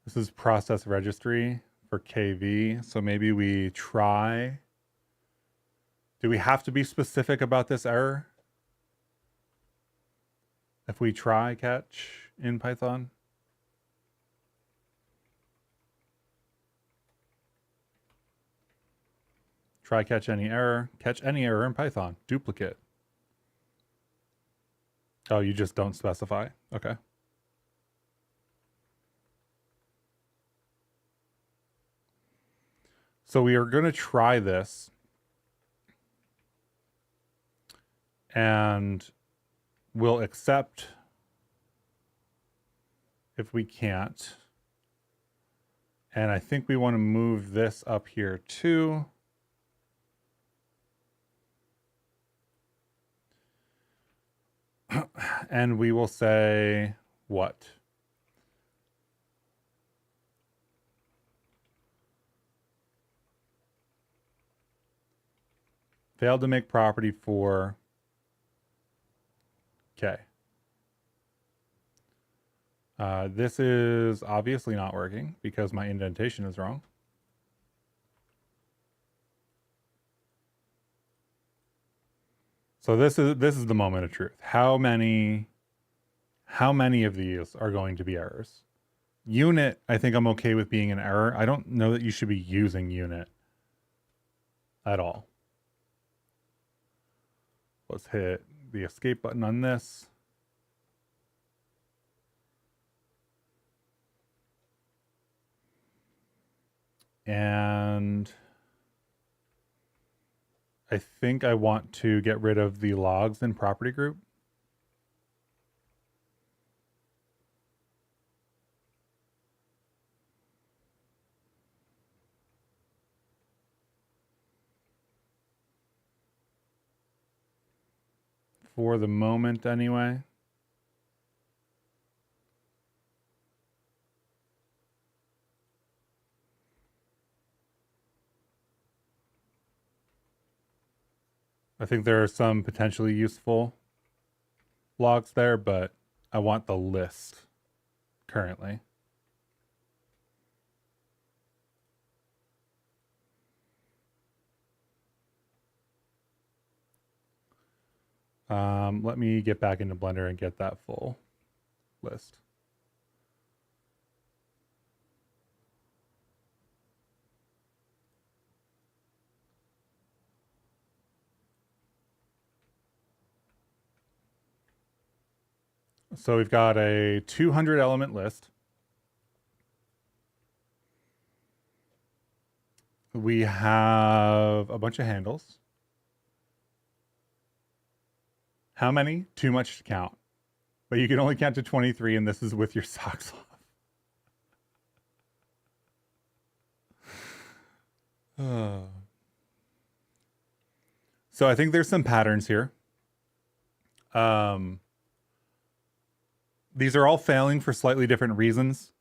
This is process registry for KV. So maybe we try. Do we have to be specific about this error? If we try catch in Python? Try catch any error in Python, duplicate. Oh, you just don't specify? Okay. So we are going to try this. And we'll accept if we can't. And I think we want to move this up here too. And we will say what? Failed to make property for. Okay. This is obviously not working because my indentation is wrong. So this is the moment of truth. How many of these are going to be errors? Unit, I think I'm okay with being an error. I don't know that you should be using unit at all. Let's hit the escape button on this. And I think I want to get rid of the logs in property group. For the moment, anyway. I think there are some potentially useful logs there, but I want the list currently. Let me get back into Blender and get that full list. So we've got a 200 element list. We have a bunch of handles. How many? Too much to count. But you can only count to 23, and this is with your socks off. So I think there's some patterns here. These are all failing for slightly different reasons.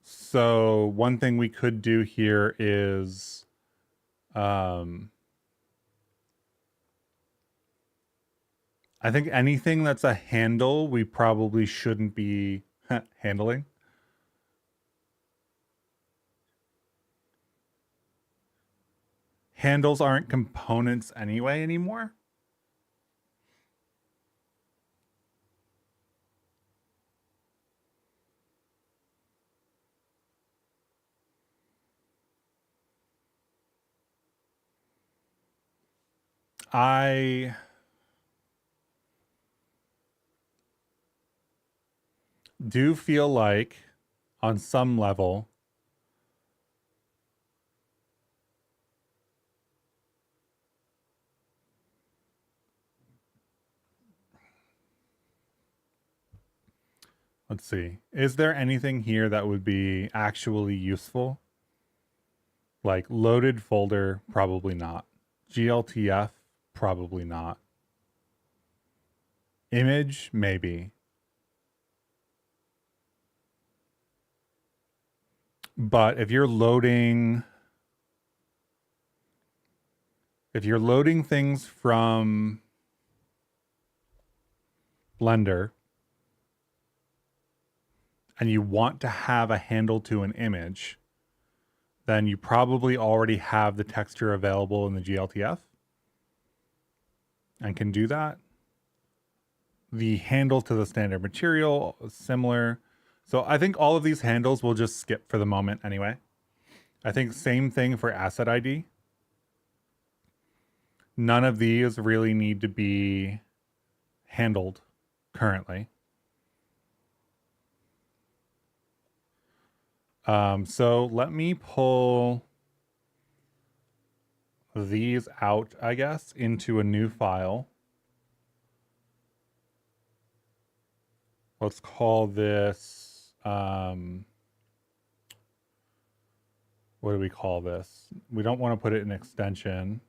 So one thing we could do here is I think anything that's a handle, we probably shouldn't be handling. Handles aren't components anyway anymore. I do feel like on some level let's see. Is there anything here that would be actually useful? Like loaded folder, probably not. GLTF, probably not. Image, maybe. But if you're loading things from Blender and you want to have a handle to an image, then you probably already have the texture available in the GLTF and can do that. The handle to the standard material is similar. So I think all of these handles we'll just skip for the moment anyway. I think same thing for asset ID. None of these really need to be handled currently. So let me pull these out, I guess, into a new file. Let's call this, what do we call this? We don't want to put it in extension.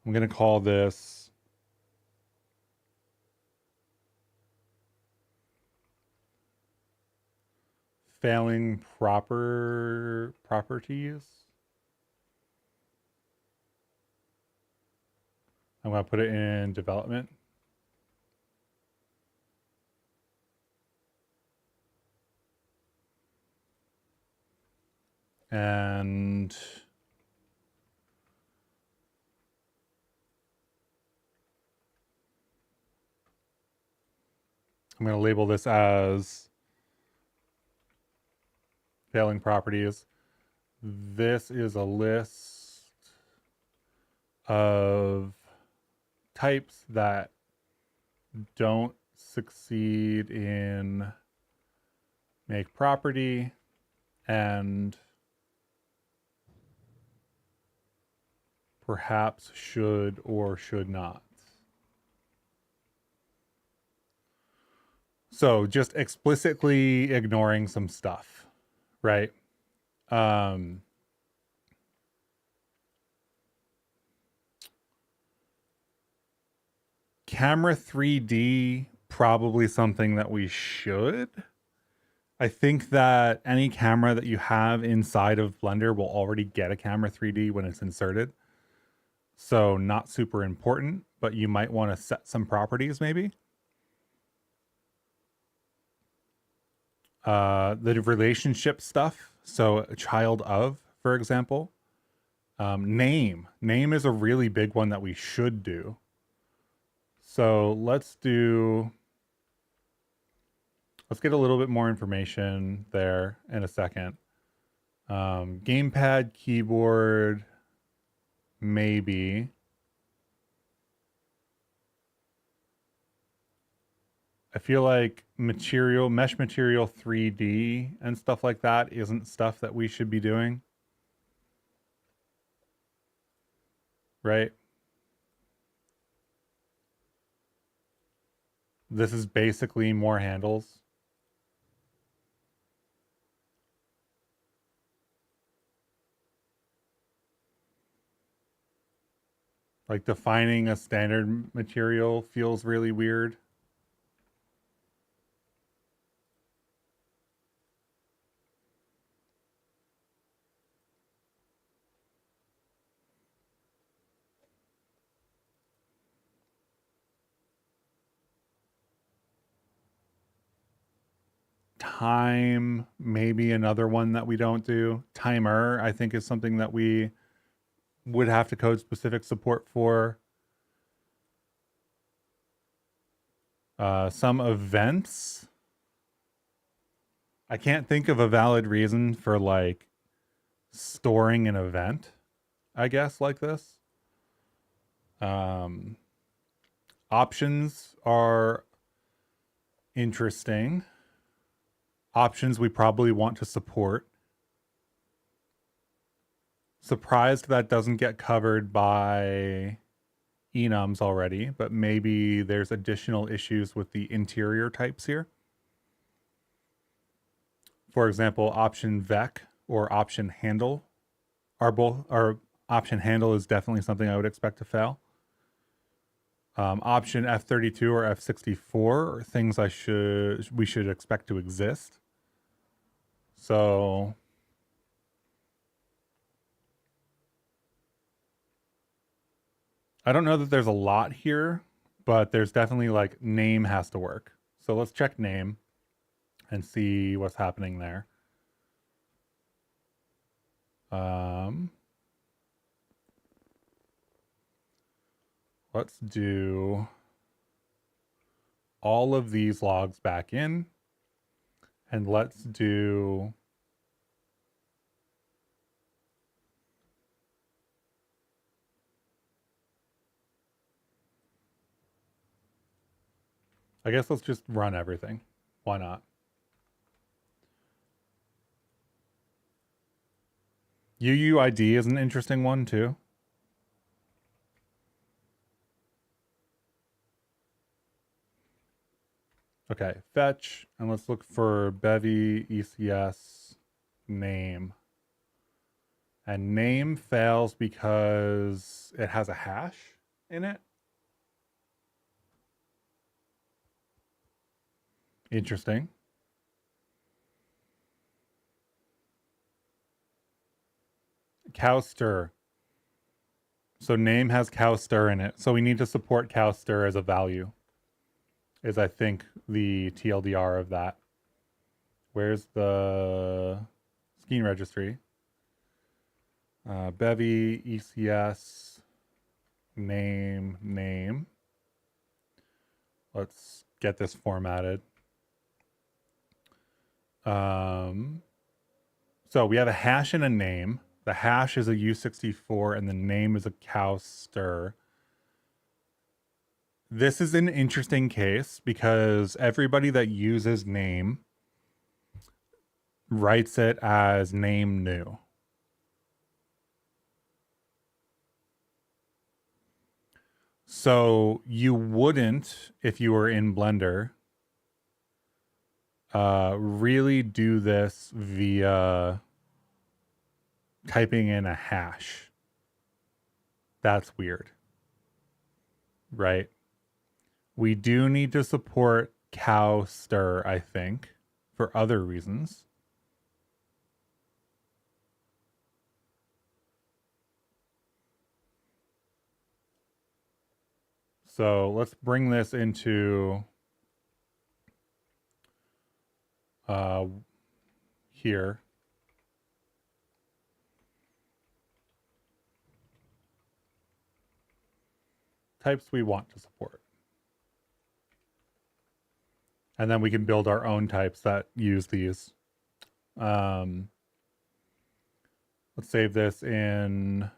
I'm going to call this failing properties. I'm going to put it in development. And I'm going to label this as failing properties. This is a list of types that don't succeed in make property and perhaps should or should not. So just explicitly ignoring some stuff, right? Camera 3D, probably something that we should. I think that any camera that you have inside of Blender will already get a camera 3D when it's inserted. So not super important, but you might want to set some properties maybe. The relationship stuff. So a child of, for example. Name is a really big one that we should do. So let's get a little bit more information there in a second. Gamepad, keyboard, maybe. I feel like mesh material 3D and stuff like that isn't stuff that we should be doing. Right? This is basically more handles. Like defining a standard material feels really weird. Time, maybe another one that we don't do. Timer, I think, is something that we would have to code specific support for. Some events. I can't think of a valid reason for like storing an event, I guess, like this. Options are interesting. Options we probably want to support. Surprised that doesn't get covered by enums already, but maybe there's additional issues with the interior types here. For example, option vec or option handle are option handle is definitely something I would expect to fail. Option F32 or F64 are things we should expect to exist. So I don't know that there's a lot here, but there's definitely like name has to work. So let's check name and see what's happening there. Let's do all of these logs back in, and let's do I guess let's just run everything. Why not? UUID is an interesting one too. Okay, fetch, and let's look for Bevy ECS name. And name fails because it has a hash in it. Interesting. Cowster. So name has cowster in it. So we need to support cowster as a value. Is I think the TLDR of that. Where's the scheme registry? Bevy ECS name. Let's get this formatted. So we have a hash and a name. The hash is a U64 and the name is a cowster. This is an interesting case because everybody that uses name writes it as name new. So you wouldn't, if you were in Blender, really do this via typing in a hash. That's weird, right? We do need to support cowster, I think, for other reasons. So let's bring this into here. Types we want to support. And then we can build our own types that use these. Let's save this in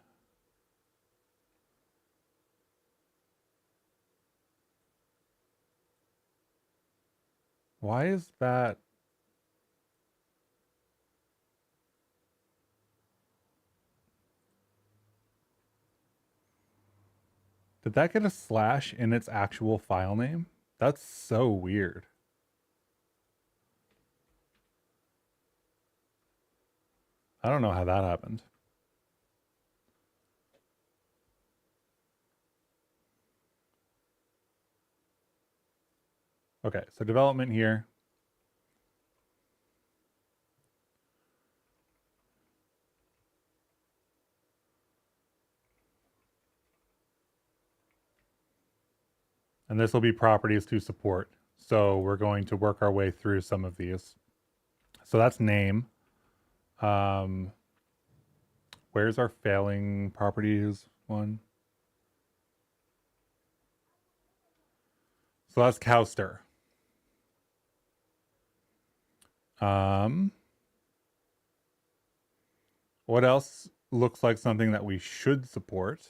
why is that? Did that get a slash in its actual file name? That's so weird. I don't know how that happened. Okay, so development here. And this will be properties to support. So we're going to work our way through some of these. So that's name. Where's our failing properties one? So that's cowster. What else looks like something that we should support?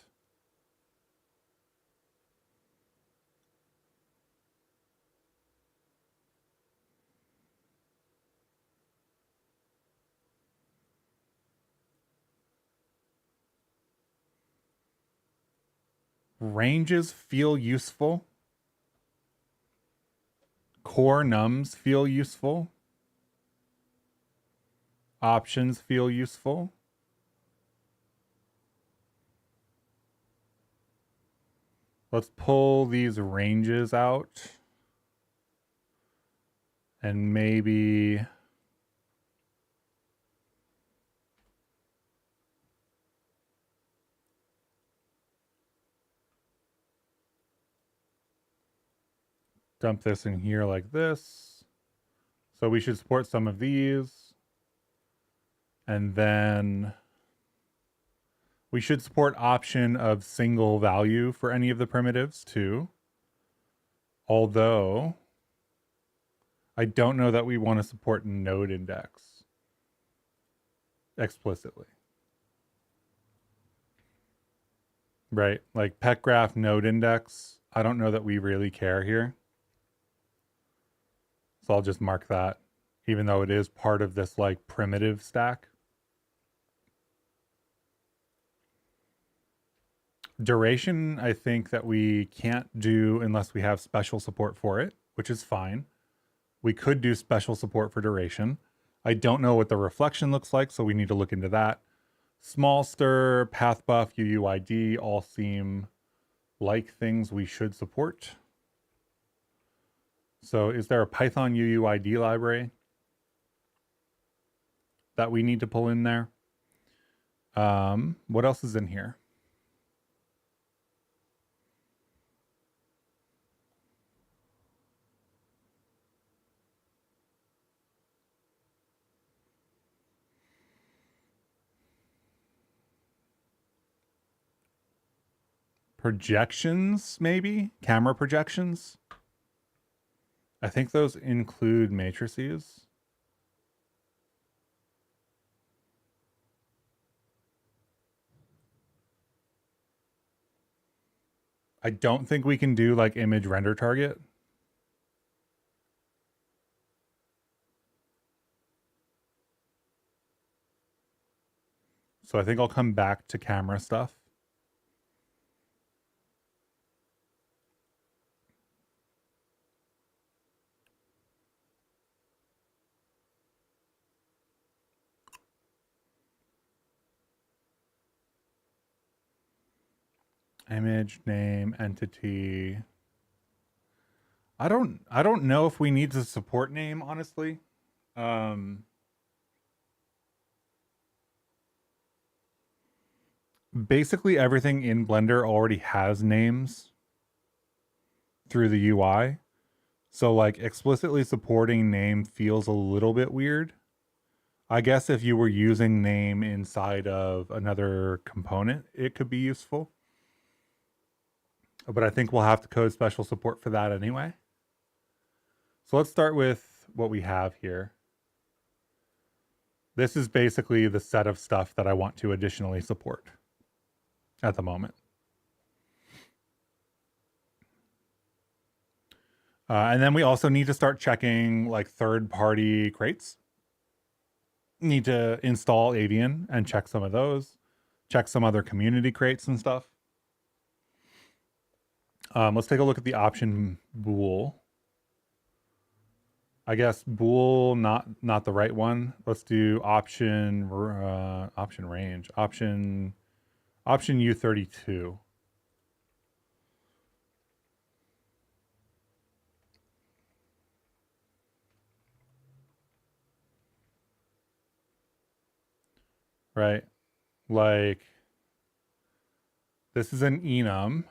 Ranges feel useful. Core nums feel useful. Options feel useful. Let's pull these ranges out. And maybe dump this in here like this. So we should support some of these. And then we should support option of single value for any of the primitives too. Although I don't know that we want to support node index explicitly. Right? Like pet graph node index. I don't know that we really care here. So I'll just mark that, even though it is part of this like primitive stack. Duration, I think that we can't do unless we have special support for it, which is fine. We could do special support for duration. I don't know what the reflection looks like, so we need to look into that. Small stir, path buff, UUID all seem like things we should support. So is there a Python UUID library that we need to pull in there? What else is in here? Projections, maybe? Camera projections? I think those include matrices. I don't think we can do like image render target. So I think I'll come back to camera stuff. Image, name, entity. I don't know if we need to support name, honestly. Basically everything in Blender already has names through the UI. So like explicitly supporting name feels a little bit weird. I guess if you were using name inside of another component, it could be useful. But I think we'll have to code special support for that anyway. So let's start with what we have here. This is basically the set of stuff that I want to additionally support at the moment. And then we also need to start checking like third-party crates. Need to install Avian and check some of those. Check some other community crates and stuff. Let's take a look at the option bool. I guess bool not the right one. Let's do option range option U32. Right, like this is an enum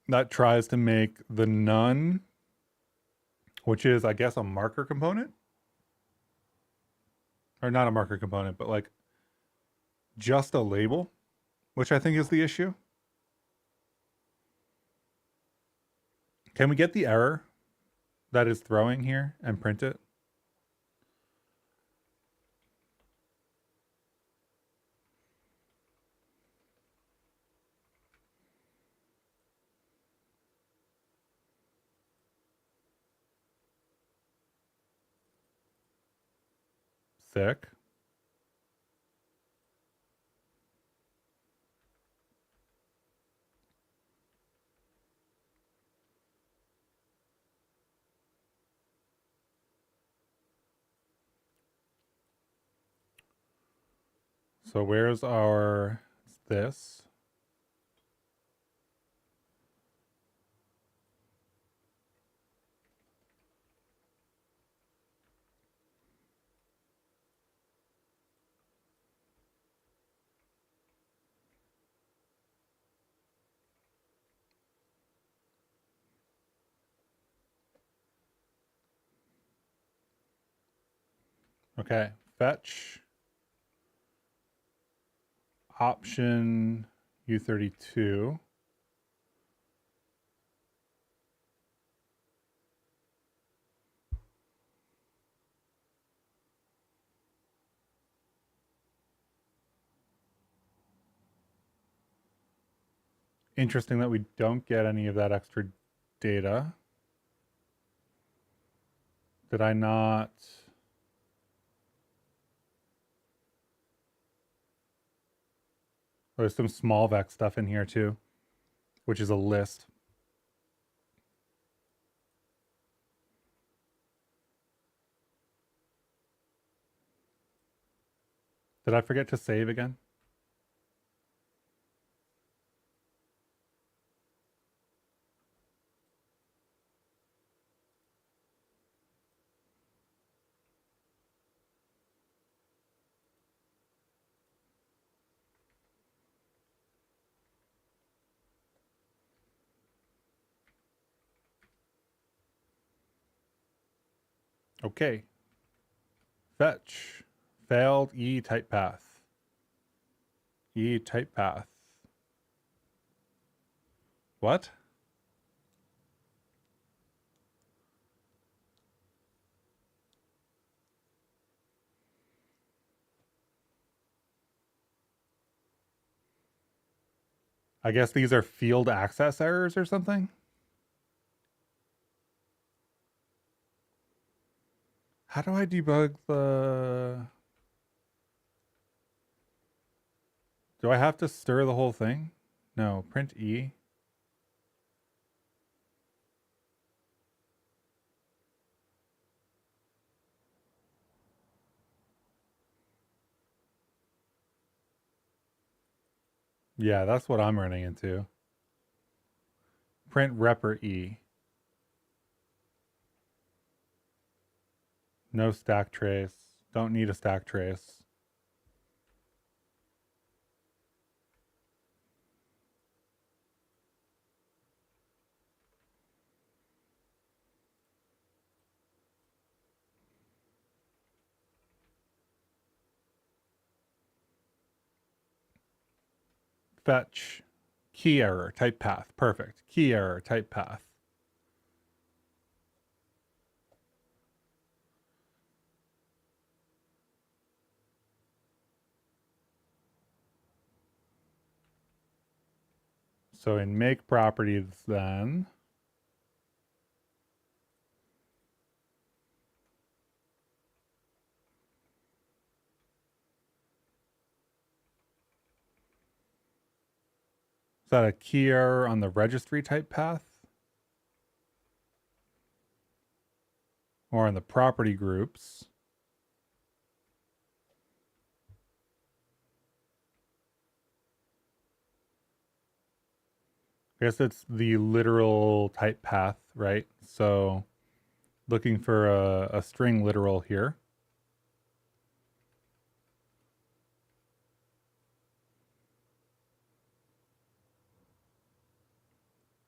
that tries to make the none, which is, I guess, a marker component. Or not a marker component, but like just a label, which I think is the issue. Can we get the error that is throwing here and print it? Sick. So where's our this? Okay, fetch option U32. Interesting that we don't get any of that extra data. Did I not? There's some small vec stuff in here too, which is a list. Did I forget to save again? Okay. Fetch. Failed E type path. E type path. What? I guess these are field access errors or something? How do I debug the... Do I have to stir the whole thing? No, print E. Yeah, that's what I'm running into. Print repr E. No stack trace. Don't need a stack trace. Fetch. Key error, type path. Perfect. Key error, type path. So in make properties then, is that a key error on the registry type path? Or on the property groups? I guess it's the literal type path, right? So looking for a string literal here.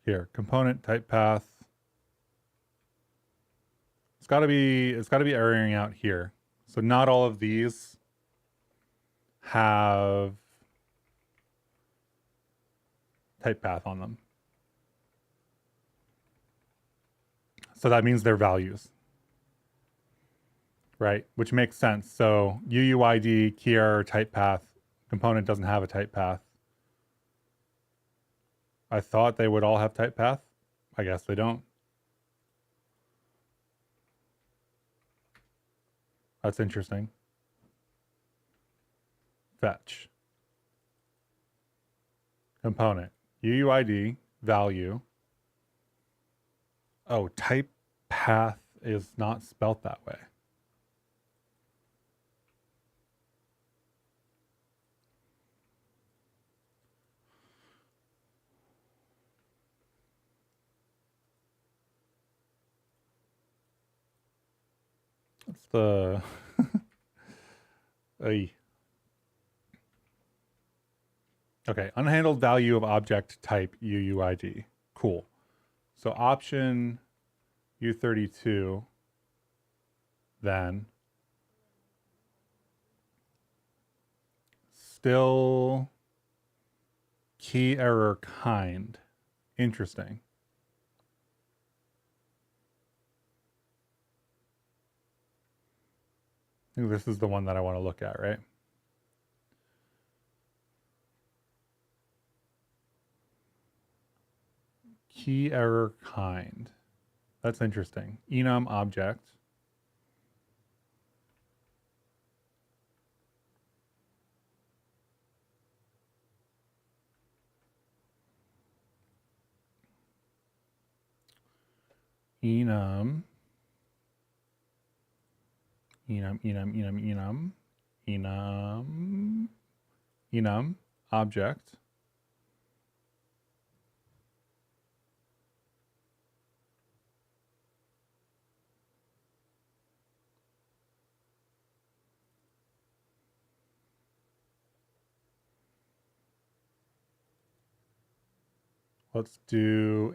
Here, component type path. It's gotta be erroring out here. So not all of these have type path on them. So that means they're values, right? Which makes sense. So UUID, key error, type path, component doesn't have a type path. I thought they would all have type path. I guess they don't. That's interesting. Fetch. Component. UUID, value. Oh, type path is not spelt that way. That's the... Okay, unhandled value of object type UUID. Cool. So option U32 then still key error kind. Interesting. I think this is the one that I want to look at, right? key error kind. That's interesting. Enum object. Enum object. Let's do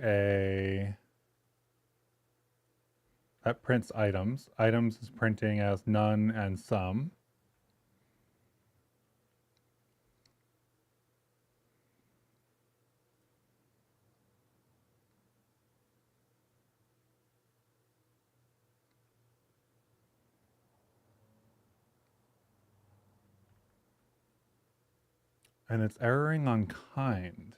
that prints items. Items is printing as none and some. And it's erroring on kind.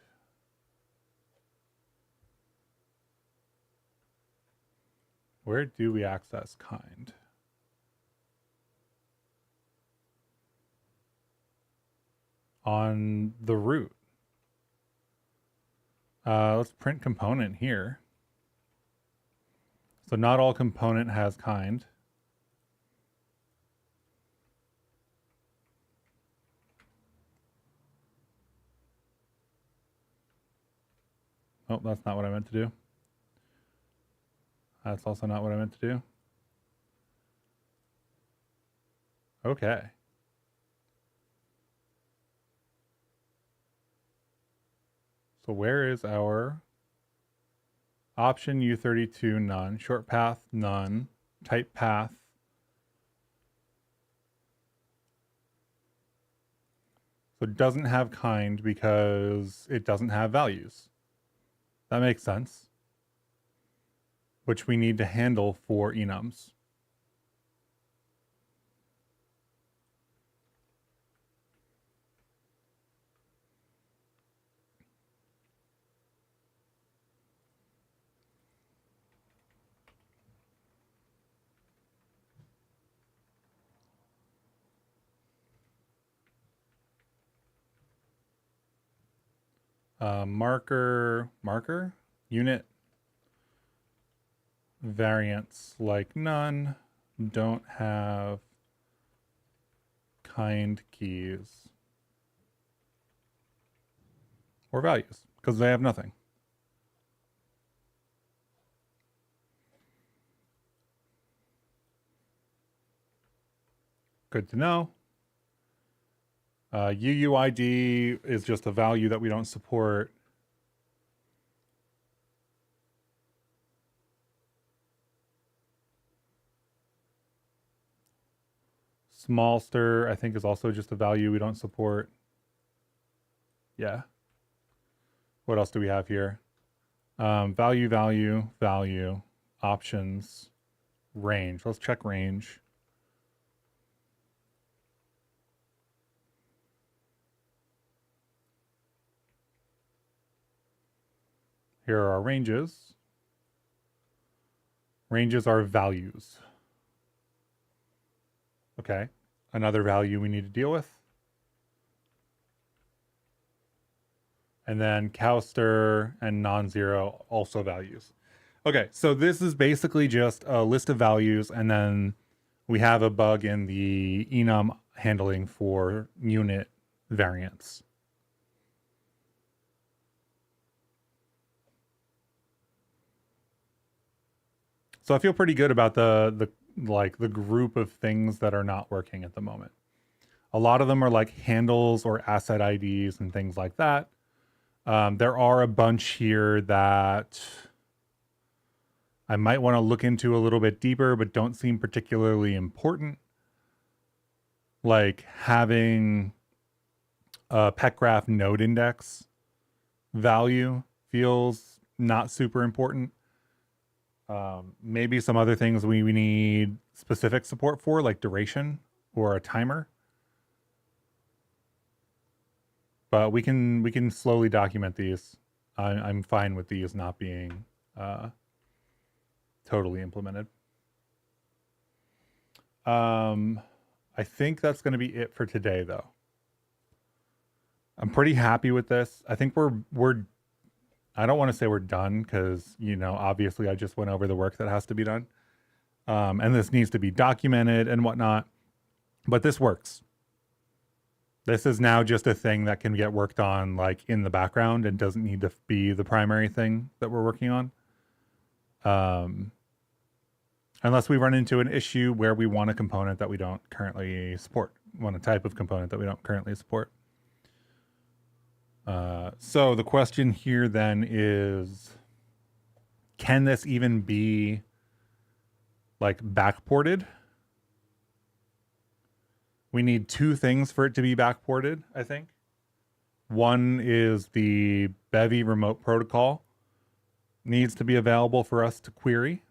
Where do we access kind? On the root. Let's print component here. So not all component has kind. Oh, that's not what I meant to do. That's also not what I meant to do. Okay. So where is our option U32 none, short path none, type path? So it doesn't have kind because it doesn't have values. That makes sense. Which we need to handle for enums. Marker, unit, variants like none, don't have kind keys or values because they have nothing. Good to know. UUID is just a value that we don't support. Smallster, I think, is also just a value we don't support. Yeah. What else do we have here? Value, options, range. Let's check range. Here are our ranges. Ranges are values. Okay, another value we need to deal with. And then cowster and non-zero also values. Okay, so this is basically just a list of values, and then we have a bug in the enum handling for unit variants. So I feel pretty good about the group of things that are not working at the moment. A lot of them are like handles or asset IDs and things like that. There are a bunch here that I might want to look into a little bit deeper, but don't seem particularly important. Like having a petgraph node index value feels not super important. Maybe some other things we need specific support for, like duration or a timer. But we can slowly document these. I'm fine with these not being totally implemented. I think that's going to be it for today, though. I'm pretty happy with this. I think we're I don't want to say we're done because, you know, obviously I just went over the work that has to be done. And this needs to be documented and whatnot, but this works. This is now just a thing that can get worked on like in the background and doesn't need to be the primary thing that we're working on. Unless we run into an issue where we want a component that we don't currently support, want a type of component that we don't currently support. So the question here then is, can this even be like backported? We need two things for it to be backported, I think. One is the Bevy remote protocol needs to be available for us to query.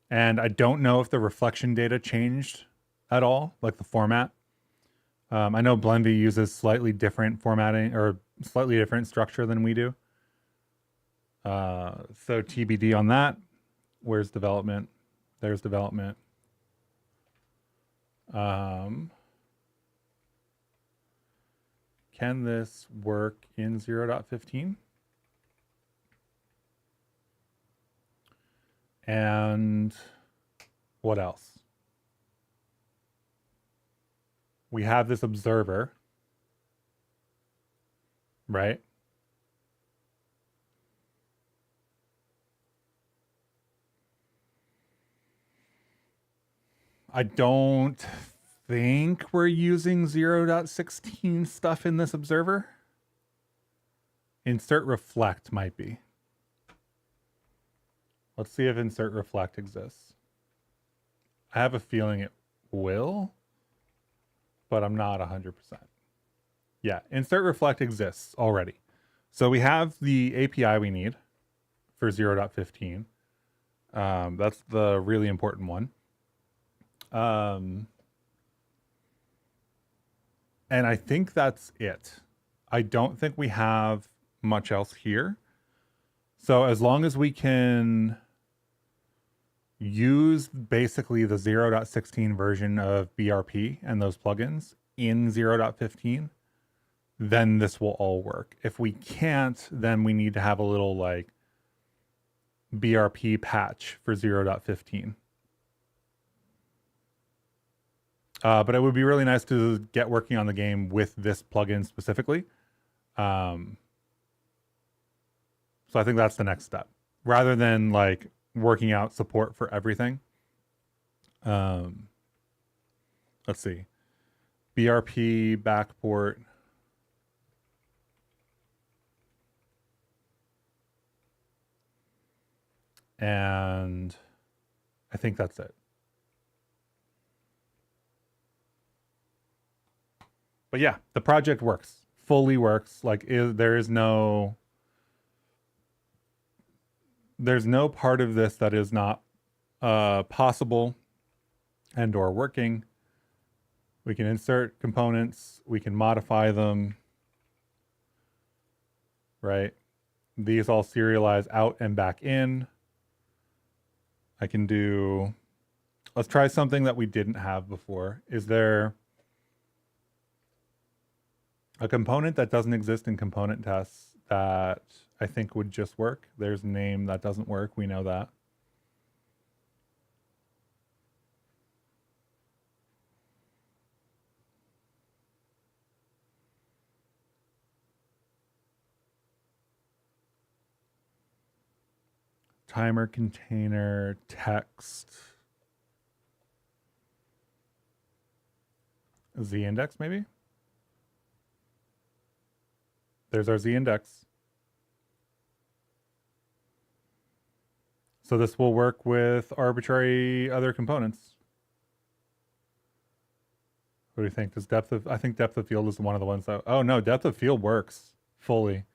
And I don't know if the reflection data changed at all, like the format. I know Bevy uses slightly different formatting or slightly different structure than we do. So TBD on that. Where's development? There's development. Can this work in 0.15? And what else? We have this observer, right? I don't think we're using 0.16 stuff in this observer. Insert reflect might be. Let's see if insert reflect exists. I have a feeling it will, but I'm not 100%. Yeah, insert reflect exists already. So we have the API we need for 0.15. That's the really important one. And I think that's it. I don't think we have much else here. So as long as we can use basically the 0.16 version of BRP and those plugins in 0.15, then this will all work. If we can't, then we need to have a little like BRP patch for 0.15. But it would be really nice to get working on the game with this plugin specifically. So I think that's the next step. Rather than like working out support for everything. Let's see. BRP backport. And I think that's it. But yeah, the project works, fully works. Like there's no part of this that is not possible and or working. We can insert components, we can modify them, right? These all serialize out and back in. I can do, let's try something that we didn't have before. Is there a component that doesn't exist in component tests that I think would just work? There's a name that doesn't work. We know that. Timer container text. Z index maybe? There's our Z index. So this will work with arbitrary other components. What do you think? Does I think depth of field is one of the ones that, oh no, depth of field works fully.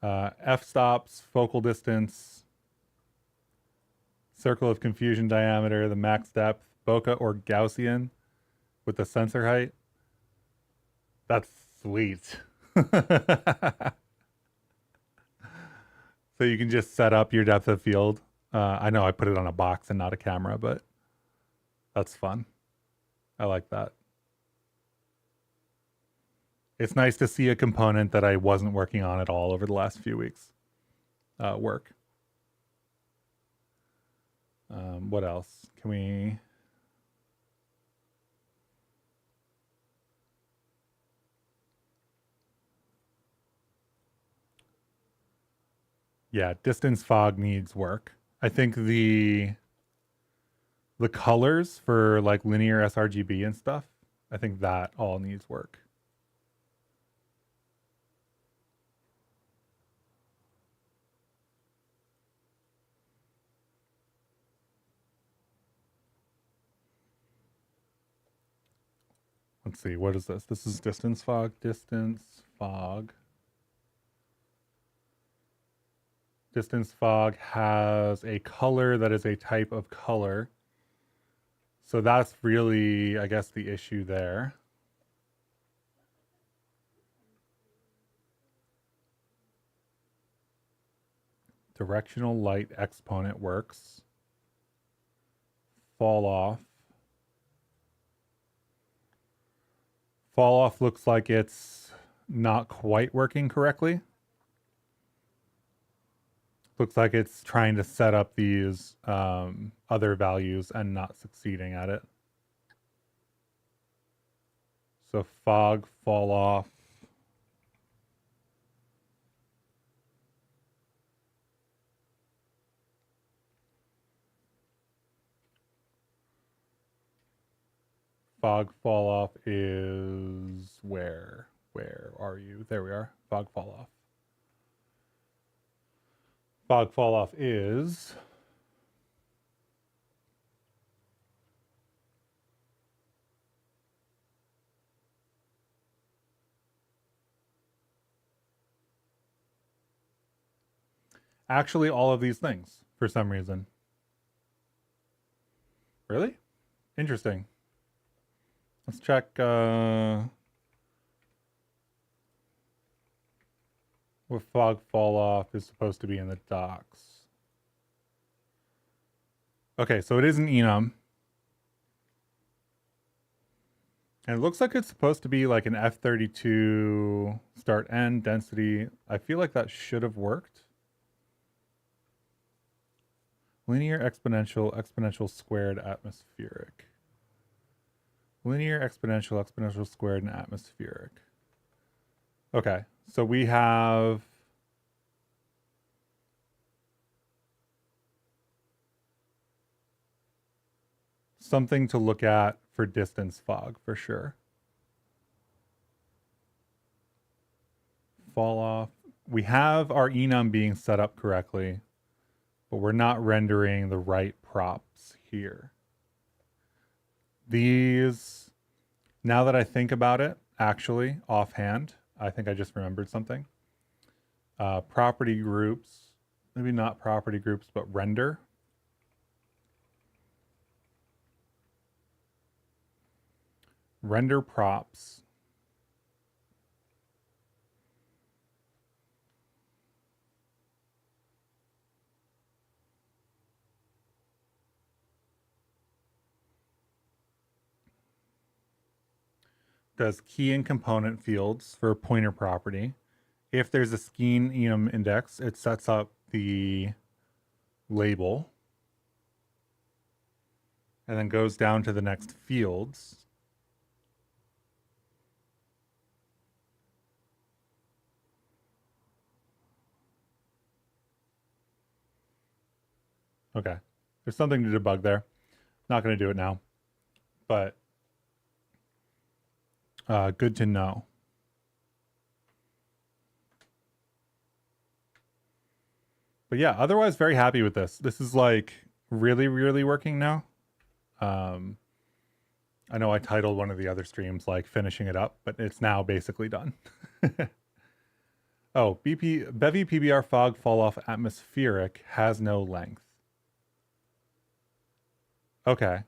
F-stops, focal distance, circle of confusion diameter, the max depth, bokeh or Gaussian with the sensor height. That's sweet. So you can just set up your depth of field. I know I put it on a box and not a camera, but that's fun. I like that. It's nice to see a component that I wasn't working on at all over the last few weeks work. What else? Can we... Yeah, distance fog needs work. I think the colors for like linear sRGB and stuff, I think that all needs work. Let's see, what is this? This is distance fog. Distance fog. Distance fog has a color that is a type of color. So that's really, I guess, the issue there. Directional light exponent works. Fall off. Fall off looks like it's not quite working correctly. Looks like it's trying to set up these other values and not succeeding at it. So fog, fall off. Fog fall off is where? Where are you? There we are. Fog fall off. Fog fall off is actually all of these things for some reason. Really? Interesting. Let's check what fog fall off is supposed to be in the docs. Okay, so it is an enum. And it looks like it's supposed to be like an F32 start end density. I feel like that should have worked. Linear exponential, exponential squared atmospheric. Linear exponential, exponential squared and atmospheric. Okay, so we have something to look at for distance fog for sure. Fall off. We have our enum being set up correctly, but we're not rendering the right props here. These, now that I think about it, actually, offhand, I think I just remembered something. Property groups, maybe not property groups, but render. Render props. Does key and component fields for a pointer property. If there's a scheme enum index, it sets up the label and then goes down to the next fields. Okay, there's something to debug there. Not going to do it now, but good to know. But yeah, otherwise very happy with this. This is like really, really working now. I know I titled one of the other streams like finishing it up, but it's now basically done. Oh, Bevy PBR fog fall off atmospheric has no length. Okay.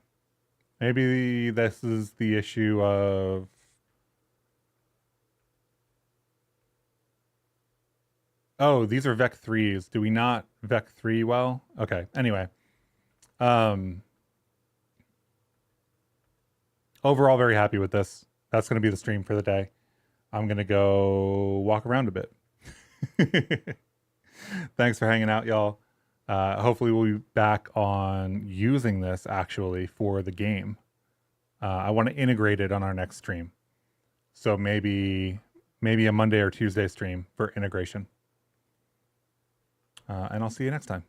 Maybe this is the issue of Oh, these are Vec 3s. Do we not Vec 3 well? Okay. Anyway. Overall, very happy with this. That's going to be the stream for the day. I'm going to go walk around a bit. Thanks for hanging out, y'all. Hopefully we'll be back on using this actually for the game. I want to integrate it on our next stream. So maybe a Monday or Tuesday stream for integration. And I'll see you next time.